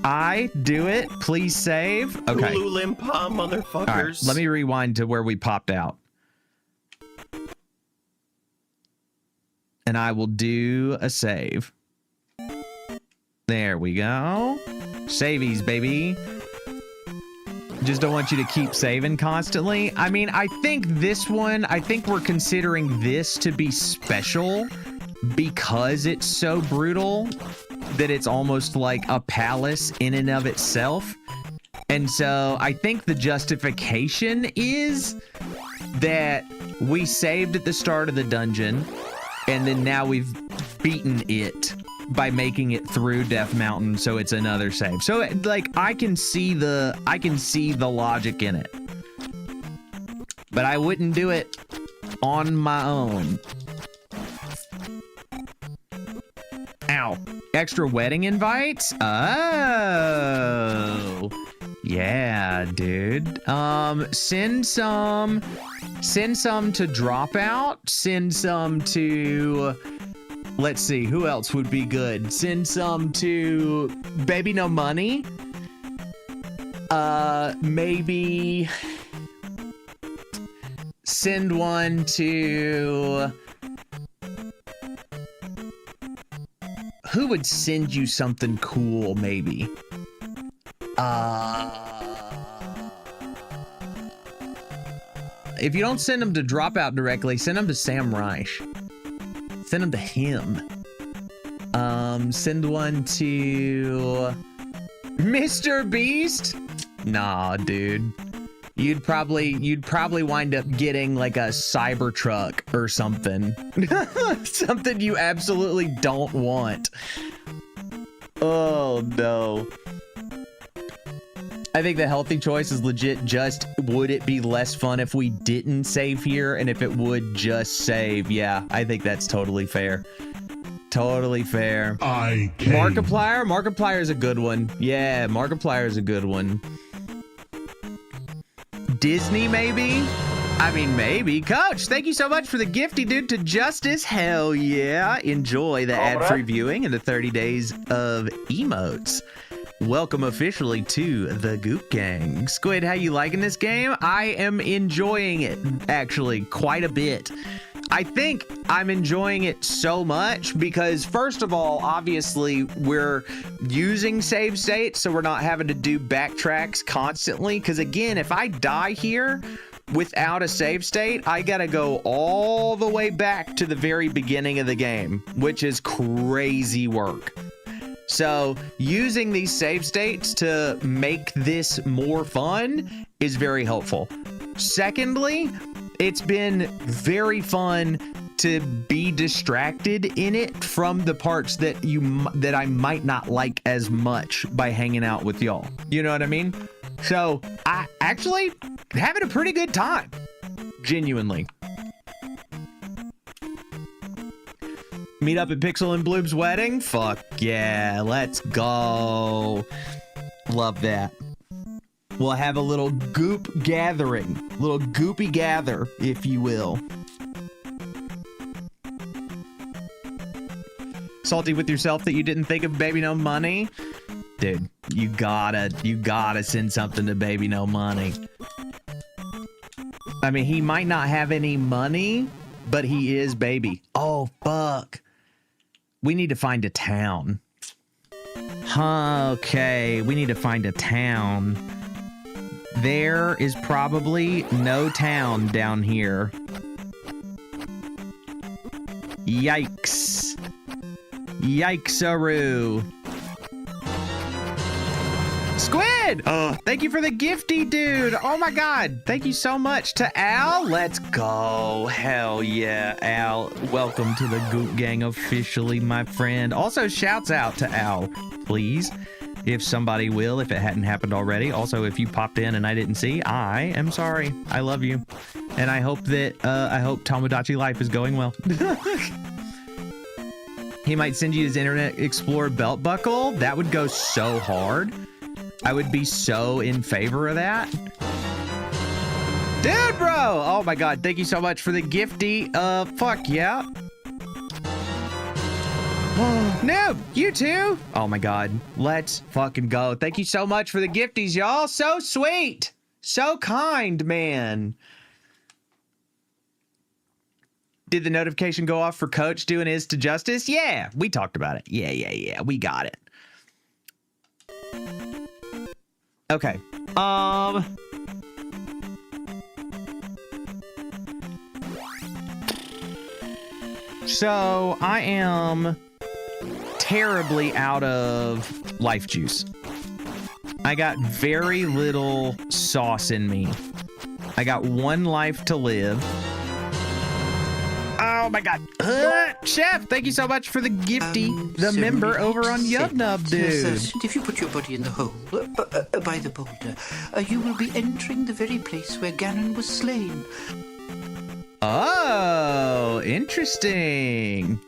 I do it. Please save. Okay. Hulu Limpa, motherfuckers. All right, let me rewind to where we popped out. And I will do a save. There we go. Savies, baby. Just don't want you to keep saving constantly. I mean, I think this one, I think we're considering this to be special because it's so brutal that it's almost like a palace in and of itself. And so I think the justification is that we saved at the start of the dungeon and then now we've beaten it by making it through Death Mountain, so it's another save. So like I can see the logic in it. But I wouldn't do it on my own. Ow. Extra wedding invites? Oh. Yeah, dude. Send some to Dropout. Send some to, let's see, who else would be good? Send some to Baby No Money. Maybe send one to, who would send you something cool, maybe? If you don't send them to Dropout directly, send them to Sam Reich. Send them to him. Send one to Mr. Beast? Nah, dude. You'd probably wind up getting like a Cybertruck or something. Something you absolutely don't want. Oh no. I think the healthy choice is legit just, would it be less fun if we didn't save here? And if it would just save, yeah, I think that's totally fair. Totally fair. Markiplier? Markiplier is a good one. Yeah, Markiplier is a good one. Disney, maybe? I mean, maybe. Coach, thank you so much for the gifty, dude, to Justice. Hell yeah. Enjoy the ad-free viewing and the 30 days of emotes. Welcome officially to the Goop Gang. Squid, how you liking this game? I am enjoying it, actually, quite a bit. I think I'm enjoying it so much because, first of all, obviously, we're using save states, so we're not having to do backtracks constantly. Because, again, if I die here without a save state, I gotta go all the way back to the very beginning of the game, which is crazy work. So using these save states to make this more fun is very helpful. Secondly, it's been very fun to be distracted in it from the parts that I might not like as much by hanging out with y'all. You know what I mean? So I actually having a pretty good time, genuinely. Meet up at Pixel and Bloob's wedding? Fuck yeah, let's go. Love that. We'll have a little goop gathering. Little goopy gather, if you will. Salty with yourself that you didn't think of Baby No Money? Dude, you gotta send something to Baby No Money. I mean, he might not have any money, but he is Baby. Oh, fuck. We need to find a town. Okay, we need to find a town. There is probably no town down here. Yikes. Yikesaroo. Squid! Oh, thank you for the gifty, dude. Oh my God. Thank you so much to Al. Let's go. Hell yeah, Al. Welcome to the Goop Gang officially, my friend. Also, shouts out to Al, please. If somebody will, if it hadn't happened already. Also, if you popped in and I didn't see, I am sorry. I love you. And I hope that, I hope Tomodachi Life is going well. He might send you his Internet Explorer belt buckle. That would go so hard. I would be so in favor of that. Dude, bro! Oh my God, thank you so much for the gifty. Fuck yeah. No, you too? Oh my God, let's fucking go. Thank you so much for the gifties, y'all. So sweet. So kind, man. Did the notification go off for Coach doing his to Justice? Yeah, we talked about it. Yeah, we got it. Okay. So I am terribly out of life juice. I got very little sauce in me. I got 1 life to live. Oh my God. Chef, thank you so much for the gifty, the member over on Yubnub, dude. If you put your body in the hole by the boulder, you will be entering the very place where Ganon was slain. Oh, interesting.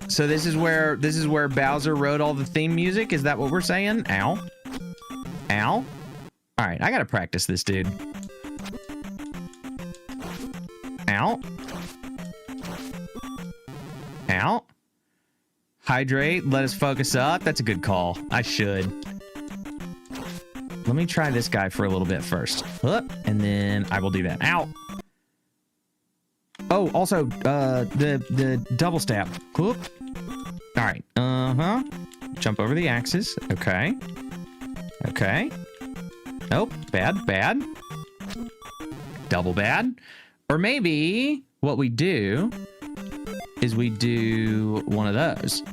So this is where Bowser wrote all the theme music. Is that what we're saying? Ow. Ow. All right, I gotta practice this, dude. Ow. Ow. Hydrate. Let us focus up. That's a good call. I should. Let me try this guy for a little bit first. And then I will do that. Ow. Oh, also, the double stab. Whoop. All right. Jump over the axes. Okay. Okay. Nope. Bad. Double bad. Or maybe what we do is we do one of those.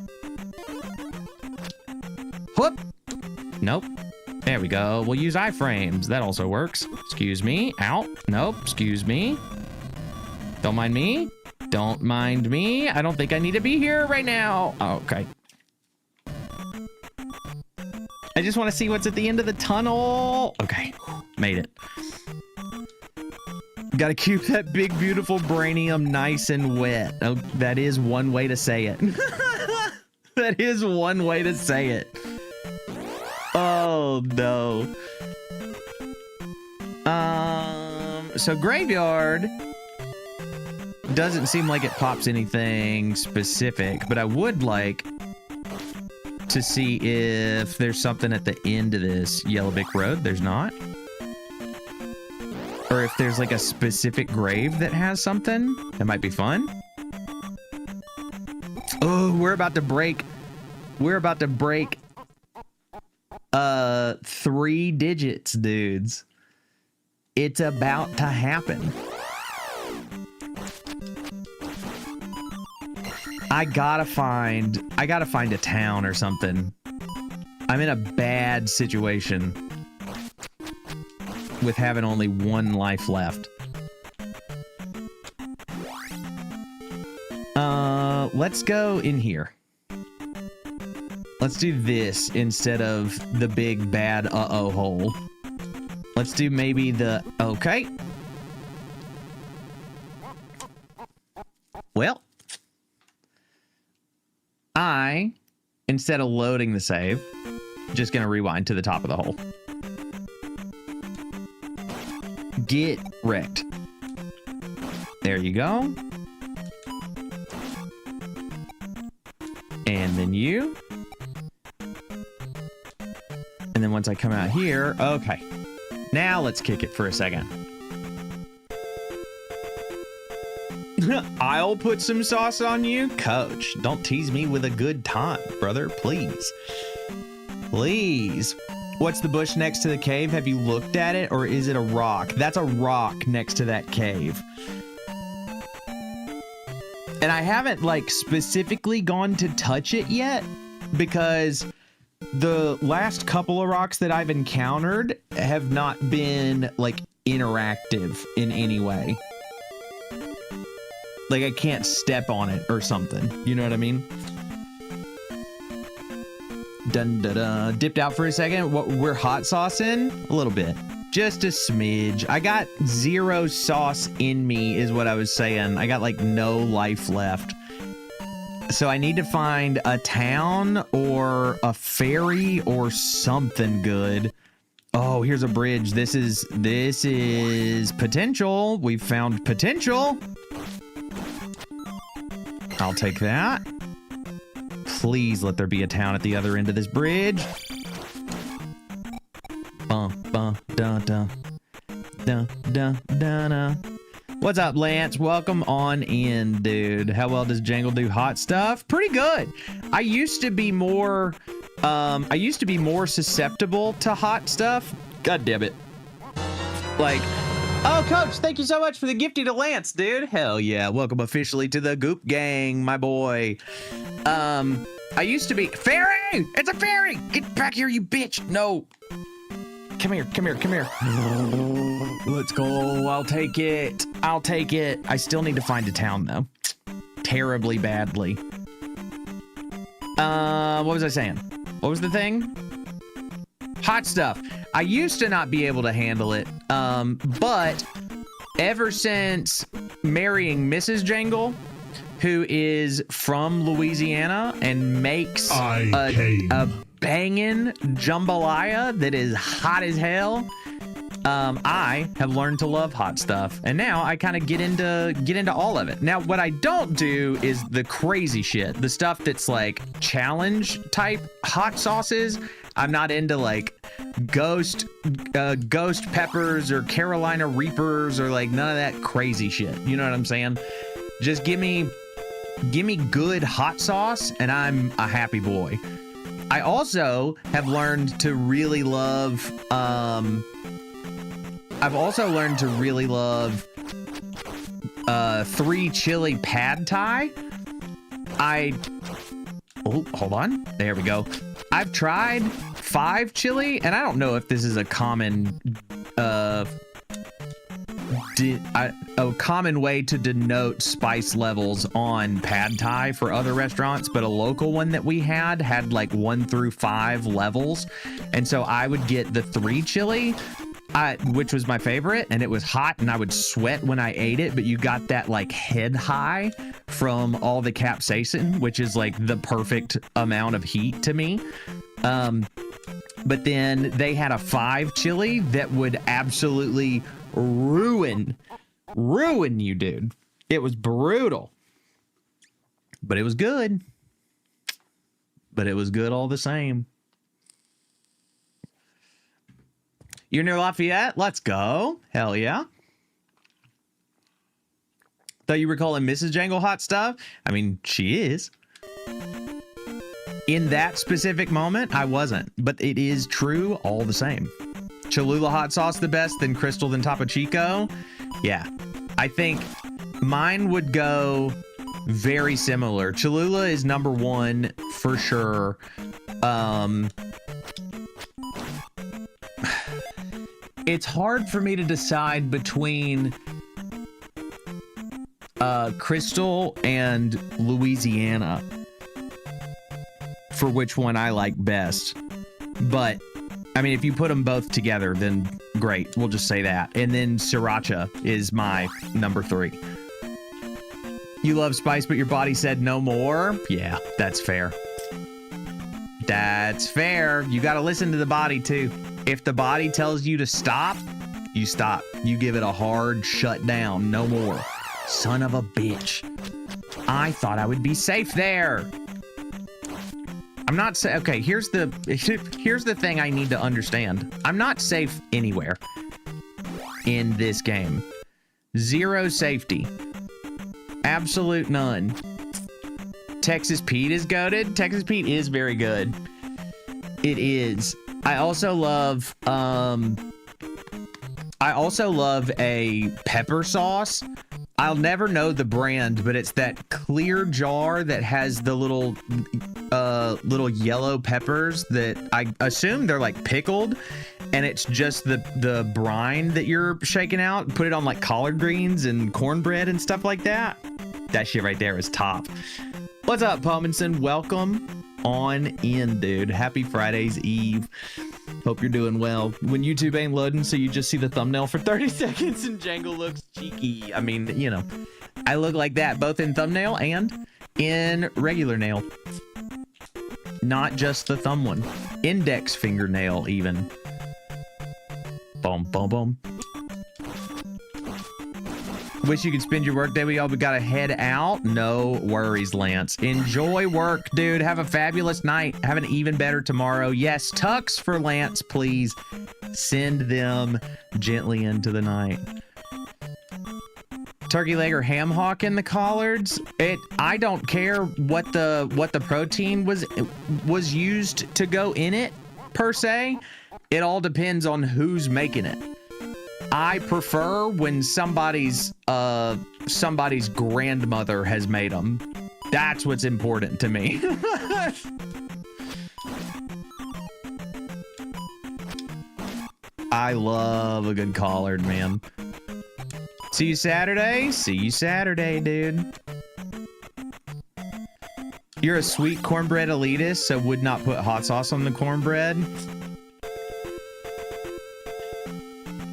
Whoop. Nope. There we go. We'll use iframes. That also works. Excuse me. Ow. Nope. Excuse me. Don't mind me. Don't mind me. I don't think I need to be here right now. Oh, okay. I just want to see what's at the end of the tunnel. Okay. Made it. Gotta keep that big, beautiful brainium nice and wet. Oh, that is one way to say it. That is one way to say it. Oh, no. So Graveyard doesn't seem like it pops anything specific, but I would like to see if there's something at the end of this Yellowbick Road. There's not. Or if there's like a specific grave that has something. That might be fun. Oh, we're about to break 3 digits, dudes. It's about to happen. I gotta find a town or something. I'm in a bad situation with having only 1 life left. Let's go in here. Let's do this instead of the big bad uh-oh hole. Let's do maybe the... Okay. Well, instead of loading the save, just gonna rewind to the top of the hole. Get wrecked. There you go. And then you. And then once I come out here, okay. Now let's kick it for a second. I'll put some sauce on you? Coach, don't tease me with a good time, brother, please. Please. What's the bush next to the cave? Have you looked at it, or is it a rock? That's a rock next to that cave. And I haven't like specifically gone to touch it yet because the last couple of rocks that I've encountered have not been like interactive in any way. Like I can't step on it or something. You know what I mean? Dun da da. Dipped out for a second. What we're hot saucing? A little bit. Just a smidge. I got 0 sauce in me is what I was saying. I got like no life left. So I need to find a town or a ferry or something good. Oh, here's a bridge. This is potential. We've found potential. I'll take that. Please let there be a town at the other end of this bridge. What's up, Lance? Welcome on in, dude. How well does Jangle do hot stuff? Pretty good. I used to be more susceptible to hot stuff. God damn it. Like, oh, Coach, thank you so much for the gifty to Lance, dude. Hell yeah. Welcome officially to the Goop Gang, my boy. I used to be... Fairy! It's a fairy! Get back here, you bitch! No. Come here, come here, come here. Let's go. I'll take it. I'll take it. I still need to find a town, though. Terribly badly. What was I saying? What was the thing? Hot stuff. I used to not be able to handle it, but ever since marrying Mrs. Jangle, who is from Louisiana and makes a banging jambalaya that is hot as hell, I have learned to love hot stuff, and now I kind of get into all of it. Now, what I don't do is the crazy shit, the stuff that's like challenge type hot sauces. I'm not into like ghost peppers or Carolina Reapers or like none of that crazy shit. You know what I'm saying? Just give me good hot sauce and I'm a happy boy. I also have learned to really love I've also learned to really love 3 chili pad thai. Oh, hold on. There we go. I've tried 5 chili, and I don't know if this is a common common way to denote spice levels on pad thai for other restaurants, but a local one that we had like 1 through 5 levels, and so I would get the 3 chili, which was my favorite, and it was hot and I would sweat when I ate it, but you got that like head high from all the capsaicin, which is like the perfect amount of heat to me. But then they had a 5 chili that would absolutely ruin you, dude. It was brutal, but it was good. But it was good all the same. You're near Lafayette? Let's go. Hell yeah. Thought you were calling Mrs. Jangle hot stuff? I mean, she is. In that specific moment, I wasn't. But it is true all the same. Cholula hot sauce the best, then Crystal, then Topo Chico? Yeah. I think mine would go very similar. Cholula is number 1 for sure. It's hard for me to decide between Crystal and Louisiana for which one I like best. But, I mean, if you put them both together, then great. We'll just say that. And then Sriracha is my number 3. You love spice, but your body said no more? Yeah, that's fair. That's fair. You got to listen to the body, too. If the body tells you to stop, you stop. You give it a hard shut down. No more. Son of a bitch. I thought I would be safe there. I'm not safe. Okay, here's the thing I need to understand. I'm not safe anywhere in this game. 0 safety. Absolute none. Texas Pete is goated. Texas Pete is very good. It is. I also love a pepper sauce. I'll never know the brand, but it's that clear jar that has the little yellow peppers that I assume they're like pickled, and it's just the brine that you're shaking out. Put it on like collard greens and cornbread and stuff like that. That shit right there is top. What's up, Palminson? Welcome on in, dude. Happy Friday's Eve. Hope you're doing well. When YouTube ain't loading, so you just see the thumbnail for 30 seconds and Jangle looks cheeky. I mean, you know, I look like that both in thumbnail and in regular nail. Not just the thumb one. Index fingernail, even. Boom, boom, boom. Wish you could spend your work day with y'all, but gotta head out. No worries, Lance. Enjoy work, dude. Have a fabulous night. Have an even better tomorrow. Yes, tucks for Lance, please. Send them gently into the night. Turkey leg or ham hock in the collards. I don't care what the protein was used to go in it per se. It all depends on who's making it. I prefer when somebody's grandmother has made them. That's what's important to me. I love a good collard, man. See you Saturday. See you Saturday, dude. You're a sweet cornbread elitist, so would not put hot sauce on the cornbread.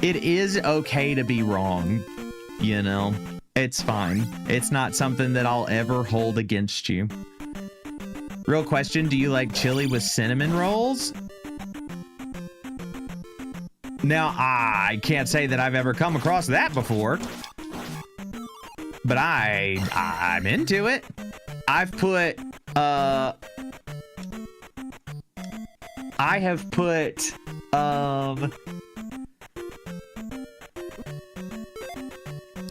It is okay to be wrong, you know? It's fine. It's not something that I'll ever hold against you. Real question, do you like chili with cinnamon rolls? Now, I can't say that I've ever come across that before, but I'm into it. I've put, I have put,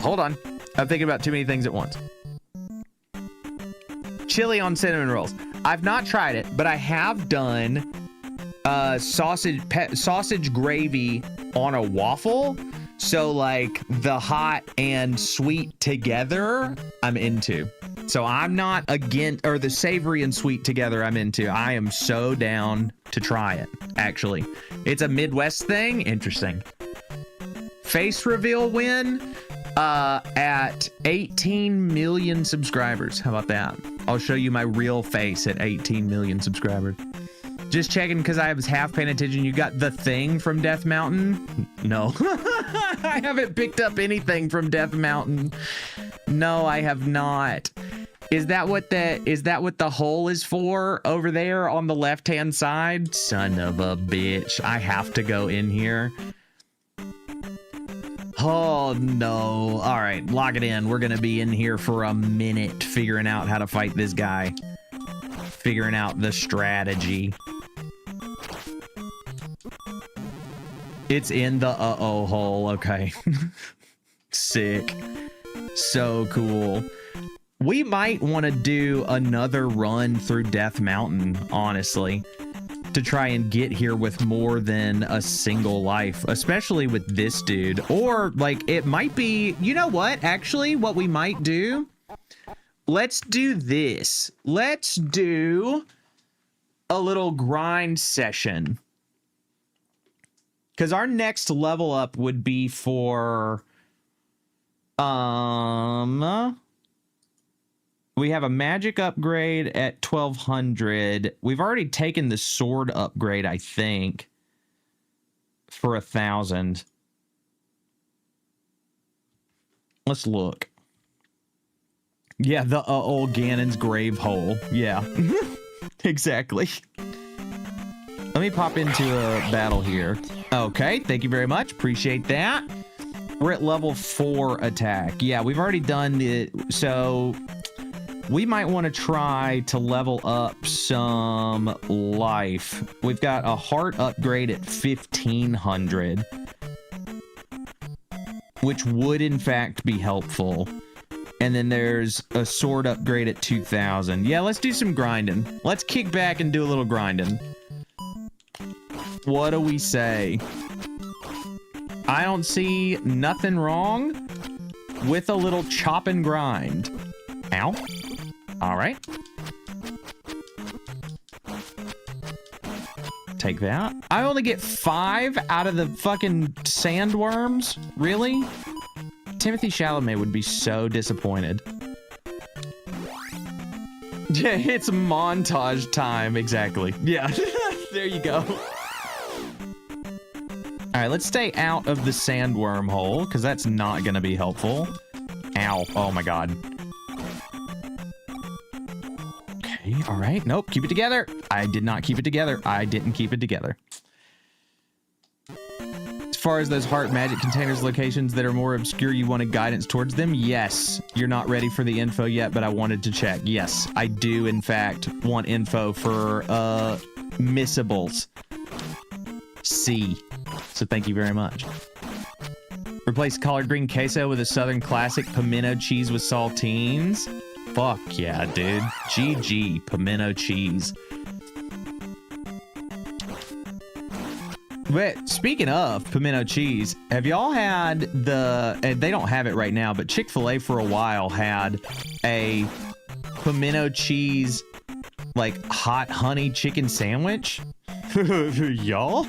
hold on. I'm thinking about too many things at once. Chili on cinnamon rolls. I've not tried it, but I have done sausage gravy on a waffle. So like the hot and sweet together, I'm into. So I'm not against, or the savory and sweet together, I'm into. I am so down to try it, actually. It's a Midwest thing. Interesting. Face reveal win. At 18 million subscribers. How about that? I'll show you my real face at 18 million subscribers. Just checking because I was half paying attention. You got The Thing from Death Mountain? No. I haven't picked up anything from Death Mountain. No, I have not. Is that what the hole is for over there on the left-hand side? Son of a bitch. I have to go in here. Oh, no. All right, lock it in. We're going to be in here for a minute figuring out how to fight this guy. Figuring out the strategy. It's in the uh-oh hole. Okay. Sick. So cool. We might want to do another run through Death Mountain, honestly, to try and get here with more than a single life, especially with this dude. Or like it might be, you know what, actually what we might do, let's do this. Let's do a little grind session, because our next level up would be for we have a magic upgrade at 1200. We've already taken the sword upgrade, I think, for 1000. Let's look. Yeah, the old Ganon's grave hole. Yeah, exactly. Let me pop into a battle here. Okay, thank you very much. Appreciate that. We're at level 4 attack. Yeah, we've already done the... So... we might want to try to level up some life. We've got a heart upgrade at 1500, which would in fact be helpful. And then there's a sword upgrade at 2000. Yeah, let's do some grinding. Let's kick back and do a little grinding. What do we say? I don't see nothing wrong with a little chop and grind. Ow. All right. Take that. I only get 5 out of the fucking sandworms? Really? Timothy Chalamet would be so disappointed. Yeah, it's montage time. Exactly. Yeah. There you go. All right, let's stay out of the sandworm hole because that's not going to be helpful. Ow. Oh my God. Okay. All right. Nope. Keep it together. I did not keep it together. I didn't keep it together. As far as those heart magic containers locations that are more obscure, you wanted guidance towards them? Yes. You're not ready for the info yet, but I wanted to check. Yes, I do, in fact, want info for missables. C. So thank you very much. Replace collard green queso with a southern classic pimento cheese with saltines. Fuck yeah, dude. GG, pimento cheese. But speaking of pimento cheese, have y'all had and they don't have it right now, but Chick-fil-A for a while had a pimento cheese, like hot honey chicken sandwich? Y'all?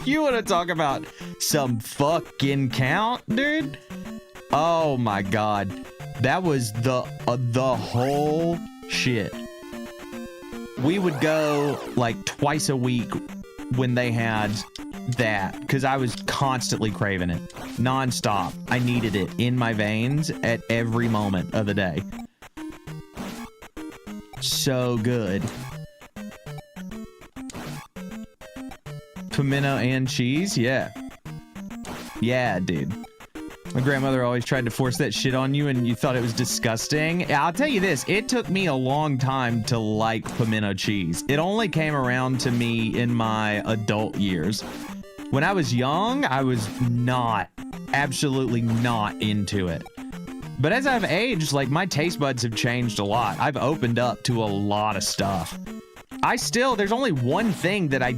You want to talk about some fucking count, dude? Oh my God. That was the whole shit. We would go like twice a week when they had that because I was constantly craving it non-stop. I needed it in my veins at every moment of the day. So good. Pimento and cheese? Yeah. Yeah, dude. My grandmother always tried to force that shit on you and you thought it was disgusting. I'll tell you this, it took me a long time to like pimento cheese. It only came around to me in my adult years. When I was young, I was absolutely not into it. But as I've aged, like my taste buds have changed a lot. I've opened up to a lot of stuff. There's only one thing that I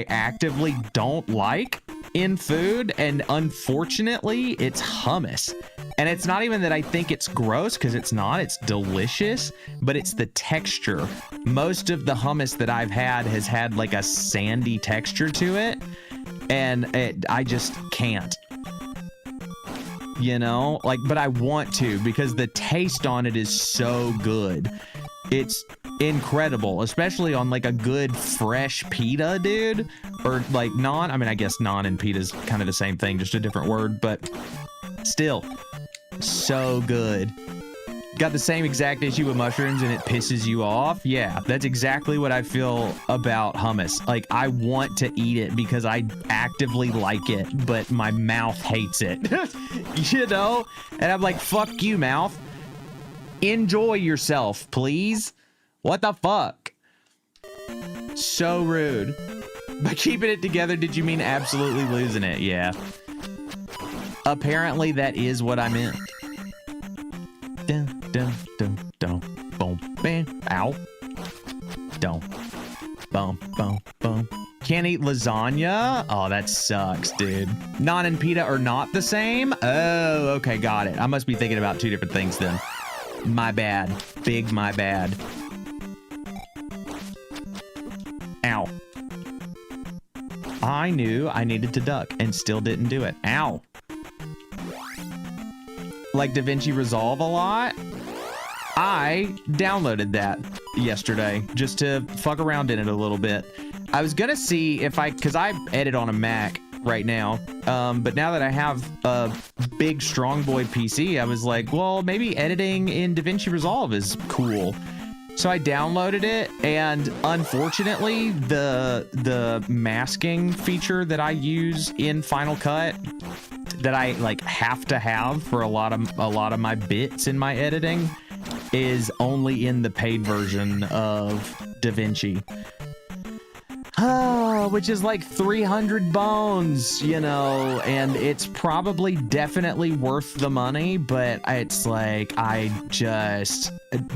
actively don't like in food, and unfortunately, it's hummus. And it's not even that I think it's gross, because it's not. It's delicious, but it's the texture. Most of the hummus that I've had has had like a sandy texture to it, and I just can't. You know? But I want to, because the taste on it is so good. It's incredible, especially on like a good fresh pita, dude. Or like naan. I mean, I guess naan and pita is kind of the same thing, just a different word, but still so good. Got the same exact issue with mushrooms and it pisses you off? Yeah, that's exactly what I feel about hummus. Like, I want to eat it because I actively like it, but my mouth hates it. You know? And I'm like, fuck you, mouth. Enjoy yourself, please. What the fuck? So rude. By keeping it together, did you mean absolutely losing it? Yeah. Apparently, that is what I meant. Dun, dun, dun, dun, boom, bam, ow. Dun, boom, boom, boom. Can't eat lasagna? Oh, that sucks, dude. Naan and pita are not the same? Oh, okay, got it. I must be thinking about two different things then. My bad. Big my bad. Ow. I knew I needed to duck and still didn't do it. Ow. Like DaVinci Resolve a lot? I downloaded that yesterday just to fuck around in it a little bit. I was gonna see if because I edit on a Mac right now, but now that I have a big strong boy PC, I was like, well, maybe editing in DaVinci Resolve is cool. So I downloaded it, and unfortunately, the masking feature that I use in Final Cut, that I like have to have for a lot of my bits in my editing, is only in the paid version of DaVinci. Which is like 300 bones, you know, and it's probably definitely worth the money, but it's like,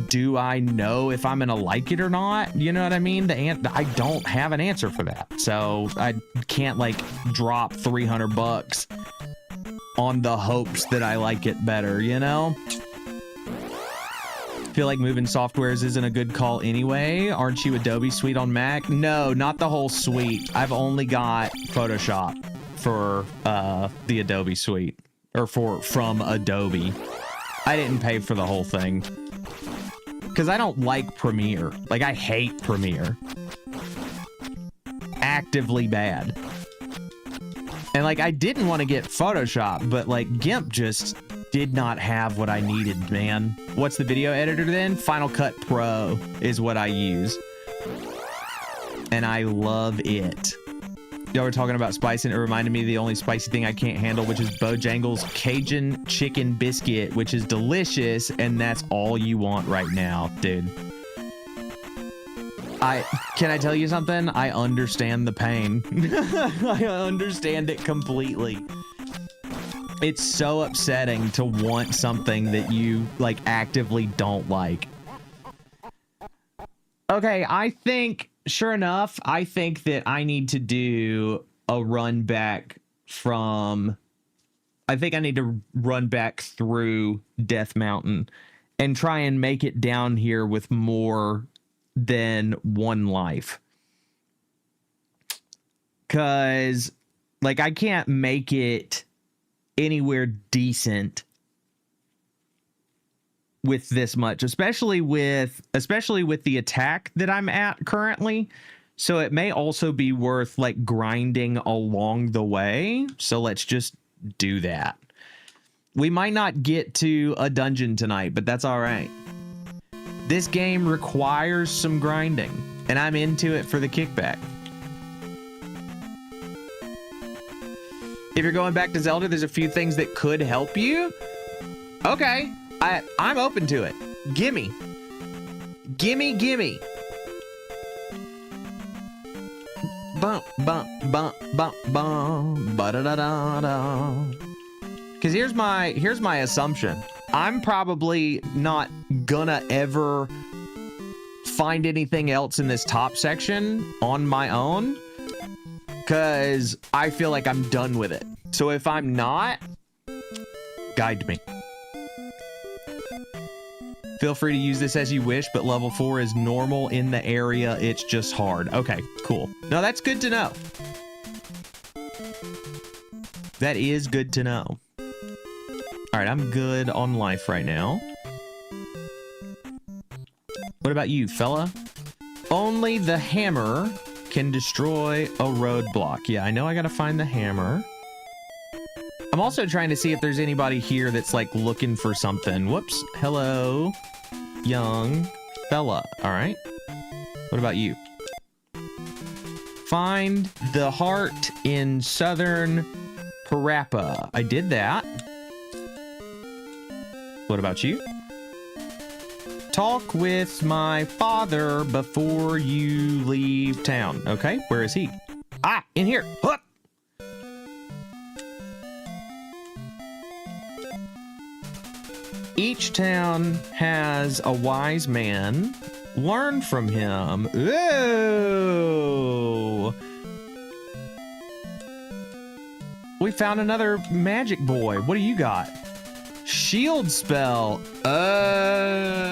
do I know if I'm gonna like it or not? You know what I mean? I don't have an answer for that, so I can't like drop $300 on the hopes that I like it better, you know? Feel like moving softwares isn't a good call anyway. Aren't you Adobe Suite on Mac? No, not the whole suite. I've only got Photoshop for the Adobe Suite, or from Adobe. I didn't pay for the whole thing because I don't like Premiere. Like, I hate Premiere. Actively bad. And like, I didn't want to get Photoshop, but like GIMP just did not have what I needed, man. What's the video editor then? Final Cut Pro is what I use. And I love it. Y'all were talking about spice, and it reminded me of the only spicy thing I can't handle, which is Bojangles Cajun Chicken Biscuit, which is delicious, and that's all you want right now, dude. Can I tell you something? I understand the pain. I understand it completely. It's so upsetting to want something that you like actively don't like. Okay, I think, sure enough, I think that I need to do a run back from, I think I need to run back through Death Mountain and try and make it down here with more than one life. Cause like, I can't make it anywhere decent with this much, especially with the attack that I'm at currently. So it may also be worth like grinding along the way. So let's just do that. We might not get to a dungeon tonight, but that's all right. This game requires some grinding, and I'm into it for the kickback. If you're going back to Zelda, there's a few things that could help you. Okay, I'm open to it. Gimme. Gimme, gimme. Bump, bump, bump, bump, bump, ba-da-da-da-da. Because here's my assumption. I'm probably not gonna ever find anything else in this top section on my own, because I feel like I'm done with it. So if I'm not, guide me. Feel free to use this as you wish, but level 4 is normal in the area. It's just hard. Okay, cool. No, that's good to know. That is good to know. All right, I'm good on life right now. What about you, fella? Only the hammer can destroy a roadblock. Yeah, I know I gotta find the hammer. I'm also trying to see if there's anybody here that's like looking for something. Whoops. Hello, young fella. All right. What about you? Find the heart in southern Parappa. I did that. What about you? Talk with my father before you leave town. Okay, where is he? Ah, in here. Whoop. Each town has a wise man. Learn from him. Ooh. We found another magic boy. What do you got? Shield spell. Oh.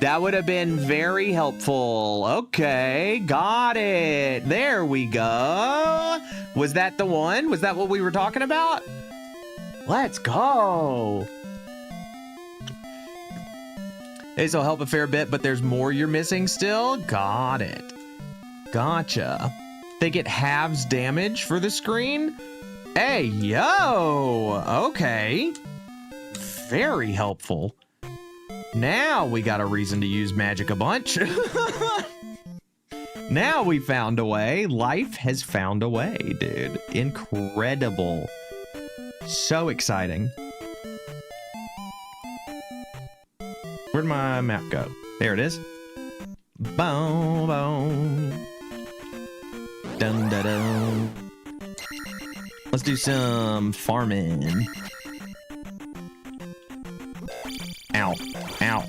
That would have been very helpful. Okay, got it. There we go. Was that the one? Was that what we were talking about? Let's go. This will help a fair bit, but there's more you're missing still? Got it. Gotcha. Think it halves damage for the screen? Hey, yo! Okay. Very helpful. Now we got a reason to use magic a bunch. Now we found a way. Life has found a way, dude. Incredible. So exciting. Where'd my map go? There it is. Boom, boom. Dun, dun, dun. Let's do some farming. Ow. Ow.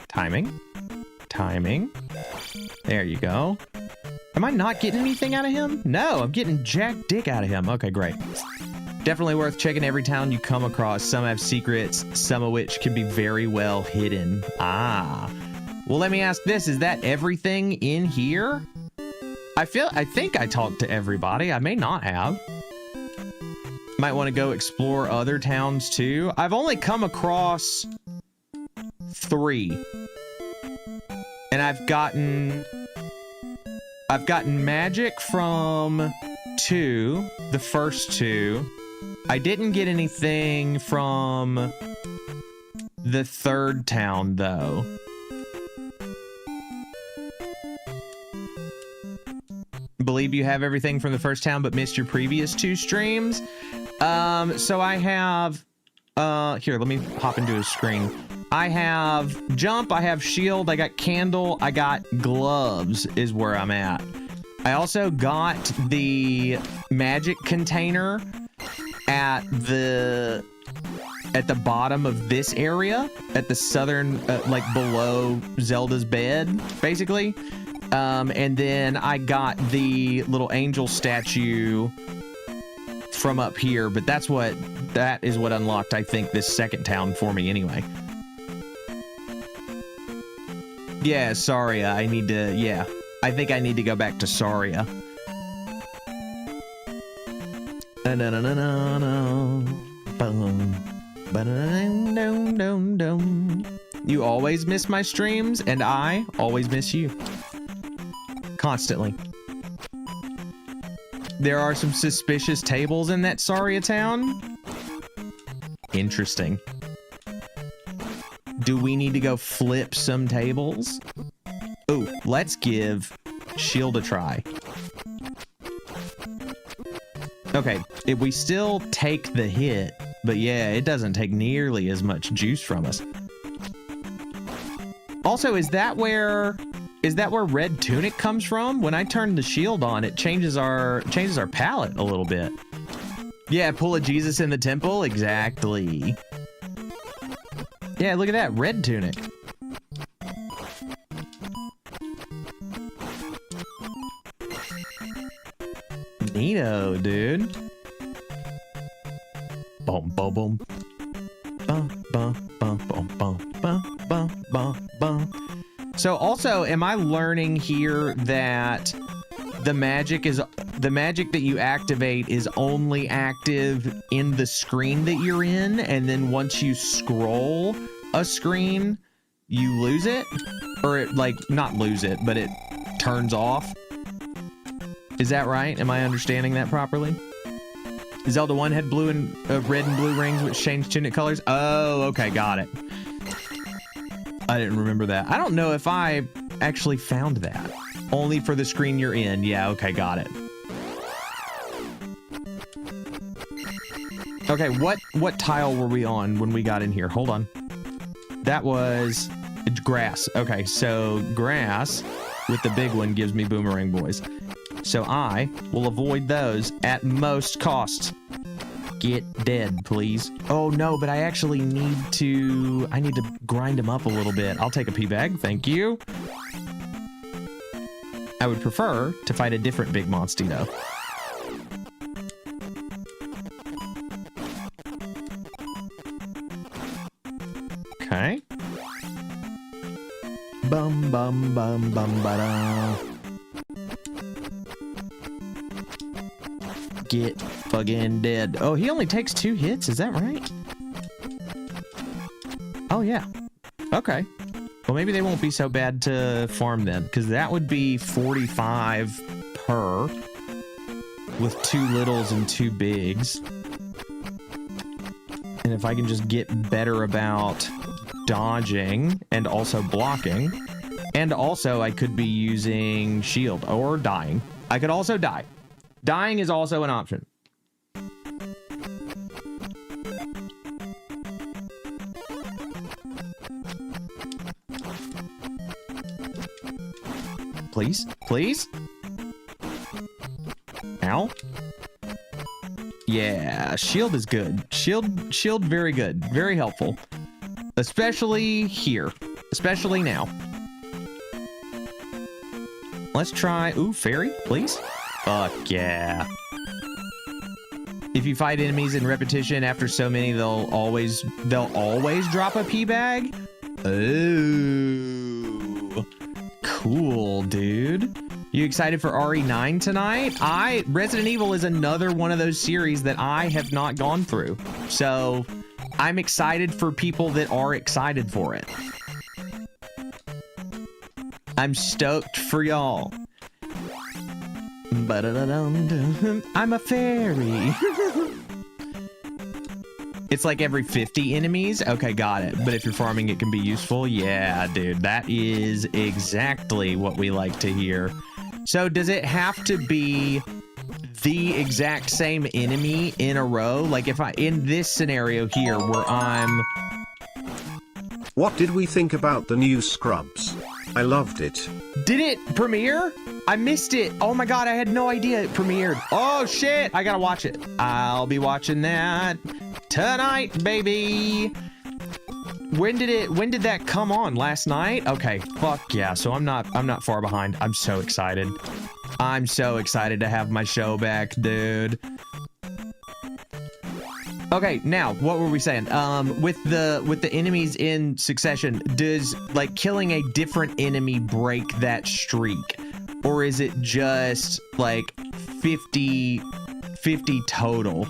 Timing. Timing. There you go. Am I not getting anything out of him? No, I'm getting jack dick out of him. Okay, great. Definitely worth checking every town you come across. Some have secrets, some of which can be very well hidden. Ah. Well, let me ask this. Is that everything in here? I think I talked to everybody. I may not have. Might want to go explore other towns too. I've only come across 3. And I've gotten magic from 2, the first 2. I didn't get anything from the 3rd town though. Believe you have everything from the 1st town but missed your previous 2 streams. So I have here, let me hop into a screen. I have jump, I have shield, I got candle, I got gloves is where I'm at. I also got the magic container at the bottom of this area, at the southern, like below Zelda's bed, basically. And then I got the little angel statue from up here, but that is what unlocked, I think, this 2nd town for me anyway. Yeah, Saria, I think I need to go back to Saria. You always miss my streams, and I always miss you. Constantly. There are some suspicious tables in that Saria town. Interesting. Do we need to go flip some tables? Ooh, let's give shield a try. Okay, if we still take the hit, but yeah, it doesn't take nearly as much juice from us. Also, is that where red tunic comes from? When I turn the shield on, it changes our palette a little bit. Yeah, pull a Jesus in the temple, exactly. Yeah, look at that, red tunic. Neato, dude. Boom, boom, boom. Bum, bum, bum, bum, bum, bum, bum, bum, bum. So also, am I learning here that the magic that you activate is only active in the screen that you're in, and then once you scroll a screen, you lose it? Or it, like, not lose it, but it turns off? Is that right? Am I understanding that properly? Zelda 1 had red and blue rings which changed tunic colors? Oh, okay, got it. I didn't remember that. I don't know if I actually found that. Only for the screen you're in. Yeah, okay, got it. Okay, what tile were we on when we got in here? Hold on. That was grass. Okay, so grass with the big one gives me boomerang boys. So I will avoid those at most costs. Get dead, please. Oh no, but I actually need to grind them up a little bit. I'll take a pea bag, thank you. I would prefer to fight a different big monster though. Okay. Bum bum bum bum ba-da. Get fucking dead. Oh, he only takes 2 hits, is that right? Oh yeah. Okay. Well, maybe they won't be so bad to farm then, because that would be 45 per with 2 littles and 2 bigs. And if I can just get better about dodging and also blocking, and also I could be using shield or dying. I could also die. Dying is also an option. Please, please. Ow. Yeah, shield is good. Shield, very good. Very helpful. Especially here. Especially now. Let's try, ooh, fairy, please. Fuck yeah. If you fight enemies in repetition after so many, they'll always drop a pee bag. Ooh, cool, dude. You excited for RE9 tonight? Resident Evil is another one of those series that I have not gone through. So I'm excited for people that are excited for it. I'm stoked for y'all. I'm a fairy. It's like every 50 enemies. Okay, got it. But if you're farming, it can be useful. Yeah, dude, that is exactly what we like to hear. So does it have to be the exact same enemy in a row? Like if in this scenario here where I'm... What did we think about the new Scrubs? I loved it. Did it premiere? I missed it. Oh my God, I had no idea it premiered. Oh shit, I gotta watch it. I'll be watching that tonight, baby. When did that come on? Last night? Okay, fuck yeah. So I'm not far behind. I'm so excited. I'm so excited to have my show back, dude. Okay, now what were we saying? With the enemies in succession, does like killing a different enemy break that streak? Or is it just like 50 total?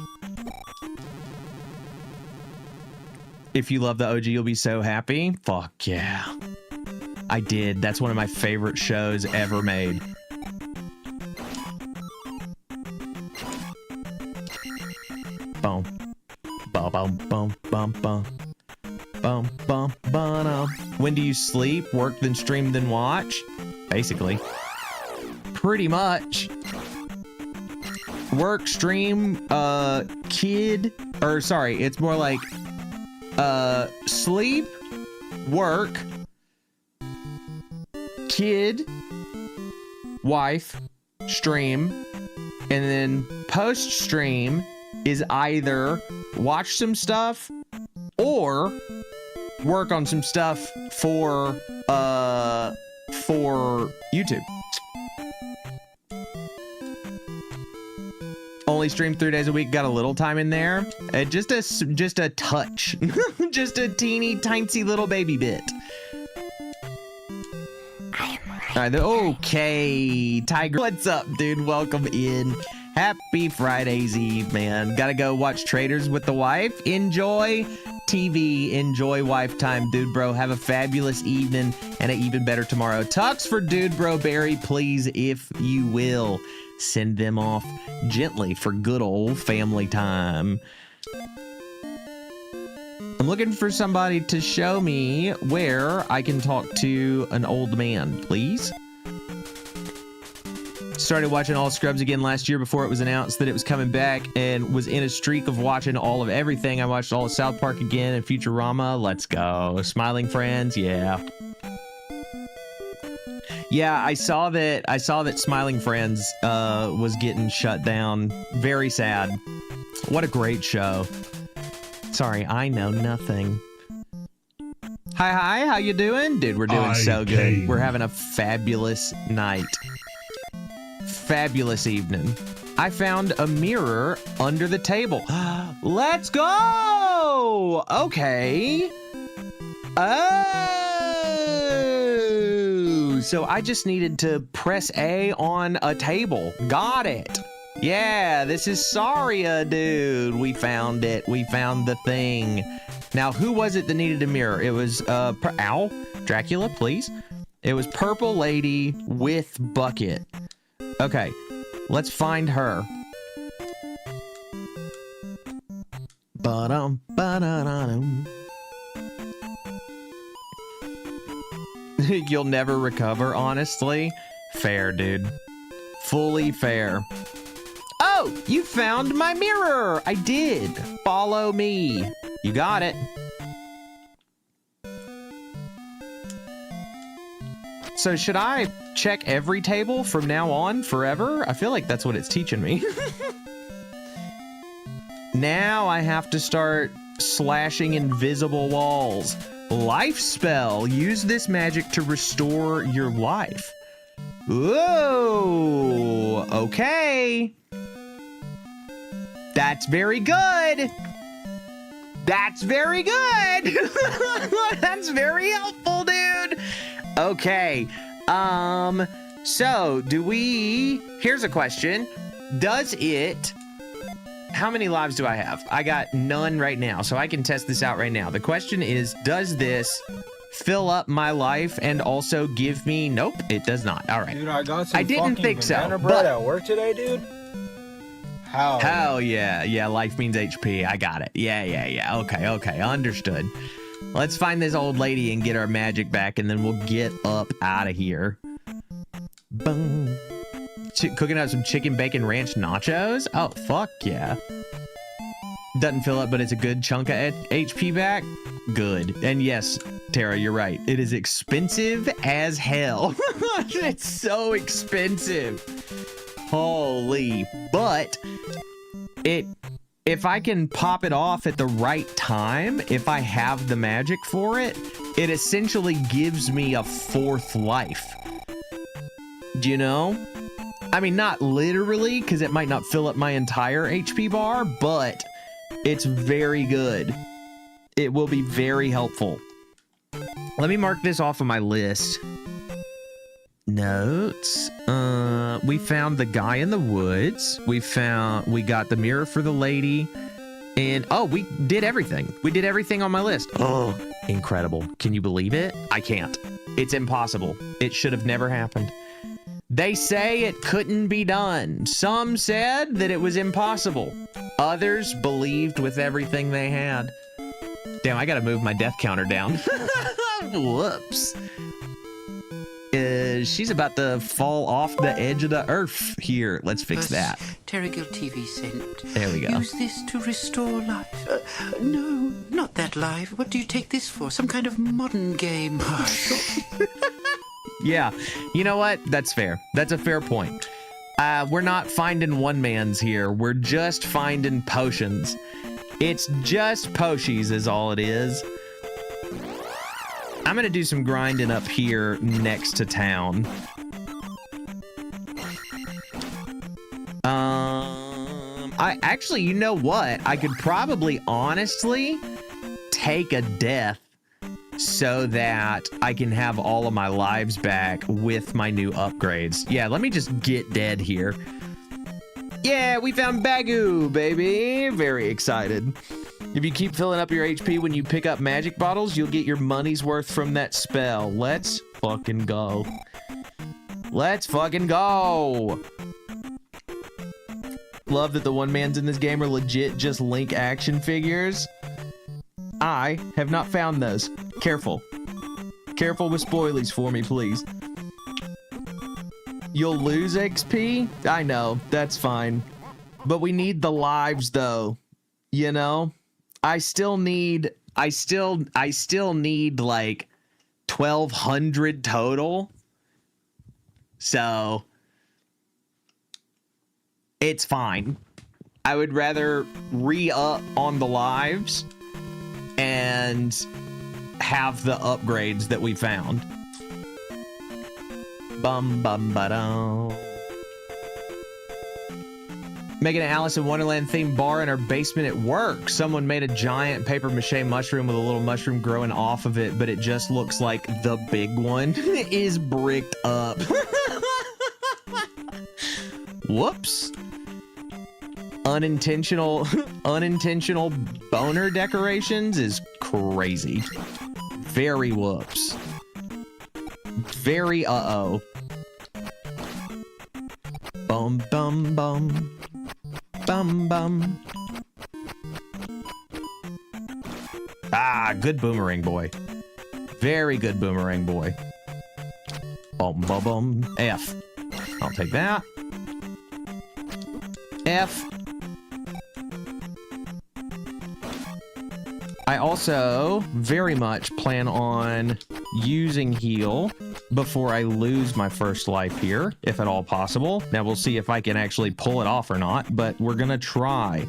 If you love the OG, you'll be so happy. Fuck yeah. I did. That's one of my favorite shows ever made. Boom. Bum, bum, bum, bum, bum. Bum, bum, bum. When do you sleep? Work, then stream, then watch? Basically. Pretty much. Work, stream, kid, or sorry, it's more like sleep, work, kid, wife, stream, and then post stream is either watch some stuff or work on some stuff for YouTube. Only stream 3 days a week, got a little time in there. Just a touch. Just a teeny tiny little baby bit. Alright, okay, Tiger. What's up, dude? Welcome in. Happy Friday's Eve, man. Gotta go watch Traders with the wife. Enjoy TV. Enjoy wife time, dude bro. Have a fabulous evening and an even better tomorrow. Tux for dude bro Barry, please, if you will. Send them off gently for good old family time. I'm looking for somebody to show me where I can talk to an old man, please. Started watching all Scrubs again last year before it was announced that it was coming back, and was in a streak of watching all of everything. I watched all of South Park again and Futurama. Let's go. Smiling Friends, yeah. Yeah, I saw that Smiling Friends was getting shut down. Very sad. What a great show. Sorry, I know nothing. Hi, how you doing? Dude, we're doing so good. We're having a fabulous night. Fabulous evening. I found a mirror under the table. Let's go! Okay. Oh, so I just needed to press A on a table. Got it. Yeah, this is Saria, dude. We found it. We found the thing. Now, who was it that needed a mirror? It was, ow, Dracula, please. It was Purple Lady with Bucket. Okay, let's find her. Ba-dum, ba-da-da-dum. You'll never recover, honestly. Fair, dude. Fully fair. Oh, you found my mirror. I did. Follow me. You got it. So should I check every table from now on forever? I feel like that's what it's teaching me. Now I have to start slashing invisible walls. Life spell. Use this magic to restore your life. Ooh, okay. That's very good. That's very good. That's very helpful, dude. Okay. So here's a question. How many lives do I have? I got none right now, so I can test this out right now. The question is, does this fill up my life and also give me... Nope, it does not. All right. Dude, I got some didn't think so, banana bread but... at work today, dude. Hell yeah. Yeah, life means HP. I got it. Yeah. Okay. Understood. Let's find this old lady and get our magic back, and then we'll get up out of here. Boom. Cooking up some chicken bacon ranch nachos? Oh, fuck yeah. Doesn't fill up, but it's a good chunk of HP back. Good. And yes, Tara, you're right. It is expensive as hell. It's so expensive. Holy. But if I can pop it off at the right time, if I have the magic for it, it essentially gives me a 4th life. Do you know? I mean, not literally, because it might not fill up my entire HP bar, but it's very good. It will be very helpful. Let me mark this off of my list. Notes. We found the guy in the woods. We got the mirror for the lady. And, oh, we did everything. We did everything on my list. Oh, incredible. Can you believe it? I can't. It's impossible. It should have never happened. They say it couldn't be done. Some said that it was impossible. Others believed with everything they had. Damn, I gotta move my death counter down. Whoops. She's about to fall off the edge of the earth here. Let's fix that. Terrigal TV sent. There we go. Use this to restore life. No, not that live. What do you take this for? Some kind of modern game. Yeah, you know what? That's fair. That's a fair point. We're not finding one-mans here. We're just finding potions. It's just potions is all it is. I'm gonna do some grinding up here next to town. I actually, you know what? I could probably honestly take a death so that I can have all of my lives back with my new upgrades. Yeah, let me just get dead here. Yeah, we found Bagu, baby. Very excited. If you keep filling up your HP when you pick up magic bottles, you'll get your money's worth from that spell. Let's fucking go. Let's fucking go. Love that the one-mans in this game are legit just Link action figures. I have not found those. Careful. Careful with spoilies for me, please. You'll lose XP? I know, that's fine. But we need the lives though. You know? I still need like 1,200 total. So it's fine. I would rather re-up on the lives and have the upgrades that we found. Bum bum ba-dum. Making an Alice in Wonderland themed bar in our basement at work. Someone made a giant paper mache mushroom with a little mushroom growing off of it, but it just looks like the big one is bricked up. Whoops. Unintentional boner decorations is crazy. Very whoops. Very uh-oh. Bum bum bum. Bum bum. Ah, good boomerang boy. Very good boomerang boy. Bum bum bum. F. I'll take that. F. I also very much plan on using heal before I lose my first life here, if at all possible. Now we'll see if I can actually pull it off or not, but we're gonna try.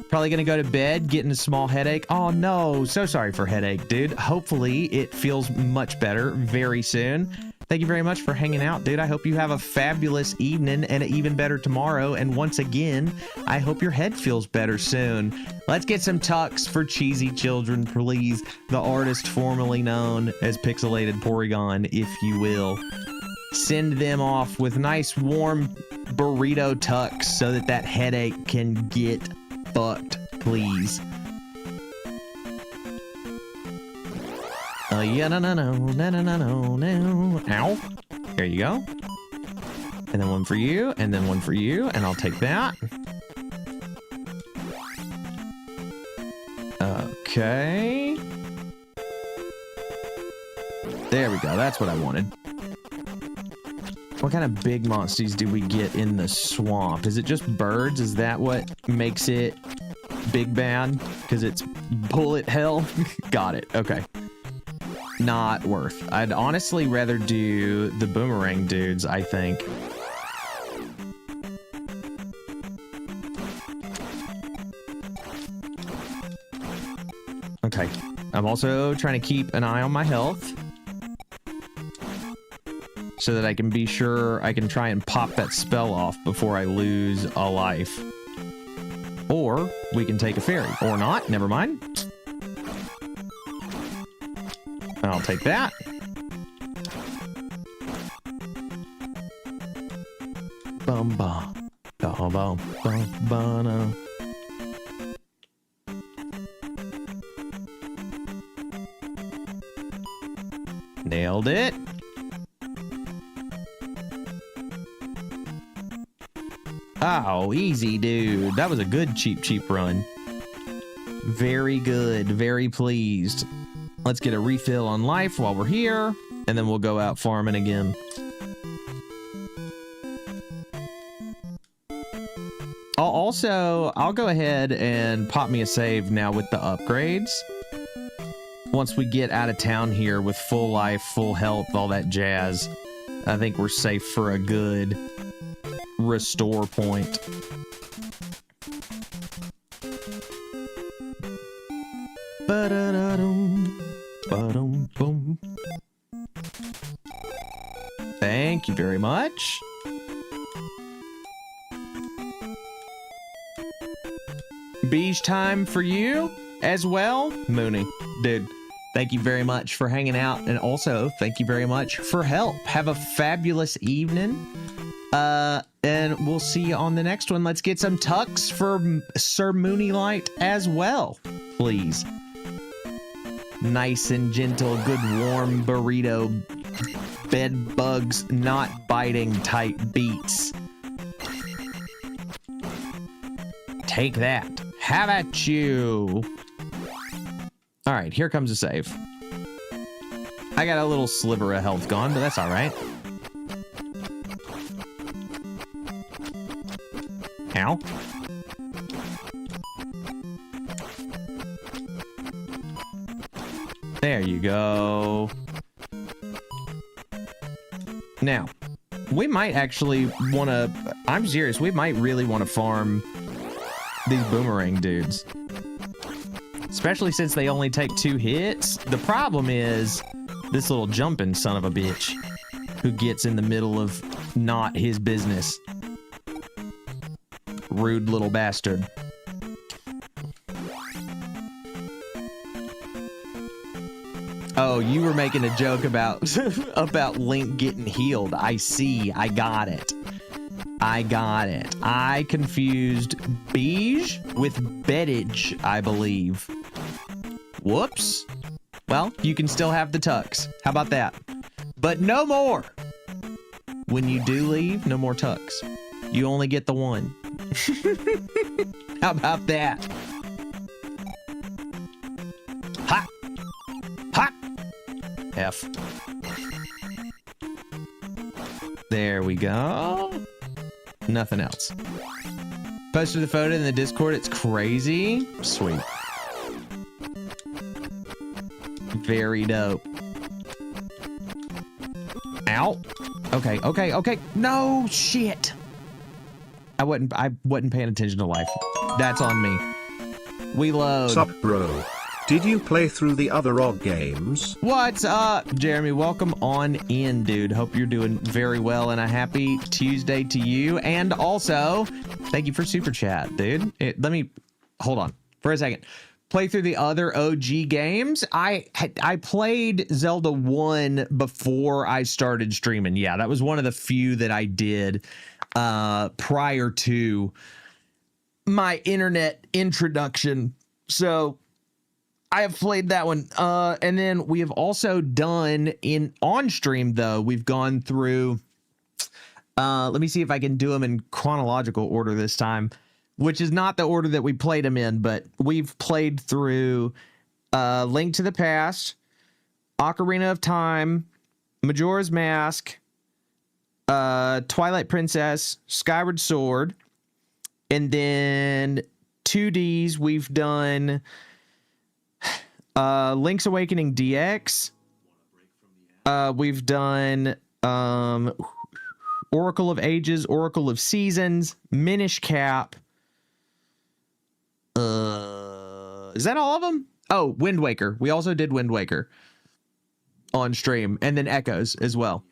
Probably gonna go to bed, getting a small headache. Oh no, so sorry for headache, dude. Hopefully it feels much better very soon. thank you very much for hanging out, dude. I hope you have a fabulous evening and an even better tomorrow. And once again, I hope your head feels better soon. Let's get some tucks for Cheesy Children, please. The artist formerly known as Pixelated Porygon, if you will. Send them off with nice warm burrito tucks so that that headache can get fucked, please. Yeah, no. Ow. There you go. And then one for you, and then one for you, and I'll take that. Okay. There we go. That's what I wanted. What kind of big monsters do we get in the swamp? Is it just birds? Is that what makes it big bad? Because it's bullet hell? Got it. Okay. Not worth. I'd honestly rather do the boomerang dudes, I think. Okay. I'm also trying to keep an eye on my health so that I can be sure I can try and pop that spell off before I lose a life. Or we can take a fairy. Or not. Never mind. I'll take that. Bum bum. Bum bum bum bum. Nailed it. Oh, easy, dude. That was a good cheap run. Very good. Very pleased. Let's get a refill on life while we're here, and then we'll go out farming again. I'll go ahead and pop me a save now with the upgrades. Once we get out of town here with full life, full health, all that jazz, I think we're safe for a good restore point. Ba-da-da-dum. Thank you very much. Beach time for you as well, Mooney. Dude, thank you very much for hanging out, and also thank you very much for help. Have a fabulous evening. And we'll see you on the next one. Let's get some tucks for Sir Mooneylight as well, please. Nice and gentle, good warm burrito, bed bugs not biting type beats. Take that. Have at you. All right, here comes a save. I got a little sliver of health gone, but that's all right. Ow. There you go. Now, we might actually want to... I'm serious. We might really want to farm these boomerang dudes. Especially since they only take 2 hits. The problem is this little jumping son of a bitch who gets in the middle of not his business. Rude little bastard. Oh, you were making a joke about about Link getting healed. I see. I got it. I confused beige with beddage, I believe. Whoops. Well, you can still have the tucks. How about that? But no more. When you do leave, no more tucks. You only get the one. How about that? Ha! Ha! F. There we go. Nothing else. Posted the photo in the Discord. It's crazy. Sweet. Very dope. Ow. Okay. No shit. I wasn't paying attention to life. That's on me. We load. Sup, bro? Did you play through the other OG games? What's up, Jeremy? Welcome on in, dude. Hope you're doing very well, and a happy Tuesday to you. And also, thank you for Super Chat, dude. Let me hold on for a second. Play through the other OG games. I played Zelda 1 before I started streaming. Yeah, that was one of the few that I did prior to my internet introduction. So I have played that one. And then we have also done on stream, though, we've gone through, let me see if I can do them in chronological order this time, which is not the order that we played them in, but we've played through Link to the Past, Ocarina of Time, Majora's Mask, Twilight Princess, Skyward Sword, and then 2Ds we've done Link's Awakening DX. We've done Oracle of Ages, Oracle of Seasons, Minish Cap. Is that all of them? Oh, Wind Waker. We also did Wind Waker on stream, and then Echoes as well.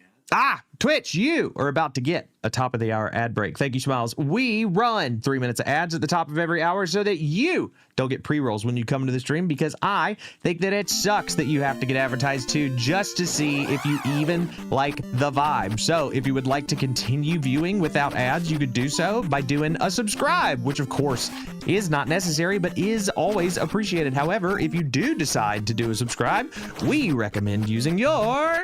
Twitch, you are about to get a top of the hour ad break. Thank you, Smiles. We run 3 minutes of ads at the top of every hour so that you don't get pre-rolls when you come to the stream, because I think that it sucks that you have to get advertised to just to see if you even like the vibe. So if you would like to continue viewing without ads, you could do so by doing a subscribe, which of course is not necessary, but is always appreciated. However, if you do decide to do a subscribe, we recommend using your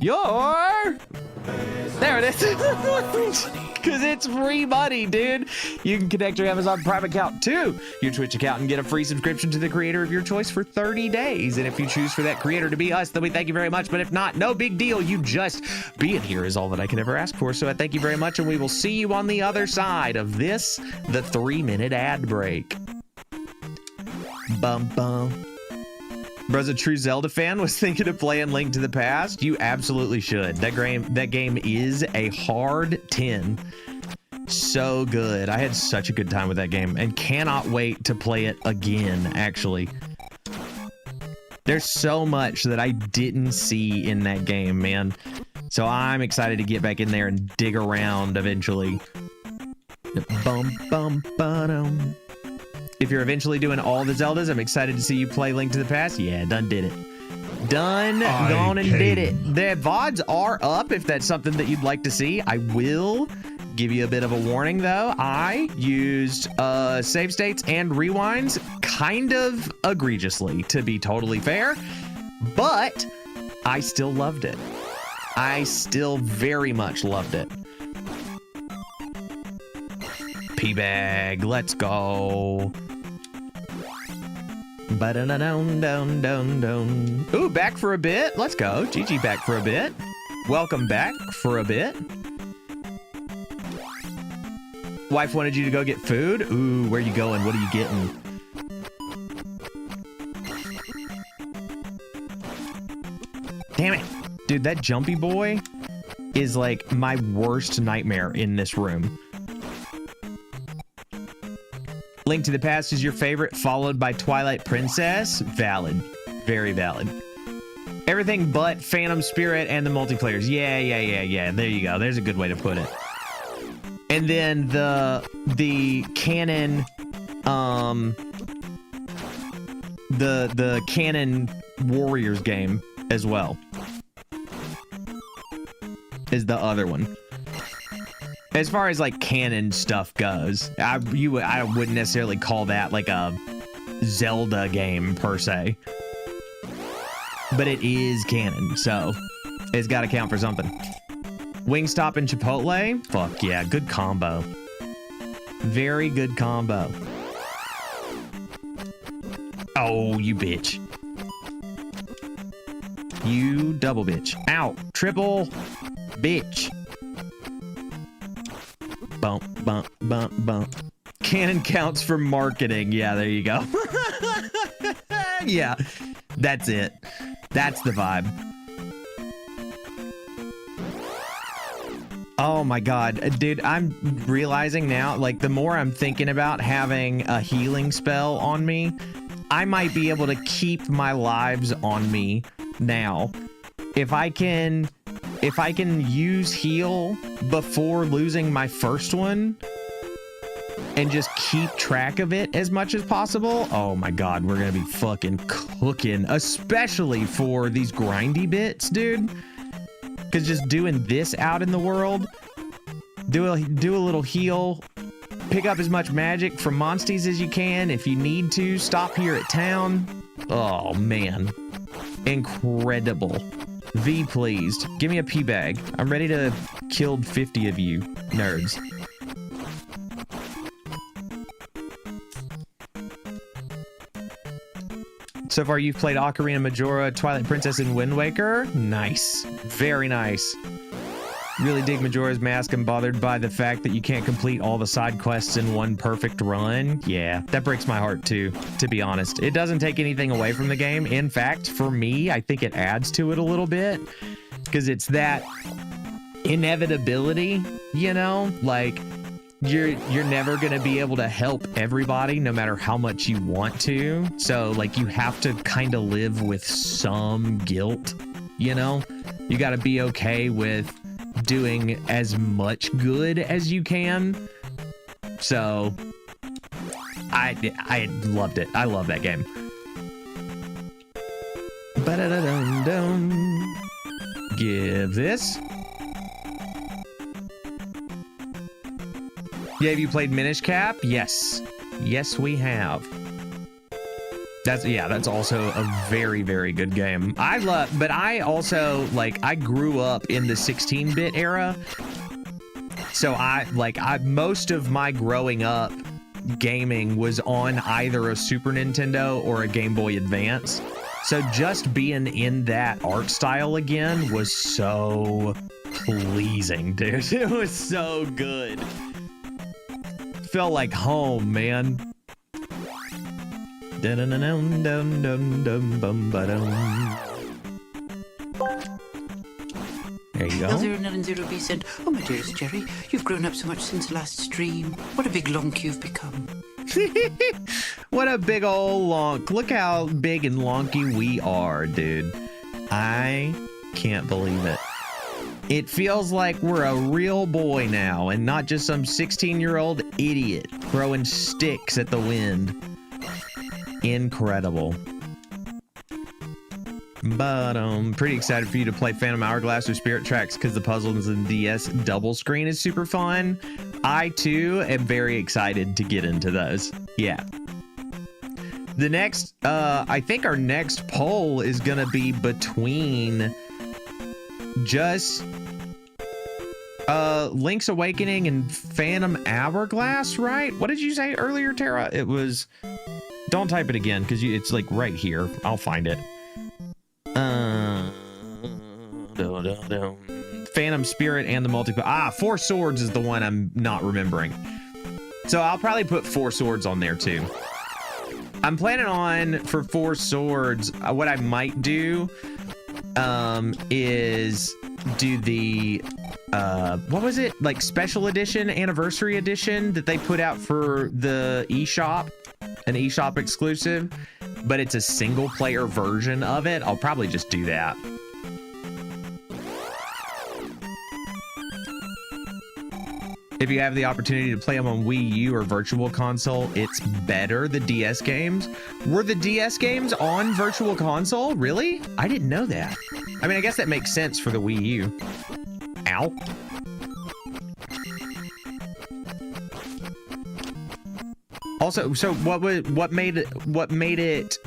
there it is, because it's free money, dude. You can connect your Amazon Prime account to your Twitch account and get a free subscription to the creator of your choice for 30 days. And if you choose for that creator to be us, then we thank you very much. But if not, no big deal. You just being here is all that I can ever ask for. So I thank you very much, and we will see you on the other side of this, the 3-minute ad break. Bum bum. Bro's a true Zelda fan, was thinking of playing Link to the Past. You absolutely should. That game is a hard 10. So good. I had such a good time with that game and cannot wait to play it again, actually. There's so much that I didn't see in that game, man. So I'm excited to get back in there and dig around eventually. Bum, bum, ba-dum. If you're eventually doing all the Zeldas, I'm excited to see you play Link to the Past. Yeah, done did it. Gone and did it. The VODs are up if that's something that you'd like to see. I will give you a bit of a warning, though. I used save states and rewinds kind of egregiously, to be totally fair. But I still loved it. I still very much loved it. P-Bag, let's go. Ba-da-da-dum-dum-dum-dum. Ooh, back for a bit. Let's go. GG back for a bit. Welcome back for a bit. Wife wanted you to go get food? Ooh, where you going? What are you getting? Damn it. Dude, that jumpy boy is like my worst nightmare in this room. Link to the Past is your favorite, followed by Twilight Princess. Valid. Very valid. Everything but Phantom Spirit and the multiplayers. Yeah. There you go. There's a good way to put it. And then the canon, the canon Warriors game as well is the other one. As far as like canon stuff goes, I wouldn't necessarily call that like a Zelda game per se, but it is canon, so it's got to count for something. Wingstop and Chipotle, fuck yeah, good combo. Very good combo. Oh, you bitch. You double bitch. Ow, triple bitch. Bump, bump, bump, bump. Canon counts for marketing. Yeah, there you go. Yeah, that's it. That's the vibe. Oh my god, dude, I'm realizing now, like, the more I'm thinking about having a healing spell on me, I might be able to keep my lives on me now. If I can use heal before losing my first one and just keep track of it as much as possible, oh my god, we're gonna be fucking cooking, especially for these grindy bits, dude. Because just doing this out in the world, do a little heal, pick up as much magic from monsties as you can. If you need to, stop here at town. Oh man, incredible. V, pleased. Give me a pee bag. I'm ready to kill 50 of you nerds. So far, you've played Ocarina, Majora, Twilight Princess, and Wind Waker. Nice. Very nice. Really dig Majora's Mask. I'm bothered by the fact that you can't complete all the side quests in one perfect run. Yeah, that breaks my heart too, to be honest. It doesn't take anything away from the game. In fact, for me, I think it adds to it a little bit because it's that inevitability, you know? Like, you're never gonna be able to help everybody no matter how much you want to. So, like, you have to kind of live with some guilt, you know? You gotta be okay with doing as much good as you can. So I loved it. I love that game. Ba-da-da-dum-dum. Give this. Yeah, have you played Minish Cap? Yes. Yes, we have. That's also a very, very good game. But I also, like, I grew up in the 16-bit era. So most of my growing up gaming was on either a Super Nintendo or a Game Boy Advance. So just being in that art style again was so pleasing, dude. It was so good. Felt like home, man. There you go. L090B sent, oh my dearest Jerry, you've grown up so much since the last stream. What a big lonk you've become. What a big old lonk. Look how big and lonky we are, dude. I can't believe it. It feels like we're a real boy now and not just some 16-year-old idiot throwing sticks at the wind. Incredible. But pretty excited for you to play Phantom Hourglass or Spirit Tracks because the puzzles in DS double screen is super fun. I too am very excited to get into those. Yeah. The next, I think our next poll is gonna be between just Link's Awakening and Phantom Hourglass, right? What did you say earlier, Tara? It was. Don't type it again because it's like right here. I'll find it. Phantom Spirit and the multiplayer. Four Swords is the one I'm not remembering. So I'll probably put Four Swords on there too. I'm planning on for Four Swords. What I might do is do the what was it, like special edition, anniversary edition that they put out for the eShop, an eShop exclusive, but it's a single player version of it. I'll probably just do that. If you have the opportunity to play them on Wii U or Virtual Console, it's better. The DS games. Were the DS games on Virtual Console? Really? I didn't know that. I mean, I guess that makes sense for the Wii U. Ow. Also, so what made it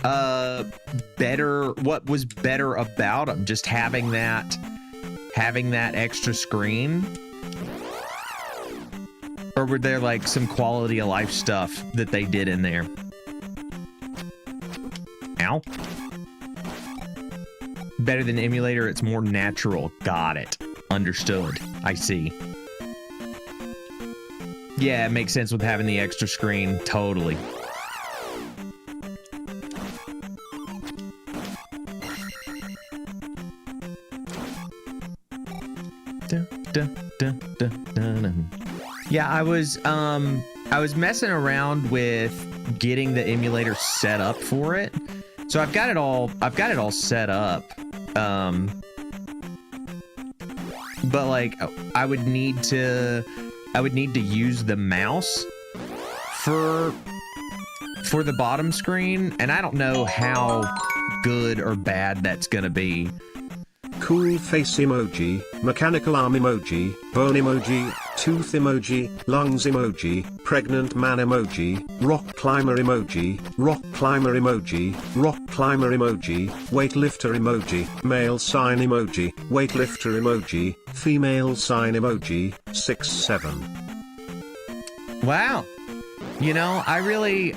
better? What was better about them? Just having that extra screen? Or were there like some quality of life stuff that they did in there? Ow. Better than emulator, it's more natural. Got it. Understood. I see. Yeah, it makes sense with having the extra screen. Totally. Yeah, I was I was messing around with getting the emulator set up for it. So I've got it all set up. But like I would need to use the mouse for the bottom screen, and I don't know how good or bad that's gonna be. Cool face emoji, mechanical arm emoji, bone emoji, tooth emoji, lungs emoji, pregnant man emoji, rock climber emoji, rock climber emoji, rock climber emoji, weightlifter emoji, male sign emoji, weightlifter emoji, female sign emoji, 6-7. Wow. You know, I really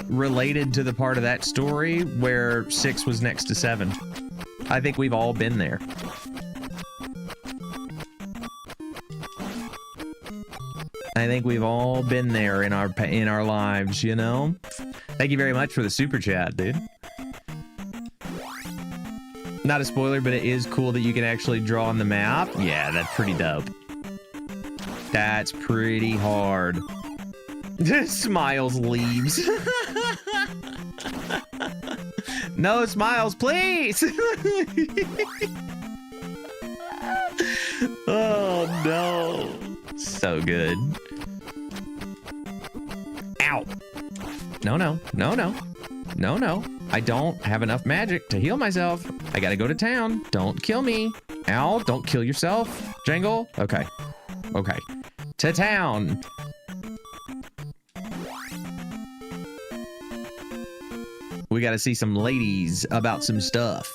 related to the part of that story where 6 was next to 7. I think we've all been there. I think we've all been there in our lives, you know? Thank you very much for the super chat, dude. Not a spoiler, but it is cool that you can actually draw on the map. Yeah, that's pretty dope. That's pretty hard. Smiles leaves. No smiles, please. Oh no. So good. Ow. No. I don't have enough magic to heal myself. I gotta go to town. Don't kill me. Ow, don't kill yourself. Jangle. Okay. To town. We got to see some ladies about some stuff.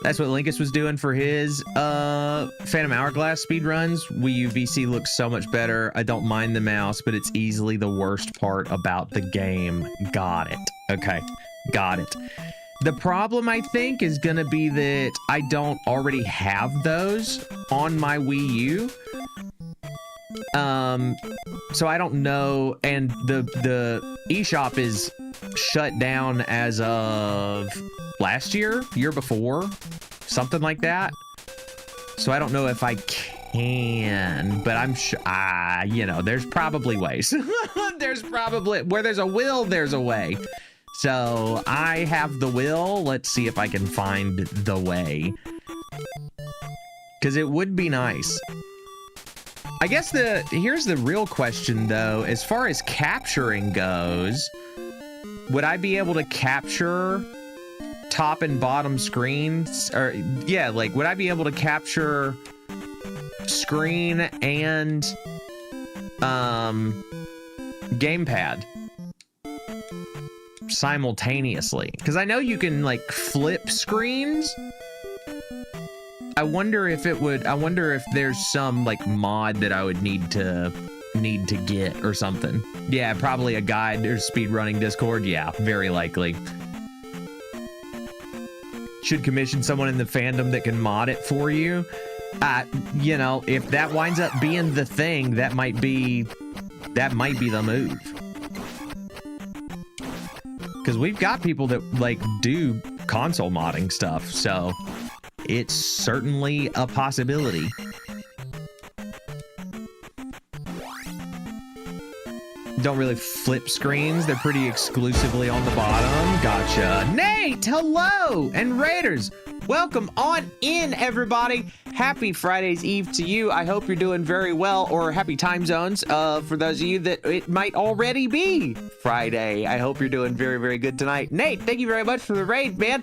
That's what Linkus was doing for his Phantom Hourglass speedruns. Wii U VC looks so much better. I don't mind the mouse, but it's easily the worst part about the game. Got it. Okay, got it. The problem, I think, is going to be that I don't already have those on my Wii U. So I don't know, and the eShop is shut down as of last year before, something like that. So I don't know if I can, but I'm sure, you know, there's probably ways. There's probably, where there's a will, there's a way. So I have the will. Let's see if I can find the way. Because it would be nice. I guess here's the real question, though. As far as capturing goes, would I be able to capture top and bottom screens? Or, yeah, like, would I be able to capture screen and gamepad simultaneously? Because I know you can, like, flip screens. I wonder if there's some like mod that I would need to get or something. Yeah, probably a guide or speedrunning Discord. Yeah, very likely. Should commission someone in the fandom that can mod it for you. You know, if that winds up being the thing, that might be the move. Because we've got people that like do console modding stuff, so it's certainly a possibility. Don't really flip screens. They're pretty exclusively on the bottom. Gotcha. Nate, hello! And Raiders, welcome on in, everybody. Happy Friday's Eve to you. I hope you're doing very well, or happy time zones for those of you that it might already be Friday. I hope you're doing very, very good tonight. Nate, thank you very much for the raid, man.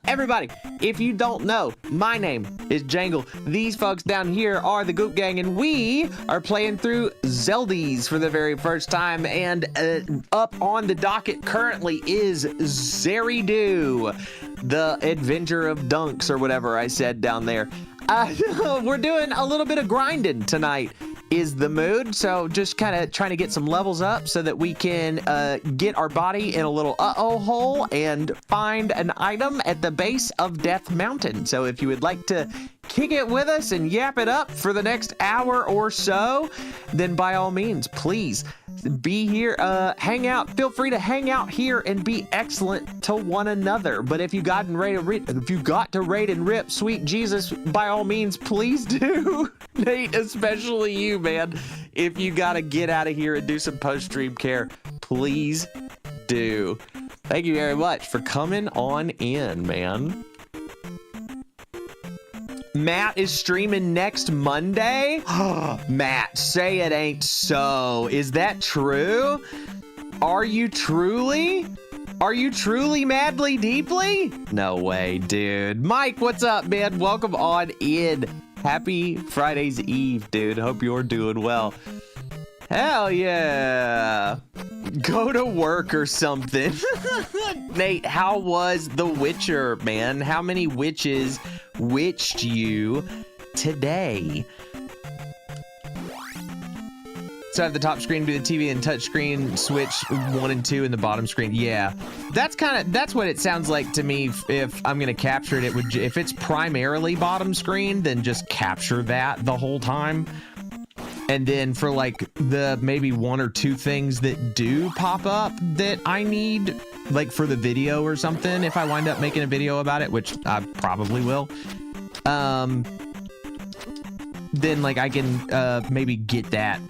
Everybody, if you don't know, my name is Jangle. These folks down here are the Goop Gang, and we are playing through Zeldies for the very first time, and up on the docket currently is Zelda, the Adventure of Dunks, or whatever I said down there. We're doing a little bit of grinding tonight is the mood, so just kind of trying to get some levels up so that we can get our body in a little hole and find an item at the base of Death Mountain. So if you would like to kick it with us and yap it up for the next hour or so, then by all means, please be here, hang out. Feel free to hang out here and be excellent to one another. But if you got to raid and rip, sweet Jesus, by all means, please do. Nate, especially you, man. If you got to get out of here and do some post-stream care, please do. Thank you very much for coming on in, man. Matt is streaming next Monday? Matt, say it ain't so. Is that true? Are you truly? Are you truly madly deeply? No way, dude. Mike, what's up, man? Welcome on in. Happy Friday's Eve, dude. Hope you're doing well. Hell yeah. Go to work or something. Nate, how was The Witcher, man? How many witches witched you today? So I have the top screen be the TV and touch screen, switch 1 and 2 in the bottom screen. Yeah, that's what it sounds like to me. If I'm gonna capture it, if it's primarily bottom screen, then just capture that the whole time. And then for like the maybe 1 or 2 things that do pop up that I need, like for the video or something, if I wind up making a video about it, which I probably will, then like I can maybe get that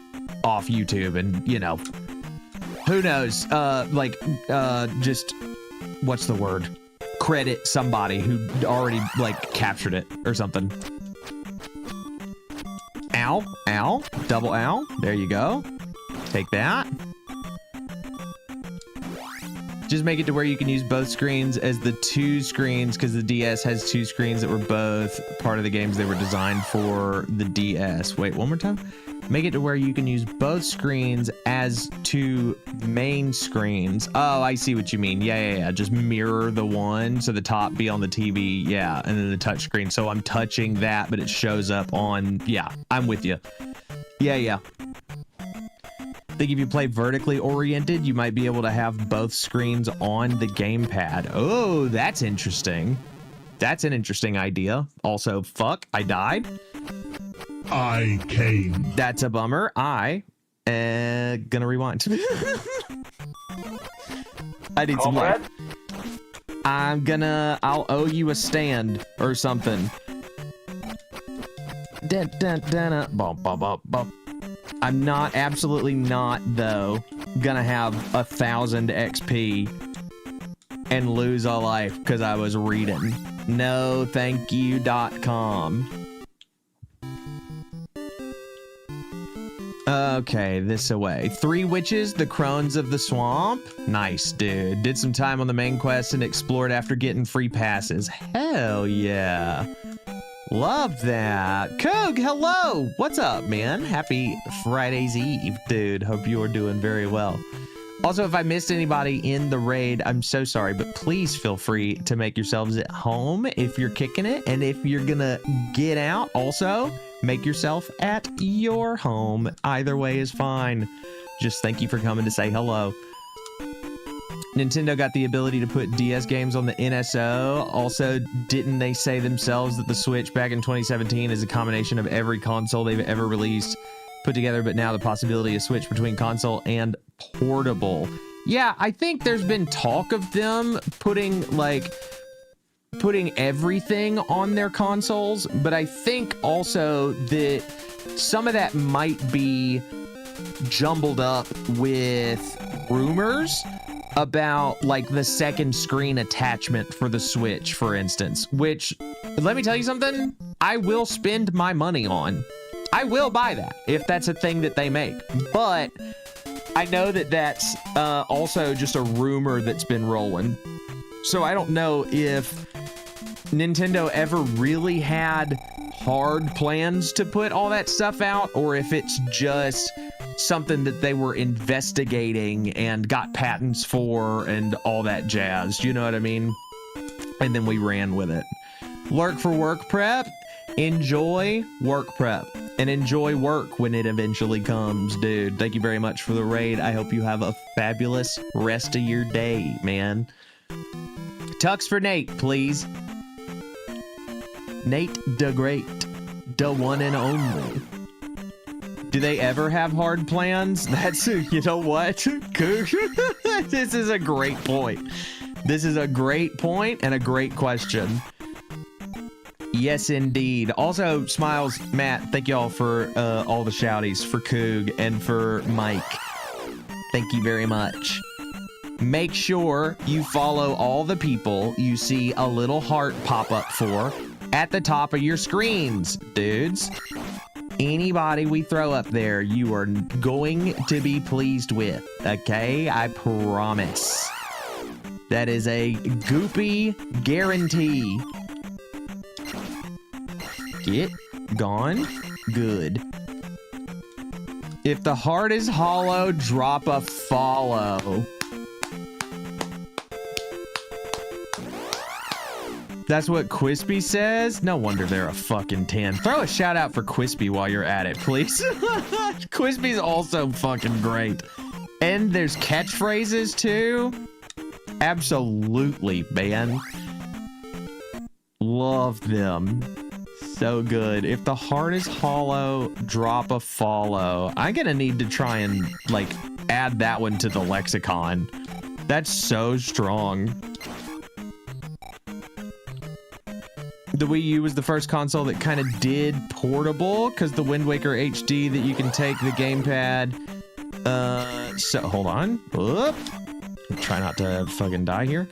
off YouTube and, you know, who knows, just, what's the word? Credit somebody who already like captured it or something. Ow, ow, double ow. There you go. Take that. Just make it to where you can use both screens as the 2 screens, because the DS has 2 screens that were both part of the games they were designed for the DS. Wait, one more time. Make it to where you can use both screens as 2 main screens. Oh, I see what you mean. Yeah. Just mirror the one, so the top be on the TV. Yeah, and then the touch screen. So I'm touching that, but it shows up on. Yeah, I'm with you. Yeah. I think if you play vertically oriented, you might be able to have both screens on the gamepad. Oh, that's interesting. That's an interesting idea. Also, fuck, I died. I came. That's a bummer. I gonna rewind. I need some luck. I'll owe you a stand or something. I'm not, absolutely not, though, gonna have 1,000 XP and lose a life because I was reading. No, thank you.com. Okay, this away. 3 witches, the crones of the swamp. Nice, dude. Did some time on the main quest and explored after getting free passes. Hell yeah. Love that. Koog, hello. What's up, man? Happy Friday's Eve, dude. Hope you're doing very well. Also, if I missed anybody in the raid, I'm so sorry, but please feel free to make yourselves at home if you're kicking it. And if you're gonna get out, also, make yourself at your home. Either way is fine. Just thank you for coming to say hello. Nintendo got the ability to put DS games on the NSO. Also, didn't they say themselves that the Switch back in 2017 is a combination of every console they've ever released put together, but now the possibility to switch between console and portable? Yeah, I think there's been talk of them putting everything on their consoles, but I think also that some of that might be jumbled up with rumors about like the second screen attachment for the Switch, for instance, which, let me tell you something, I will spend my money on. I will buy that if that's a thing that they make, but I know that that's also just a rumor that's been rolling. So I don't know if Nintendo ever really had hard plans to put all that stuff out, or if it's just something that they were investigating and got patents for and all that jazz. You know what I mean? And then we ran with it. Lurk for work prep. Enjoy work prep and enjoy work when it eventually comes, dude. Thank you very much for the raid. I hope you have a fabulous rest of your day, man. Tux for Nate, please. Nate the Great, the one and only. Do they ever have hard plans? That's, you know what? This is a great point. This is a great point and a great question. Yes, indeed. Also, Smiles, Matt, thank y'all for all the shouties for Coog and for Mike. Thank you very much. Make sure you follow all the people you see a little heart pop up for at the top of your screens, dudes. Anybody we throw up there, you are going to be pleased with, okay? I promise. That is a goopy guarantee. Get gone. Good. If the heart is hollow, drop a follow. That's what Quispy says? No wonder they're a fucking 10. Throw a shout out for Quispy while you're at it, please. Quispy's also fucking great. And there's catchphrases too. Absolutely, man. Love them. So good. If the heart is hollow, drop a follow. I'm gonna need to try and like add that one to the lexicon. That's so strong. The Wii U was the first console that kind of did portable because the Wind Waker HD that you can take the gamepad. So hold on. Whoop. Try not to fucking die here.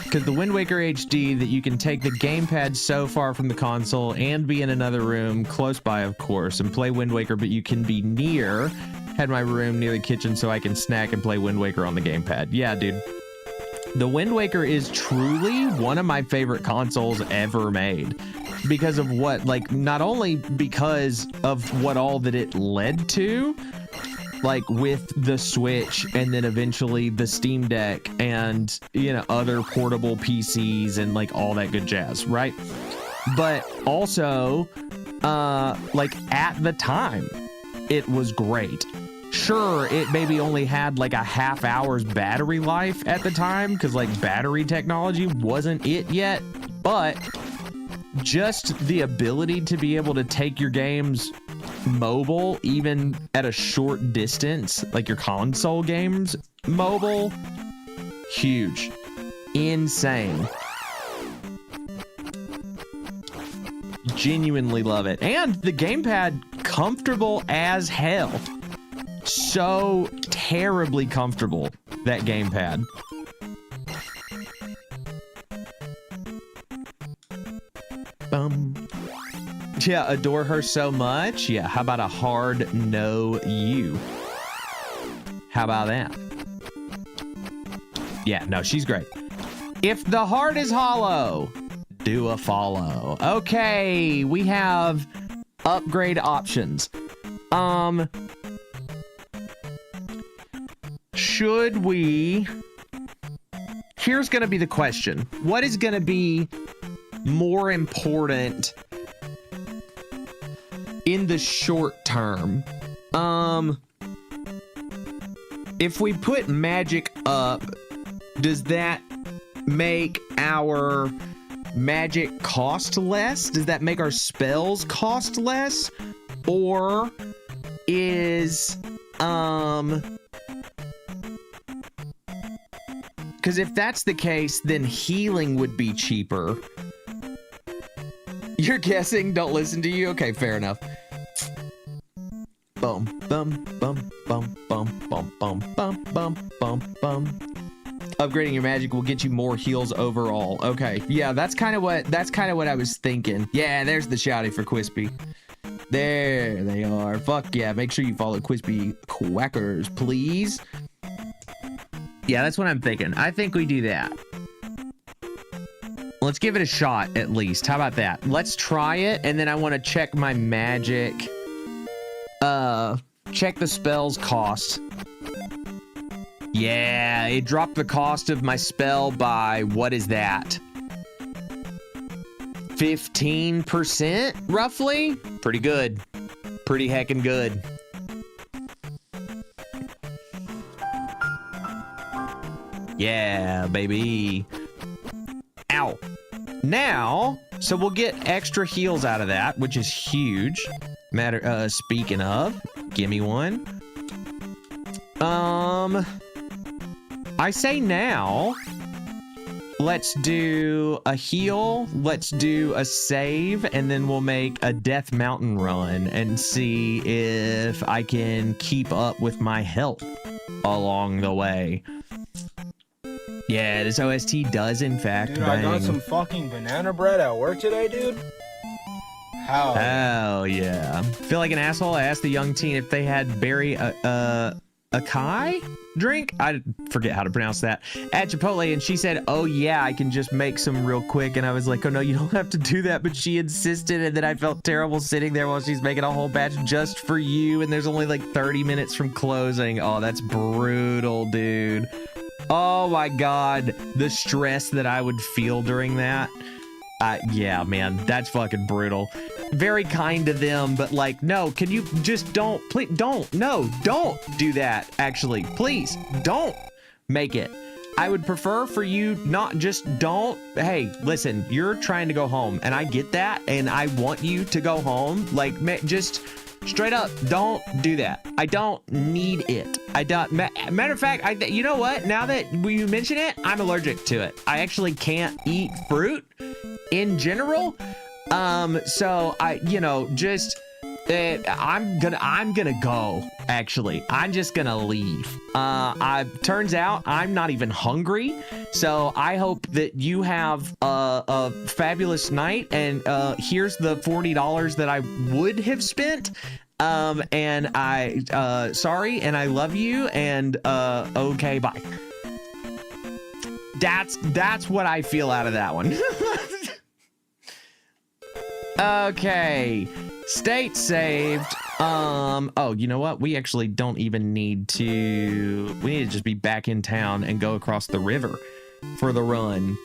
Because the Wind Waker HD that you can take the gamepad so far from the console and be in another room close by, of course, and play Wind Waker, but you can be near. Had my room near the kitchen so I can snack and play Wind Waker on the gamepad. Yeah, dude. The Wind Waker is truly one of my favorite consoles ever made. Because of what, like, not only because of what all that it led to, like with the Switch and then eventually the Steam Deck and, you know, other portable PCs and like all that good jazz, right? But also, like at the time, it was great. Sure, it maybe only had like a half hour's battery life at the time because like battery technology wasn't it yet, but just the ability to be able to take your games mobile even at a short distance, like your console games mobile, huge, insane. Genuinely love it. And the gamepad, comfortable as hell. So terribly comfortable, that gamepad. Yeah, adore her so much. Yeah, how about a hard no you? How about that? Yeah, no, she's great. If the heart is hollow, do a follow. Okay, we have upgrade options. Should we... Here's gonna be the question. What is gonna be more important in the short term? If we put magic up, does that make our magic cost less? Does that make our spells cost less? Or is, because if that's the case, then healing would be cheaper. You're guessing? Don't listen to you? Okay, fair enough. Bum, bum, bum, bum, bum, bum, bum, bum, bum, bum, bum. Upgrading your magic will get you more heals overall. Okay, yeah, that's kind of what I was thinking. Yeah, there's the shouty for Quispy. There they are. Fuck yeah, make sure you follow Quispy Quackers, please. Yeah, that's what I'm thinking. I think we do that. Let's give it a shot, at least. How about that? Let's try it, and then I want to check my magic. Check the spell's cost. Yeah, it dropped the cost of my spell by, what is that? 15%, roughly? Pretty good. Pretty heckin' good. Yeah, baby. Ow. Now, So we'll get extra heals out of that, which is huge. Speaking of, give me one. I say now, let's do a heal, let's do a save, and then we'll make a Death Mountain run and see if I can keep up with my health along the way. Yeah, this OST does in fact Dude, bang. I got some fucking banana bread at work today, dude. How? Hell yeah. Feel like an asshole. I asked the young teen if they had berry acai drink. I forget how to pronounce that at Chipotle, and she said, oh yeah, I can just make some real quick. And I was like, oh no, you don't have to do that. But she insisted, and then I felt terrible sitting there while she's making a whole batch just for you, and there's only like 30 minutes from closing. Oh, that's brutal, dude. Oh my god, the stress that I would feel during that. Yeah, man, that's fucking brutal. Very kind to them, but like, no, can you just don't, please, don't do that, actually. Please, don't make it. I would prefer for you not just don't. Hey, listen, you're trying to go home, and I get that, and I want you to go home. Like, just straight up, don't do that. I don't need it. I don't. Matter of fact, you know what? Now that you mention it, I'm allergic to it. I actually can't eat fruit in general. So I, you know, just I'm gonna go. Actually, I'm just gonna leave. Turns out I'm not even hungry. So I hope that you have a fabulous night. And here's the $40 that I would have spent. And I sorry, and I love you. And okay, bye. That's what I feel out of that one. Okay, state saved. Oh, you know what? We actually don't even need to. We need to just be back in town and go across the river for the run.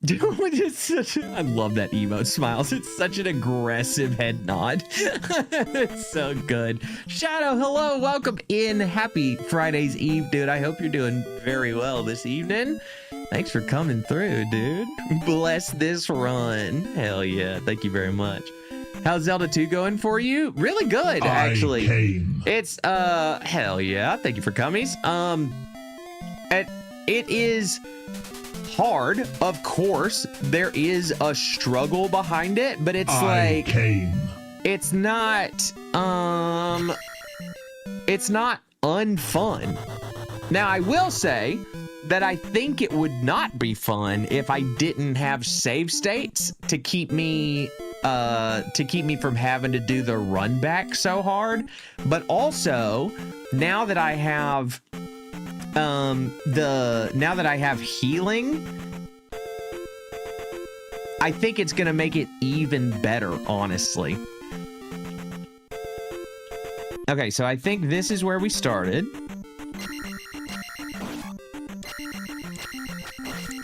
Dude, I love that emote smiles. It's such an aggressive head nod. It's so good. Shadow, hello, welcome in. Happy Friday's Eve, dude. I hope you're doing very well this evening. Thanks for coming through, dude. Bless this run. Hell yeah. Thank you very much. How's Zelda 2 going for you? Really good, actually. It's hell yeah. Thank you for commies. It is hard, of course. There is a struggle behind it, but it's it's not unfun. Now I will say that I think it would not be fun if I didn't have save states to keep me from having to do the run back so hard. But also, now that I have healing, I think it's gonna make it even better, honestly. Okay, so I think this is where we started.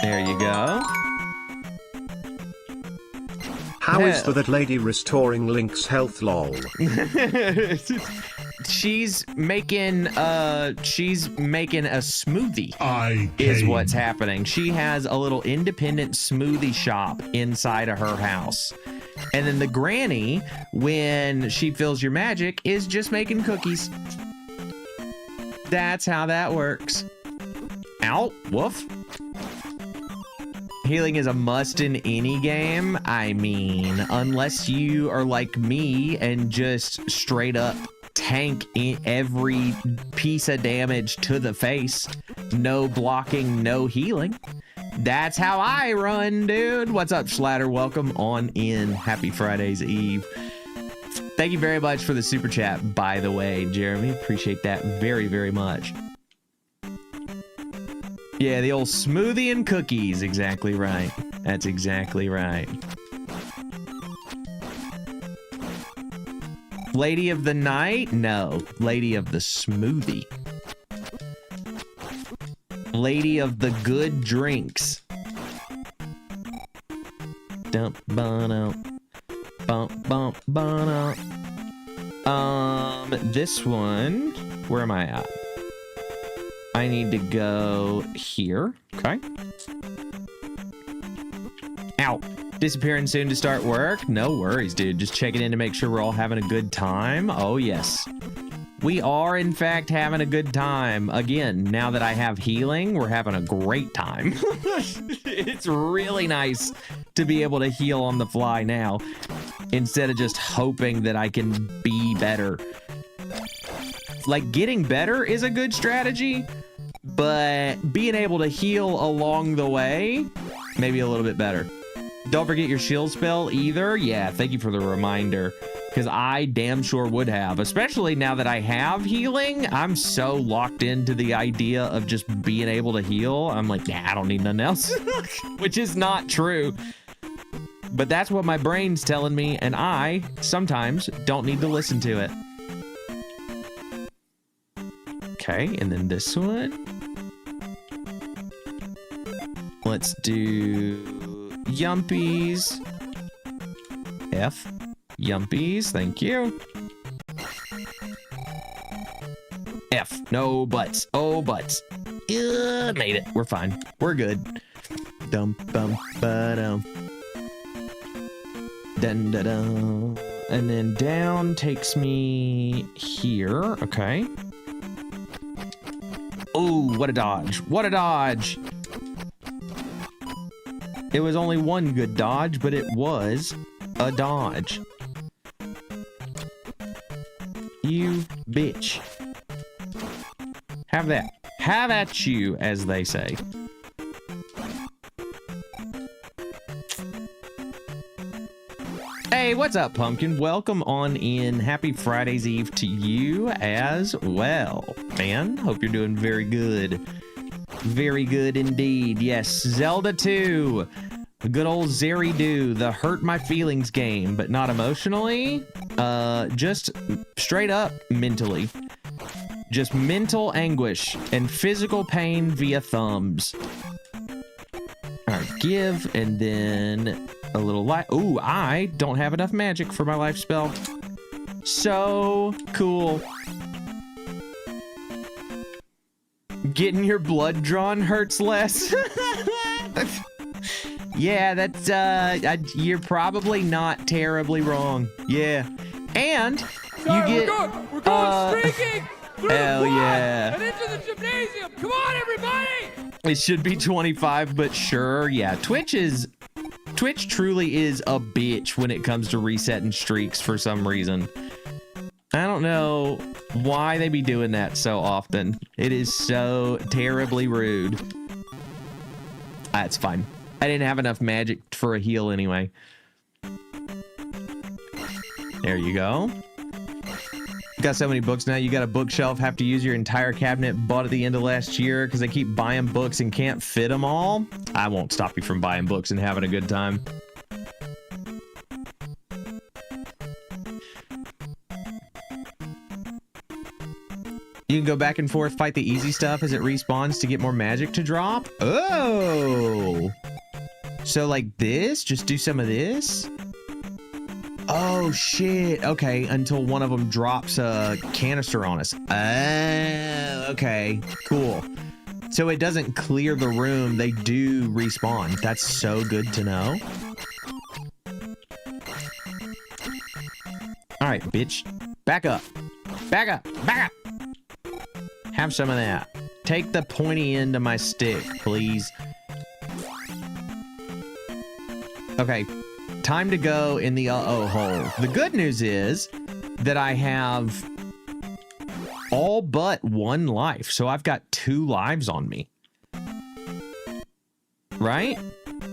There you go. How is that lady restoring Link's health, lol? She's making a smoothie. Is what's happening. She has a little independent smoothie shop inside of her house. And then the granny, when she feels your magic, is just making cookies. That's how that works. Ow, woof. Healing is a must in any game. I mean, unless you are like me and just straight up tank in every piece of damage to the face. No blocking, no healing. That's how I run, dude. What's up, Schlatter? Welcome on in. Happy Friday's Eve. Thank you very much for the super chat, by the way, Jeremy. Appreciate that very, very much. Yeah, the old smoothie and cookies. Exactly right. That's exactly right. Lady of the night? No. Lady of the smoothie. Lady of the good drinks. Dump bono. Bump bump bono. This one. Where am I at? I need to go here. Okay. Ow. Disappearing soon to start work? No worries, dude. Just checking in to make sure we're all having a good time. Oh, yes. We are, in fact, having a good time. Again, now that I have healing, we're having a great time. It's really nice to be able to heal on the fly now, instead of just hoping that I can be better. Like, getting better is a good strategy, but being able to heal along the way, maybe a little bit better. Don't forget your shield spell either. Yeah, thank you for the reminder, because I damn sure would have, especially now that I have healing. I'm so locked into the idea of just being able to heal. I'm like, nah, I don't need nothing else, which is not true. But that's what my brain's telling me, and I sometimes don't need to listen to it. Okay, and then this one. Let's do Yumpies. F. Yumpies, thank you. F. No buts. Oh, buts. Made it. We're fine. We're good. Dum bum ba-dum. Dun da dun. And then down takes me here. Okay. Oh, what a dodge. What a dodge. It was only one good dodge, but it was a dodge. You bitch. Have that. Have at you, as they say. Hey, what's up, Pumpkin? Welcome on in. Happy Friday's Eve to you as well, man. Hope you're doing very good. Very good indeed. Yes, Zelda II. The good old Zeri-Do, the hurt my feelings game, but not emotionally. Just straight up mentally. Just mental anguish and physical pain via thumbs. All right, give, and then a little light. Ooh, I don't have enough magic for my life spell. So cool. Getting your blood drawn hurts less. Yeah, that's, you're probably not terribly wrong. Yeah. And Sorry, you get... we're going streaking through hell the quad yeah. and into the gymnasium. Come on, everybody! It should be 25, but sure. Yeah, Twitch truly is a bitch when it comes to resetting streaks for some reason. I don't know why they be doing that so often. It is so terribly rude. That's fine. I didn't have enough magic for a heal anyway. There you go. Got so many books now, you got a bookshelf, have to use your entire cabinet bought at the end of last year because I keep buying books and can't fit them all. I won't stop you from buying books and having a good time. You can go back and forth, fight the easy stuff as it respawns to get more magic to drop. Oh! So like this? Just do some of this? Oh, shit. Okay, until one of them drops a canister on us. Oh, okay. Cool. So it doesn't clear the room. They do respawn. That's so good to know. All right, bitch. Back up. Back up. Back up. Have some of that. Take the pointy end of my stick, please. Okay. Time to go in the uh-oh hole. The good news is that I have all but one life. So I've got 2 lives on me. Right?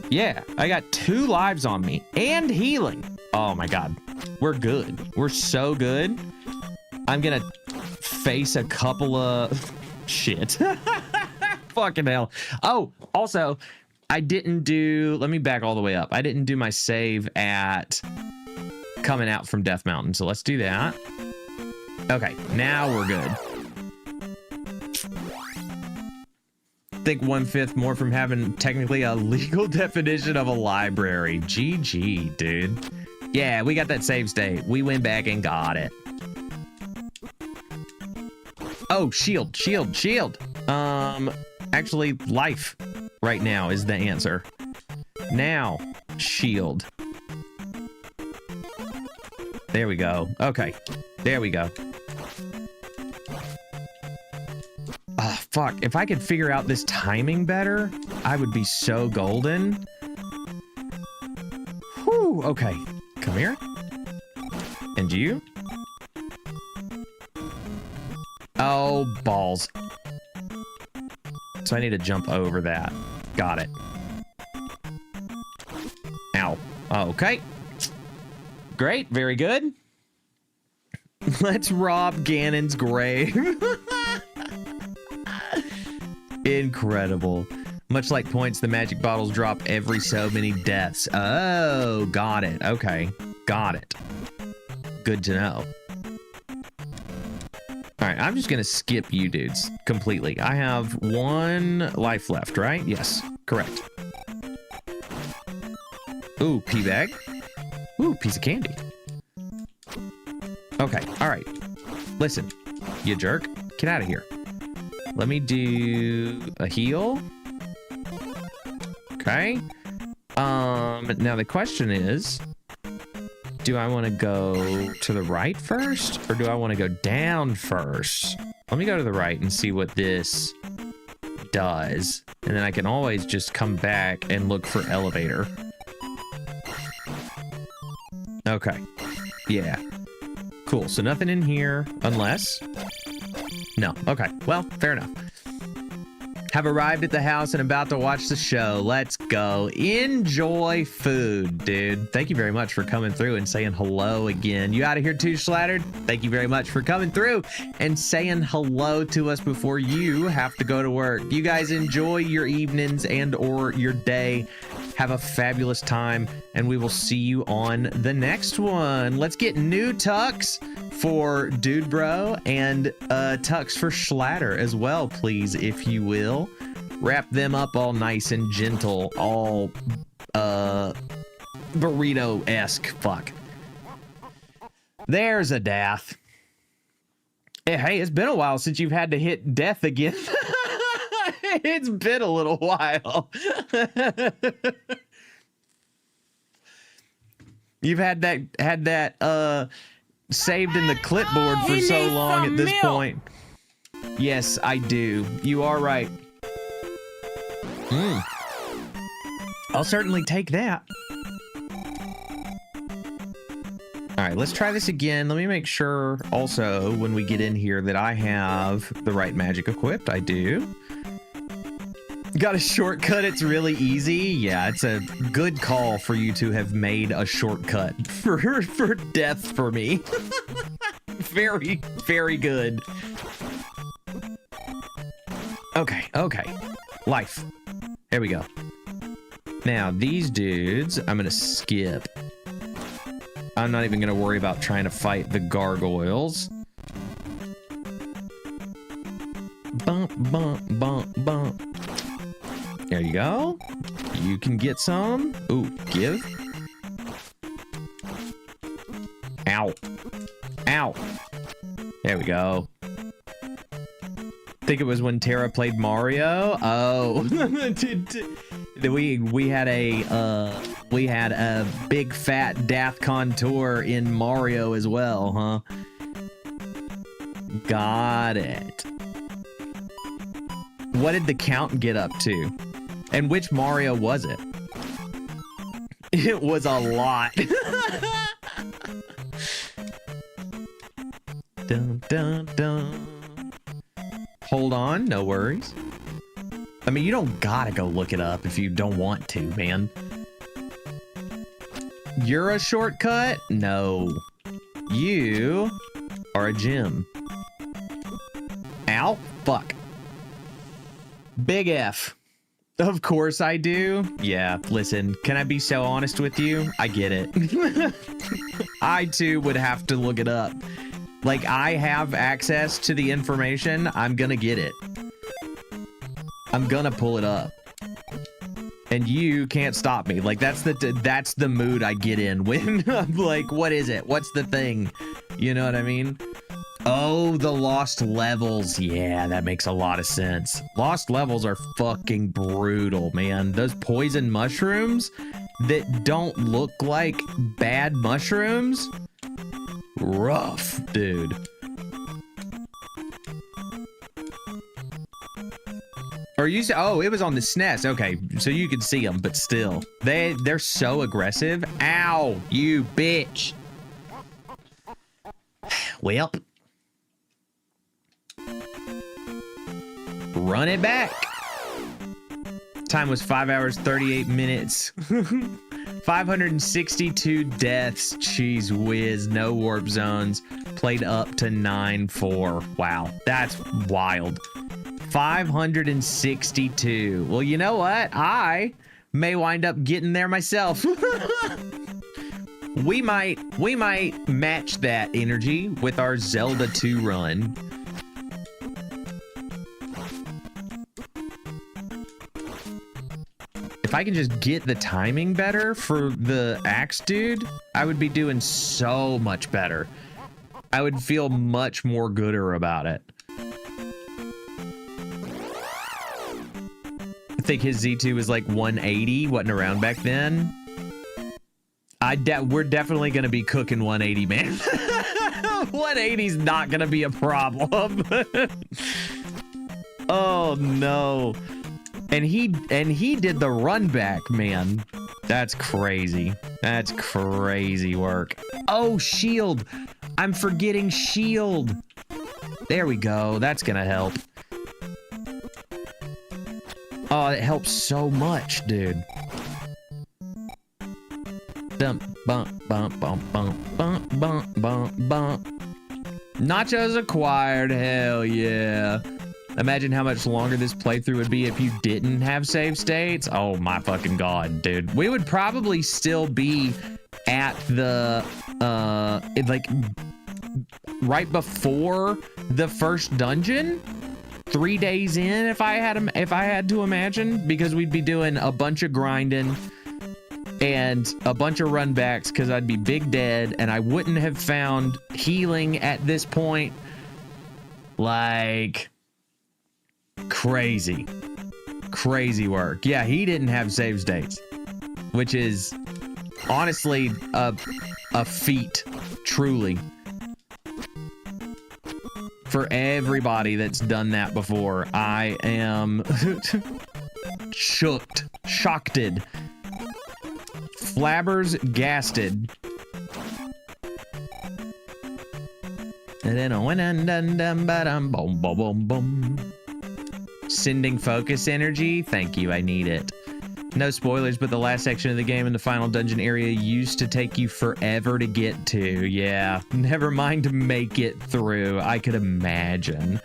Yeah, I got 2 lives on me and healing. Oh my God. We're good. We're so good. I'm gonna face a couple of shit. Fucking hell. Oh, also, I didn't do, let me back all the way up. I didn't do my save at coming out from Death Mountain. So let's do that. Okay, now we're good. Think 1/5 more from having technically a legal definition of a library. GG, dude. Yeah, we got that save state. We went back and got it. Oh, shield, shield, shield. Actually, life right now is the answer. Now, shield. There we go. Okay. There we go. Oh, fuck. If I could figure out this timing better, I would be so golden. Whew. Okay. Come here. And you? Oh, balls. So I need to jump over that. Got it. Ow. Okay. Great. Very good. Let's rob Ganon's grave. Incredible. Much like points, the magic bottles drop every so many deaths. Oh, got it. Okay. Got it. Good to know. All right, I'm just going to skip you dudes completely. I have 1 life left, right? Yes, correct. Ooh, pea bag. Ooh, piece of candy. Okay, all right. Listen, you jerk. Get out of here. Let me do a heal. Okay. Now the question is, do I want to go to the right first, or do I want to go down first? Let me go to the right and see what this does. And then I can always just come back and look for elevator. Okay. Yeah. Cool. So nothing in here unless... No. Okay. Well, fair enough. Have arrived at the house and about to watch the show. Let's go. Enjoy food, dude. Thank you very much for coming through and saying hello again. You out of here too, Slattered? Thank you very much for coming through and saying hello to us before you have to go to work. You guys enjoy your evenings and or your day. Have a fabulous time, and we will see you on the next one. Let's get new tucks for Dude Bro and tucks for Schlatter as well, please, if you will. Wrap them up all nice and gentle, all burrito-esque. Fuck. There's a death. Hey, it's been a while since you've had to hit death again. It's been a little while. You've had that saved in the clipboard for so long at this point. Yes, I do. You are right. I'll certainly take that. All right, let's try this again. Let me make sure also when we get in here that I have the right magic equipped. I do. Got a shortcut. It's really easy. Yeah, it's a good call for you to have made a shortcut for death for me. Very, very good. Okay, okay. Life. Here we go. Now, these dudes, I'm going to skip. I'm not even going to worry about trying to fight the gargoyles. Bump, bump, bump, bump. There you go. You can get some. Ooh, give. Ow. Ow. There we go. I think it was when Tara played Mario. Oh. we had a big fat death contour in Mario as well, huh? Got it. What did the count get up to? And which Mario was it? It was a lot. Dun, dun, dun. Hold on, no worries. I mean, you don't gotta go look it up if you don't want to, man. You're a shortcut? No. You are a gym. Ow. Fuck. Big F. Of course I do. Yeah, listen, can I be so honest with you? I get it. I too would have to look it up. Like, I have access to the information. I'm gonna get it. I'm gonna pull it up. And you can't stop me. Like, that's the mood I get in when I'm like, what is it? What's the thing? You know what I mean? Oh, the lost levels. Yeah, that makes a lot of sense. Lost levels are fucking brutal, man. Those poison mushrooms that don't look like bad mushrooms. Rough, dude. Or you say, oh, it was on the SNES. Okay, so you could see them, but still, they're so aggressive. Ow, you bitch. Well, run it back. Time was 5 hours, 38 minutes. 562 deaths. Jeez whiz. No warp zones. Played up to 9-4. Wow, that's wild. 562. Well, you know what? I may wind up getting there myself. We might match that energy with our Zelda 2 run. If I can just get the timing better for the axe dude, I would be doing so much better. I would feel much more gooder about it. I think his Z2 was like 180, wasn't around back then. We're definitely gonna be cooking 180, man. 180's not gonna be a problem. Oh no. And he did the run back, man. That's crazy. That's crazy work. Oh, shield. I'm forgetting shield. There we go. That's gonna help. Oh, it helps so much, dude. Bump, bump, bump, bump, bump, bump, bump, bump, bump. Nachos acquired. Hell yeah. Imagine how much longer this playthrough would be if you didn't have save states. Oh my fucking god, dude. We would probably still be at the like right before the first dungeon, 3 days in, if I had to imagine, because we'd be doing a bunch of grinding and a bunch of run backs because I'd be big dead and I wouldn't have found healing at this point. Like, crazy work. Yeah, he didn't have save states, which is honestly a feat, truly, for everybody that's done that before. I am shocked, flabbers gasted. And then boom, boom, boom, boom. Sending focus energy. Thank you, I need it. No spoilers, but the last section of the game in the final dungeon area used to take you forever to get to. Yeah, never mind to make it through. I could imagine.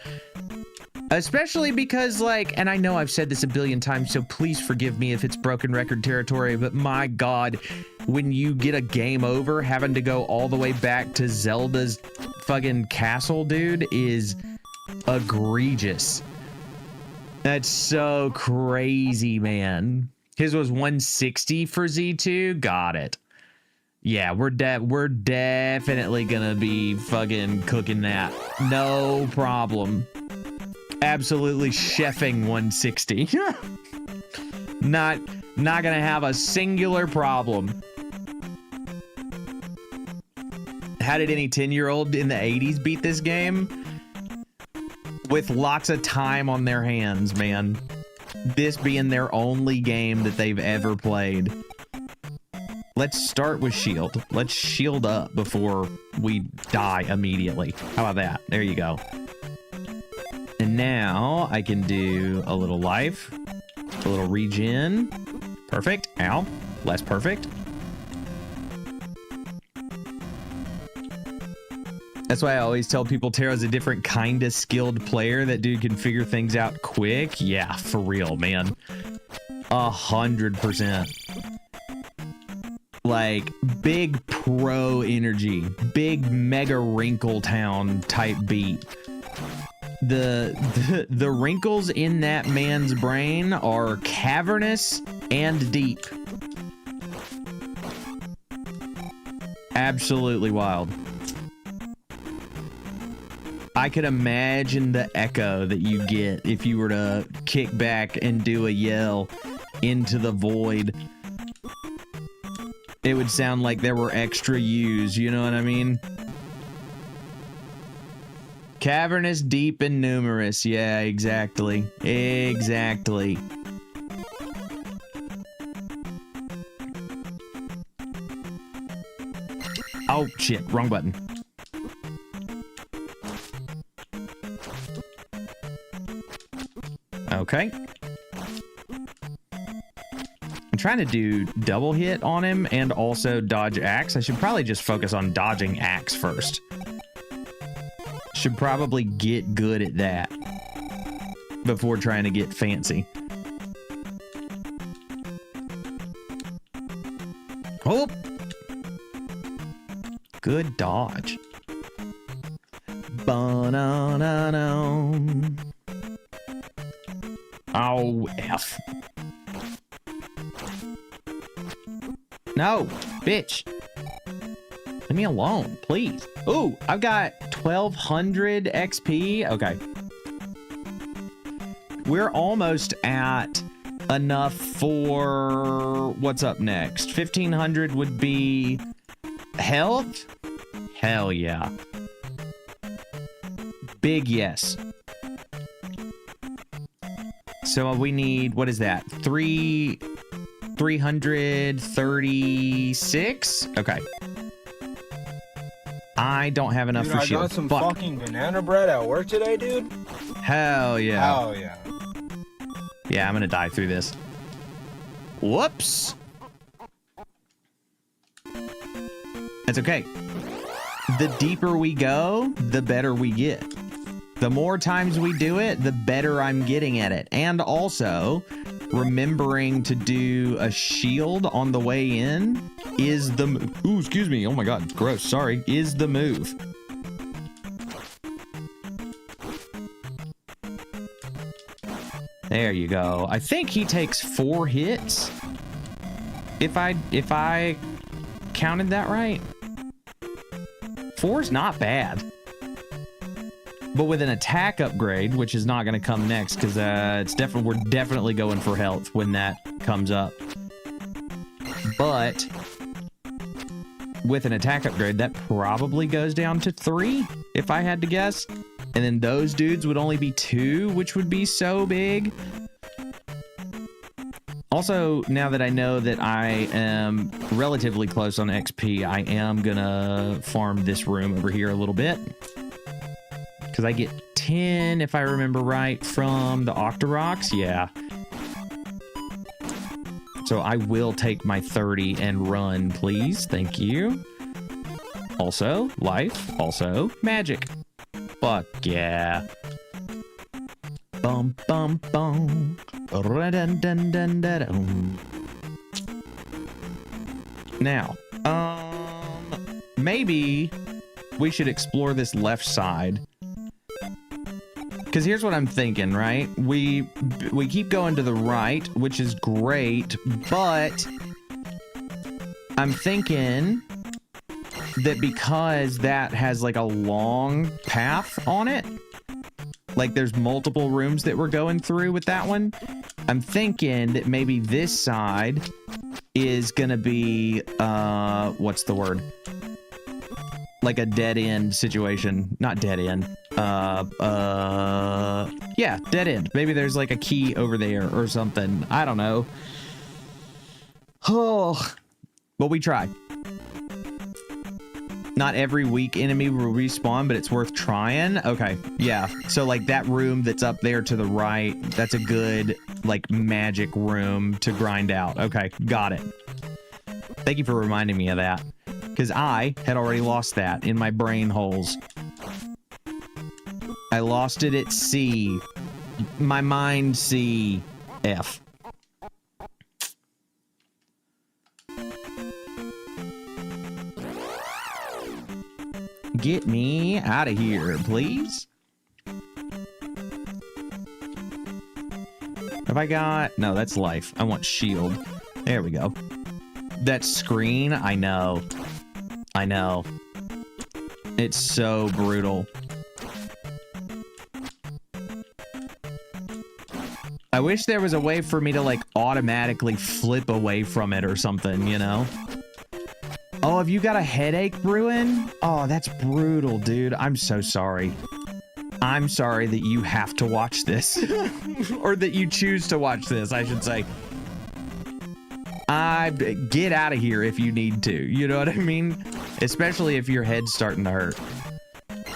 Especially because, like, and I know I've said this a billion times, so please forgive me if it's broken record territory, but my god, when you get a game over, having to go all the way back to Zelda's fucking castle, dude, is egregious. That's so crazy, man. His was 160 for Z2. Got it. Yeah, we're definitely gonna be fucking cooking that. No problem. Absolutely chefing 160. Not gonna have a singular problem. How did any 10-year-old in the 80s beat this game? With lots of time on their hands, man. This being their only game that they've ever played. Let's start with shield. Let's shield up before we die immediately. How about that? There you go. And now I can do a little life, a little regen. Perfect. Ow. Less perfect. That's why I always tell people Taro's a different kind of skilled player. That dude can figure things out quick. Yeah, for real, man. 100%. Like, big pro energy. Big mega wrinkle town type beat. The wrinkles in that man's brain are cavernous and deep. Absolutely wild. I could imagine the echo that you get if you were to kick back and do a yell into the void. It would sound like there were extra U's, you know what I mean? Cavernous, deep, and numerous. Yeah, exactly. Exactly. Oh, shit. Wrong button. Okay. I'm trying to do double hit on him and also dodge axe. I should probably just focus on dodging axe first. Should probably get good at that before trying to get fancy. Oh! Good dodge. Ba-na-na-na. Oh, F. No, bitch. Leave me alone, please. Ooh, I've got 1200 XP. Okay. We're almost at enough for what's up next. 1500 would be health. Hell yeah. Big yes. So we need, what is that? 336? Okay. I don't have enough for shield. I got some fucking banana bread at work today, dude. Hell yeah. Hell yeah. Yeah, I'm gonna die through this. Whoops. That's okay. The deeper we go, the better we get. The more times we do it, the better I'm getting at it. And also, remembering to do a shield on the way in is the move. Ooh, excuse me. Oh my god, gross. Sorry. Is the move. There you go. I think he takes 4 hits. If I counted that right. 4's not bad. But with an attack upgrade, which is not going to come next, because we're definitely going for health when that comes up. But with an attack upgrade, that probably goes down to 3, if I had to guess. And then those dudes would only be 2, which would be so big. Also, now that I know that I am relatively close on XP, I am gonna farm this room over here a little bit. Because I get 10, if I remember right, from the Octoroks. Yeah. So I will take my 30 and run, please. Thank you. Also, life. Also, magic. Fuck yeah. Bum, bum, bum. Ra-dun-dun-dun-dun-dun. Now, maybe we should explore this left side. Because here's what I'm thinking, right? We keep going to the right, which is great, but I'm thinking that because that has like a long path on it, like there's multiple rooms that we're going through with that one, I'm thinking that maybe this side is gonna be, what's the word? Like a dead end situation. Not dead end. Yeah, dead end. Maybe there's like a key over there or something. I don't know. Oh, but we tried. Not every weak enemy will respawn, but it's worth trying. Okay, yeah. So like that room that's up there to the right, that's a good like magic room to grind out. Okay, got it. Thank you for reminding me of that. Because I had already lost that in my brain holes. I lost it at C. My mind C. F. Get me out of here, please. Have I got... No, that's life. I want shield. There we go. That screen, I know. I know. It's so brutal. I wish there was a way for me to like automatically flip away from it or something, you know? Oh, have you got a headache brewing? Oh, that's brutal, dude. I'm so sorry. I'm sorry that you have to watch this. Or that you choose to watch this, I should say. Get out of here if you need to. You know what I mean? Especially if your head's starting to hurt.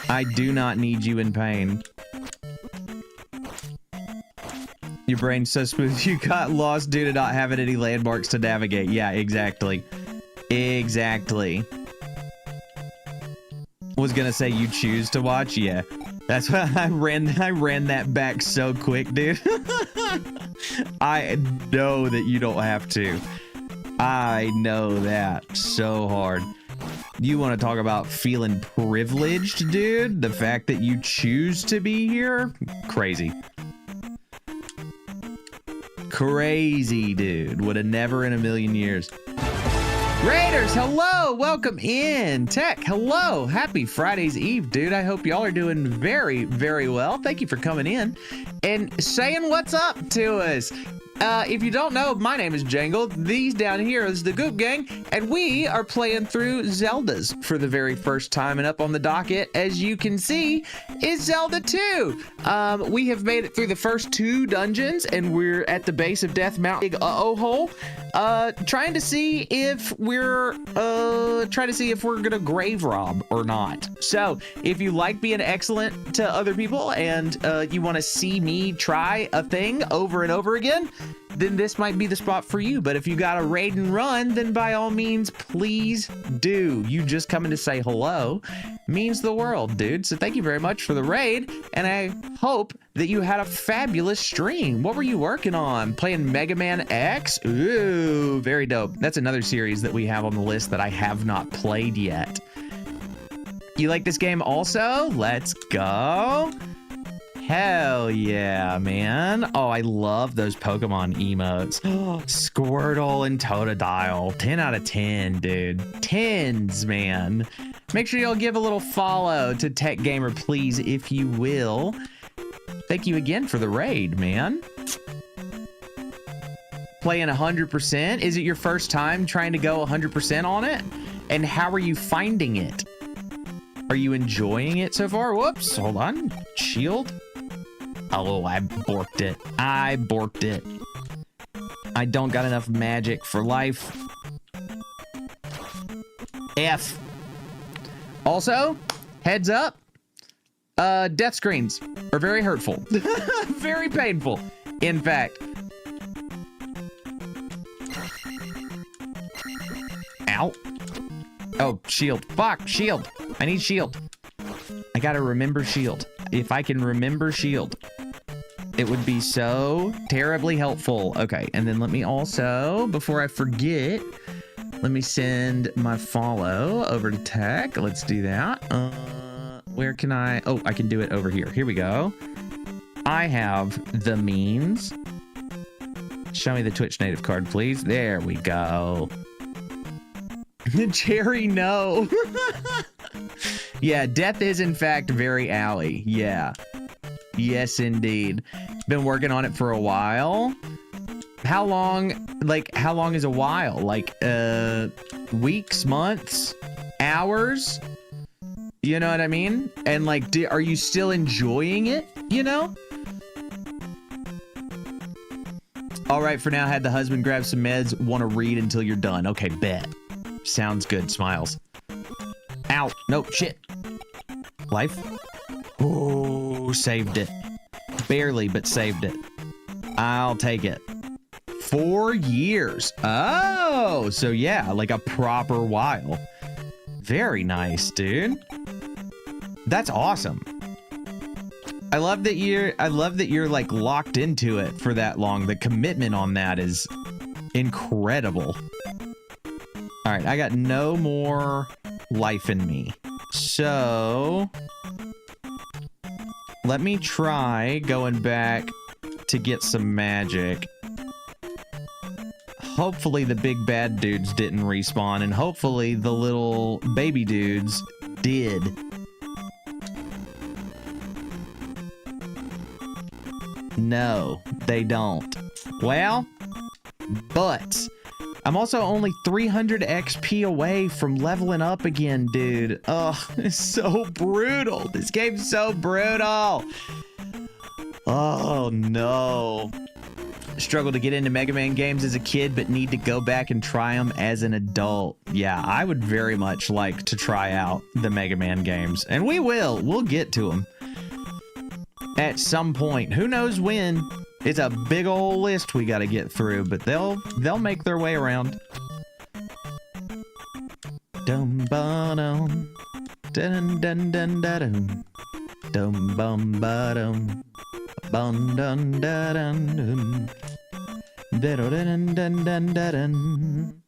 I do not need you in pain. Your brain's so smooth. You got lost due to not having any landmarks to navigate. Yeah, exactly. Exactly. Was gonna say you choose to watch. Yeah, that's why I ran that back so quick, dude. I know that you don't have to. I know that so hard. You want to talk about feeling privileged, dude? The fact that you choose to be here? Crazy. Crazy, dude. Would have never in a million years. Raiders, hello, welcome in. Tech, hello, happy Friday's Eve, dude. I hope y'all are doing very, very well. Thank you for coming in and saying what's up to us. If you don't know, my name is Jangle. These down here is the Goop Gang, and we are playing through Zeldas for the very first time. And up on the docket, as you can see, is Zelda 2. We have made it through the first 2 dungeons, and we're at the base of Death Mountain. Big hole. Trying to see if we're gonna grave rob or not. So if you like being excellent to other people and you want to see me try a thing over and over again, then this might be the spot for you. But if you got a raid and run, then by all means, please do. You just coming to say hello means the world, dude. So thank you very much for the raid, and I hope that you had a fabulous stream. What were you working on? Playing Mega Man X? Ooh, very dope. That's another series that we have on the list that I have not played yet. You like this game also? Let's go. Hell yeah, man. Oh, I love those Pokemon emotes. Squirtle and Totodile. 10 out of 10, dude. 10s, man. Make sure you'll give a little follow to Tech Gamer, please, if you will. Thank you again for the raid, man. Playing 100%? Is it your first time trying to go 100% on it? And how are you finding it? Are you enjoying it so far? Whoops, hold on. Shield? Oh, I borked it. I borked it. I don't got enough magic for life. F. Also, heads up, death screens are very hurtful. Very painful, in fact. Ow. Oh, shield. Fuck, shield. I need shield. I gotta remember shield. If I can remember shield, it would be so terribly helpful. Okay, and then let me also, before I forget, let me send my follow over to Tech. Let's do that. Where can I? Oh, I can do it over here. Here we go. I have the means. Show me the Twitch native card, please. There we go. Jerry, no. Yeah, death is in fact very owie. Yeah. Yes, indeed. Been working on it for a while. How long is a while? Like, weeks, months, hours? You know what I mean? And like, are you still enjoying it? You know? All right, for now, had the husband grab some meds. Want to read until you're done. Okay, bet. Sounds good. Smiles. Ow. Nope. Shit. Life. Oh, saved it. Barely, but saved it. I'll take it. 4 years. Oh, so yeah, like a proper while. Very nice, dude. That's awesome. I love that you're like locked into it for that long. The commitment on that is incredible. All right, I got no more life in me. So let me try going back to get some magic. Hopefully the big bad dudes didn't respawn, and hopefully the little baby dudes did. No, they don't. Well, but I'm also only 300 XP away from leveling up again, dude. Oh, it's so brutal. This game's so brutal. Oh, no. Struggled to get into Mega Man games as a kid, but need to go back and try them as an adult. Yeah, I would very much like to try out the Mega Man games. And we will. We'll get to them at some point. Who knows when? It's a big old list we got to get through, but they'll make their way around. Dum ba dum, dun dun dun dun, dum bum ba dum, bum dun dun dun, dun dun dun dun.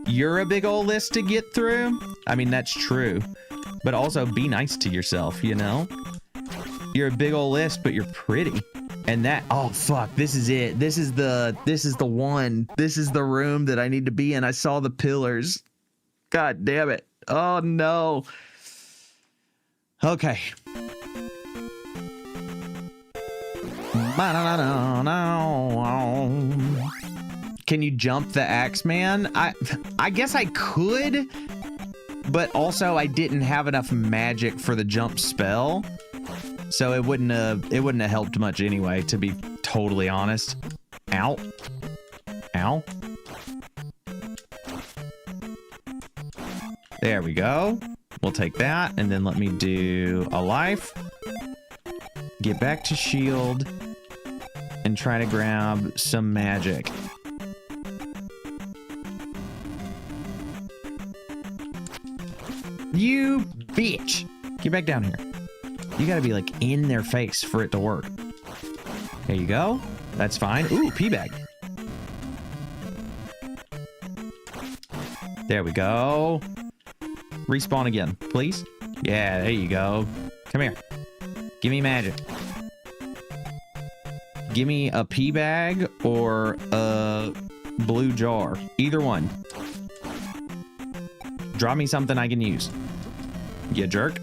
You're a big old list to get through. I mean, that's true, but also be nice to yourself. You know, you're a big old list, but you're pretty. And that, oh fuck, this is it. This is the one. This is the room that I need to be in. I saw the pillars. God damn it. Oh no. Okay. Can you jump the Axeman? I guess I could, but also I didn't have enough magic for the jump spell. So it wouldn't have helped much anyway, to be totally honest. Ow. Ow. There we go. We'll take that, and then let me do a life. Get back to shield, and try to grab some magic. You bitch! Get back down here. You gotta be like in their face for it to work. There you go. That's fine. Ooh, P-bag. There we go. Respawn again, please. Yeah, there you go. Come here. Give me magic. Give me a P-bag or a blue jar. Either one. Draw me something I can use. You jerk.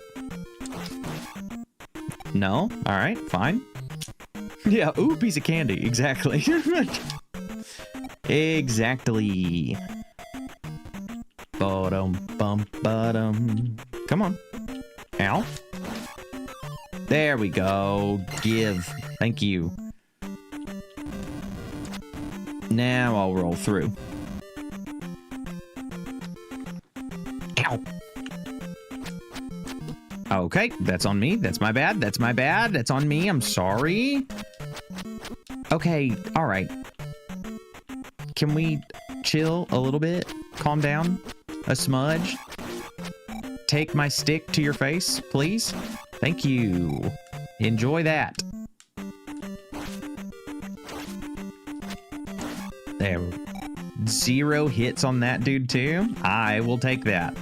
No? Alright, fine. Yeah, ooh, piece of candy. Exactly. Exactly. Ba-dum, bum, ba-dum. Come on. Ow. There we go. Give. Thank you. Now I'll roll through. Ow. Okay, that's on me. That's my bad. That's my bad. That's on me. I'm sorry. Okay, all right. Can we chill a little bit? Calm down? A smudge? Take my stick to your face, please? Thank you. Enjoy that. There. 0 hits on that dude too? I will take that.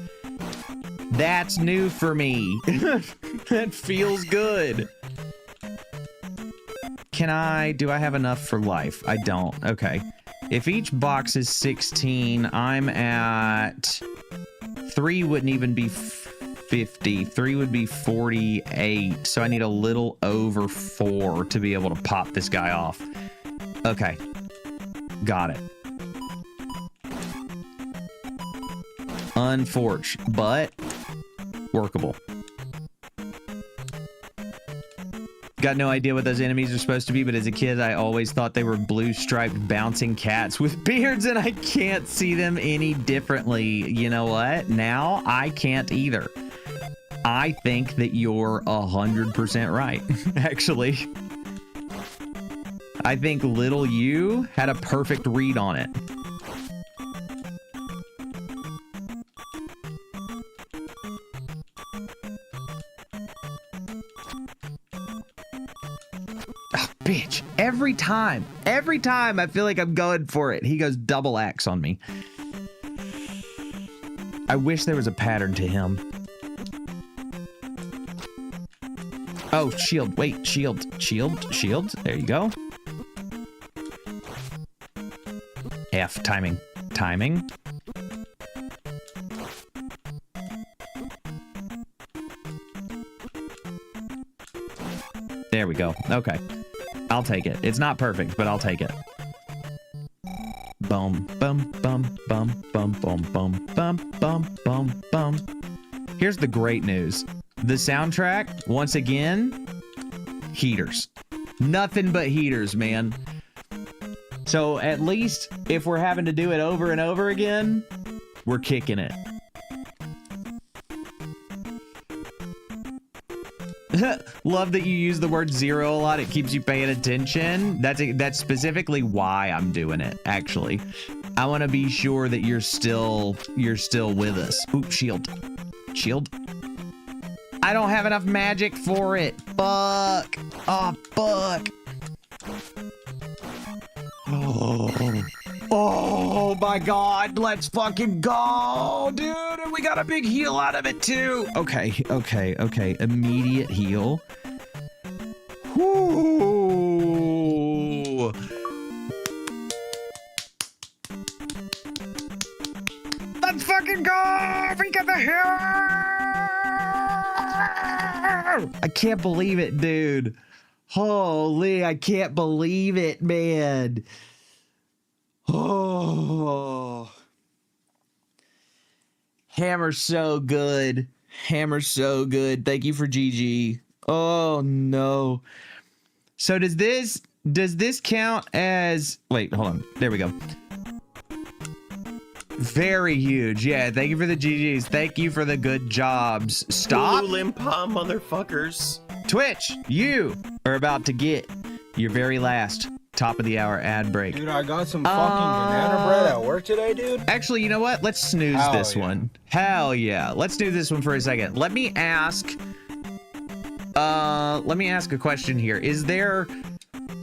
That's new for me. That feels good. Do I have enough for life? I don't. Okay. If each box is 16, I'm at 3 wouldn't even be 50. 3 would be 48. So I need a little over 4 to be able to pop this guy off. Okay. Got it. Unfortunate, but workable. Got no idea what those enemies are supposed to be, but as a kid, I always thought they were blue-striped bouncing cats with beards, and I can't see them any differently. You know what? Now I can't either. I think that you're 100% right, actually. I think little you had a perfect read on it. Bitch, every time I feel like I'm going for it, he goes double axe on me. I wish there was a pattern to him. Oh, shield, wait, shield. There you go. F, timing. There we go, okay. I'll take it. It's not perfect, but I'll take it. Boom, bum, bum, bum, bum, bum, bum, bum, bum, bum, bum. Here's the great news. The soundtrack, once again, heaters. Nothing but heaters, man. So at least if we're having to do it over and over again, we're kicking it. Love that you use the word zero a lot. It keeps you paying attention. That's specifically why I'm doing it, actually. I want to be sure that you're still with us. Oop, shield. Shield. I don't have enough magic for it. Fuck. Oh, fuck. Oh my god, let's fucking go, dude. And we got a big heal out of it too. Okay. Immediate heal. Whoo. Let's fucking go. We got the heal. I can't believe it, dude. Holy, I can't believe it, man. Oh, Hammer's so good. Hammer's so good. Thank you for GG. Oh no. So does this count as, wait, hold on. There we go. Very huge. Yeah, thank you for the GGs. Thank you for the good jobs. Stop. Ooh, limpa motherfuckers. Twitch, you are about to get your very last top of the hour ad break. Dude, I got some fucking banana bread at work today, dude. Actually, you know what? Let's snooze this one. Hell yeah. Let's do this one for a second. Let me ask a question here. Is there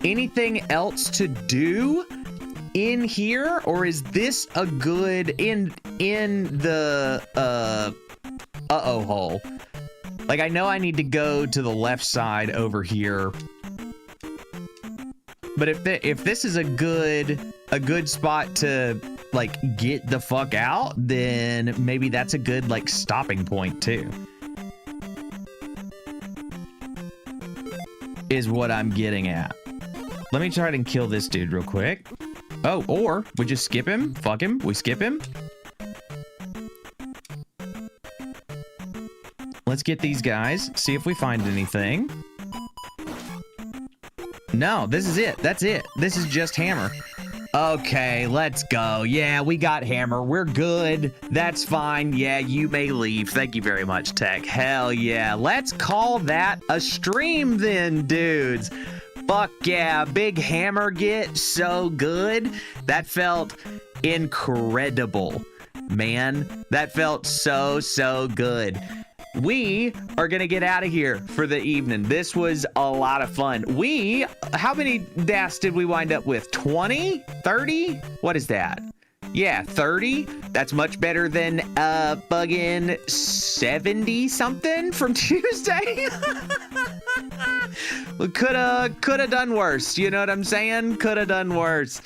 anything else to do in here, or is this a good in the uh-oh hole? Like, I know I need to go to the left side over here. But if this is a good spot to like get the fuck out, then maybe that's a good like stopping point too. Is what I'm getting at. Let me try and kill this dude real quick. Oh, or we just skip him. Fuck him. We skip him. Let's get these guys. See if we find anything. No, this is it. That's it. This is just Hammer. Okay, let's go. Yeah, we got Hammer. We're good. That's fine. Yeah, you may leave. Thank you very much, Tech. Hell yeah. Let's call that a stream then, dudes. Fuck yeah. Big Hammer get so good. That felt incredible, man. That felt so good. We are gonna get out of here for the evening. This was a lot of fun. How many deaths did we wind up with? 20? 30? What is that? Yeah, 30. That's much better than bugging 70 something from Tuesday. Could have done worse. You know what I'm saying? Could have done worse.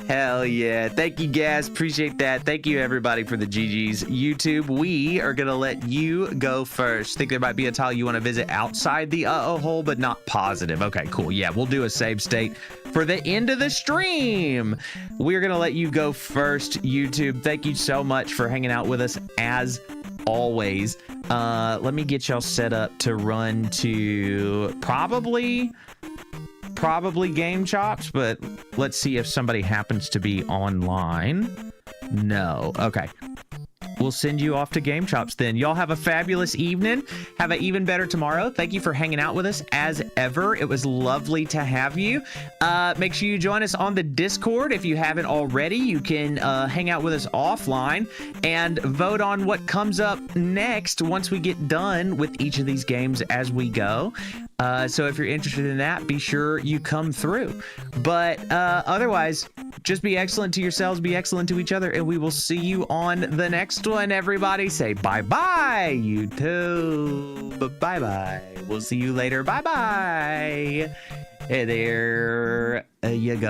Hell yeah. Thank you guys. Appreciate that. Thank you everybody for the GGs. YouTube, we are gonna let you go first. Think there might be a tile you want to visit outside the uh-oh hole, but not positive. Okay, cool. Yeah, we'll do a save state for the end of the stream. We're gonna let you go first, YouTube. Thank you so much for hanging out with us as always. Let me get y'all set up to run to probably Game Chops, but let's see if somebody happens to be online. No. Okay. We'll send you off to Game Chops then. Y'all have a fabulous evening. Have an even better tomorrow. Thank you for hanging out with us as ever. It was lovely to have you. Make sure you join us on the Discord. If you haven't already, you can hang out with us offline and vote on what comes up next once we get done with each of these games as we go. So if you're interested in that, be sure you come through. But otherwise, just be excellent to yourselves, be excellent to each other, and we will see you on the next one. Everybody say bye-bye, YouTube. Bye-bye. We'll see you later. Bye-bye. Hey there you go.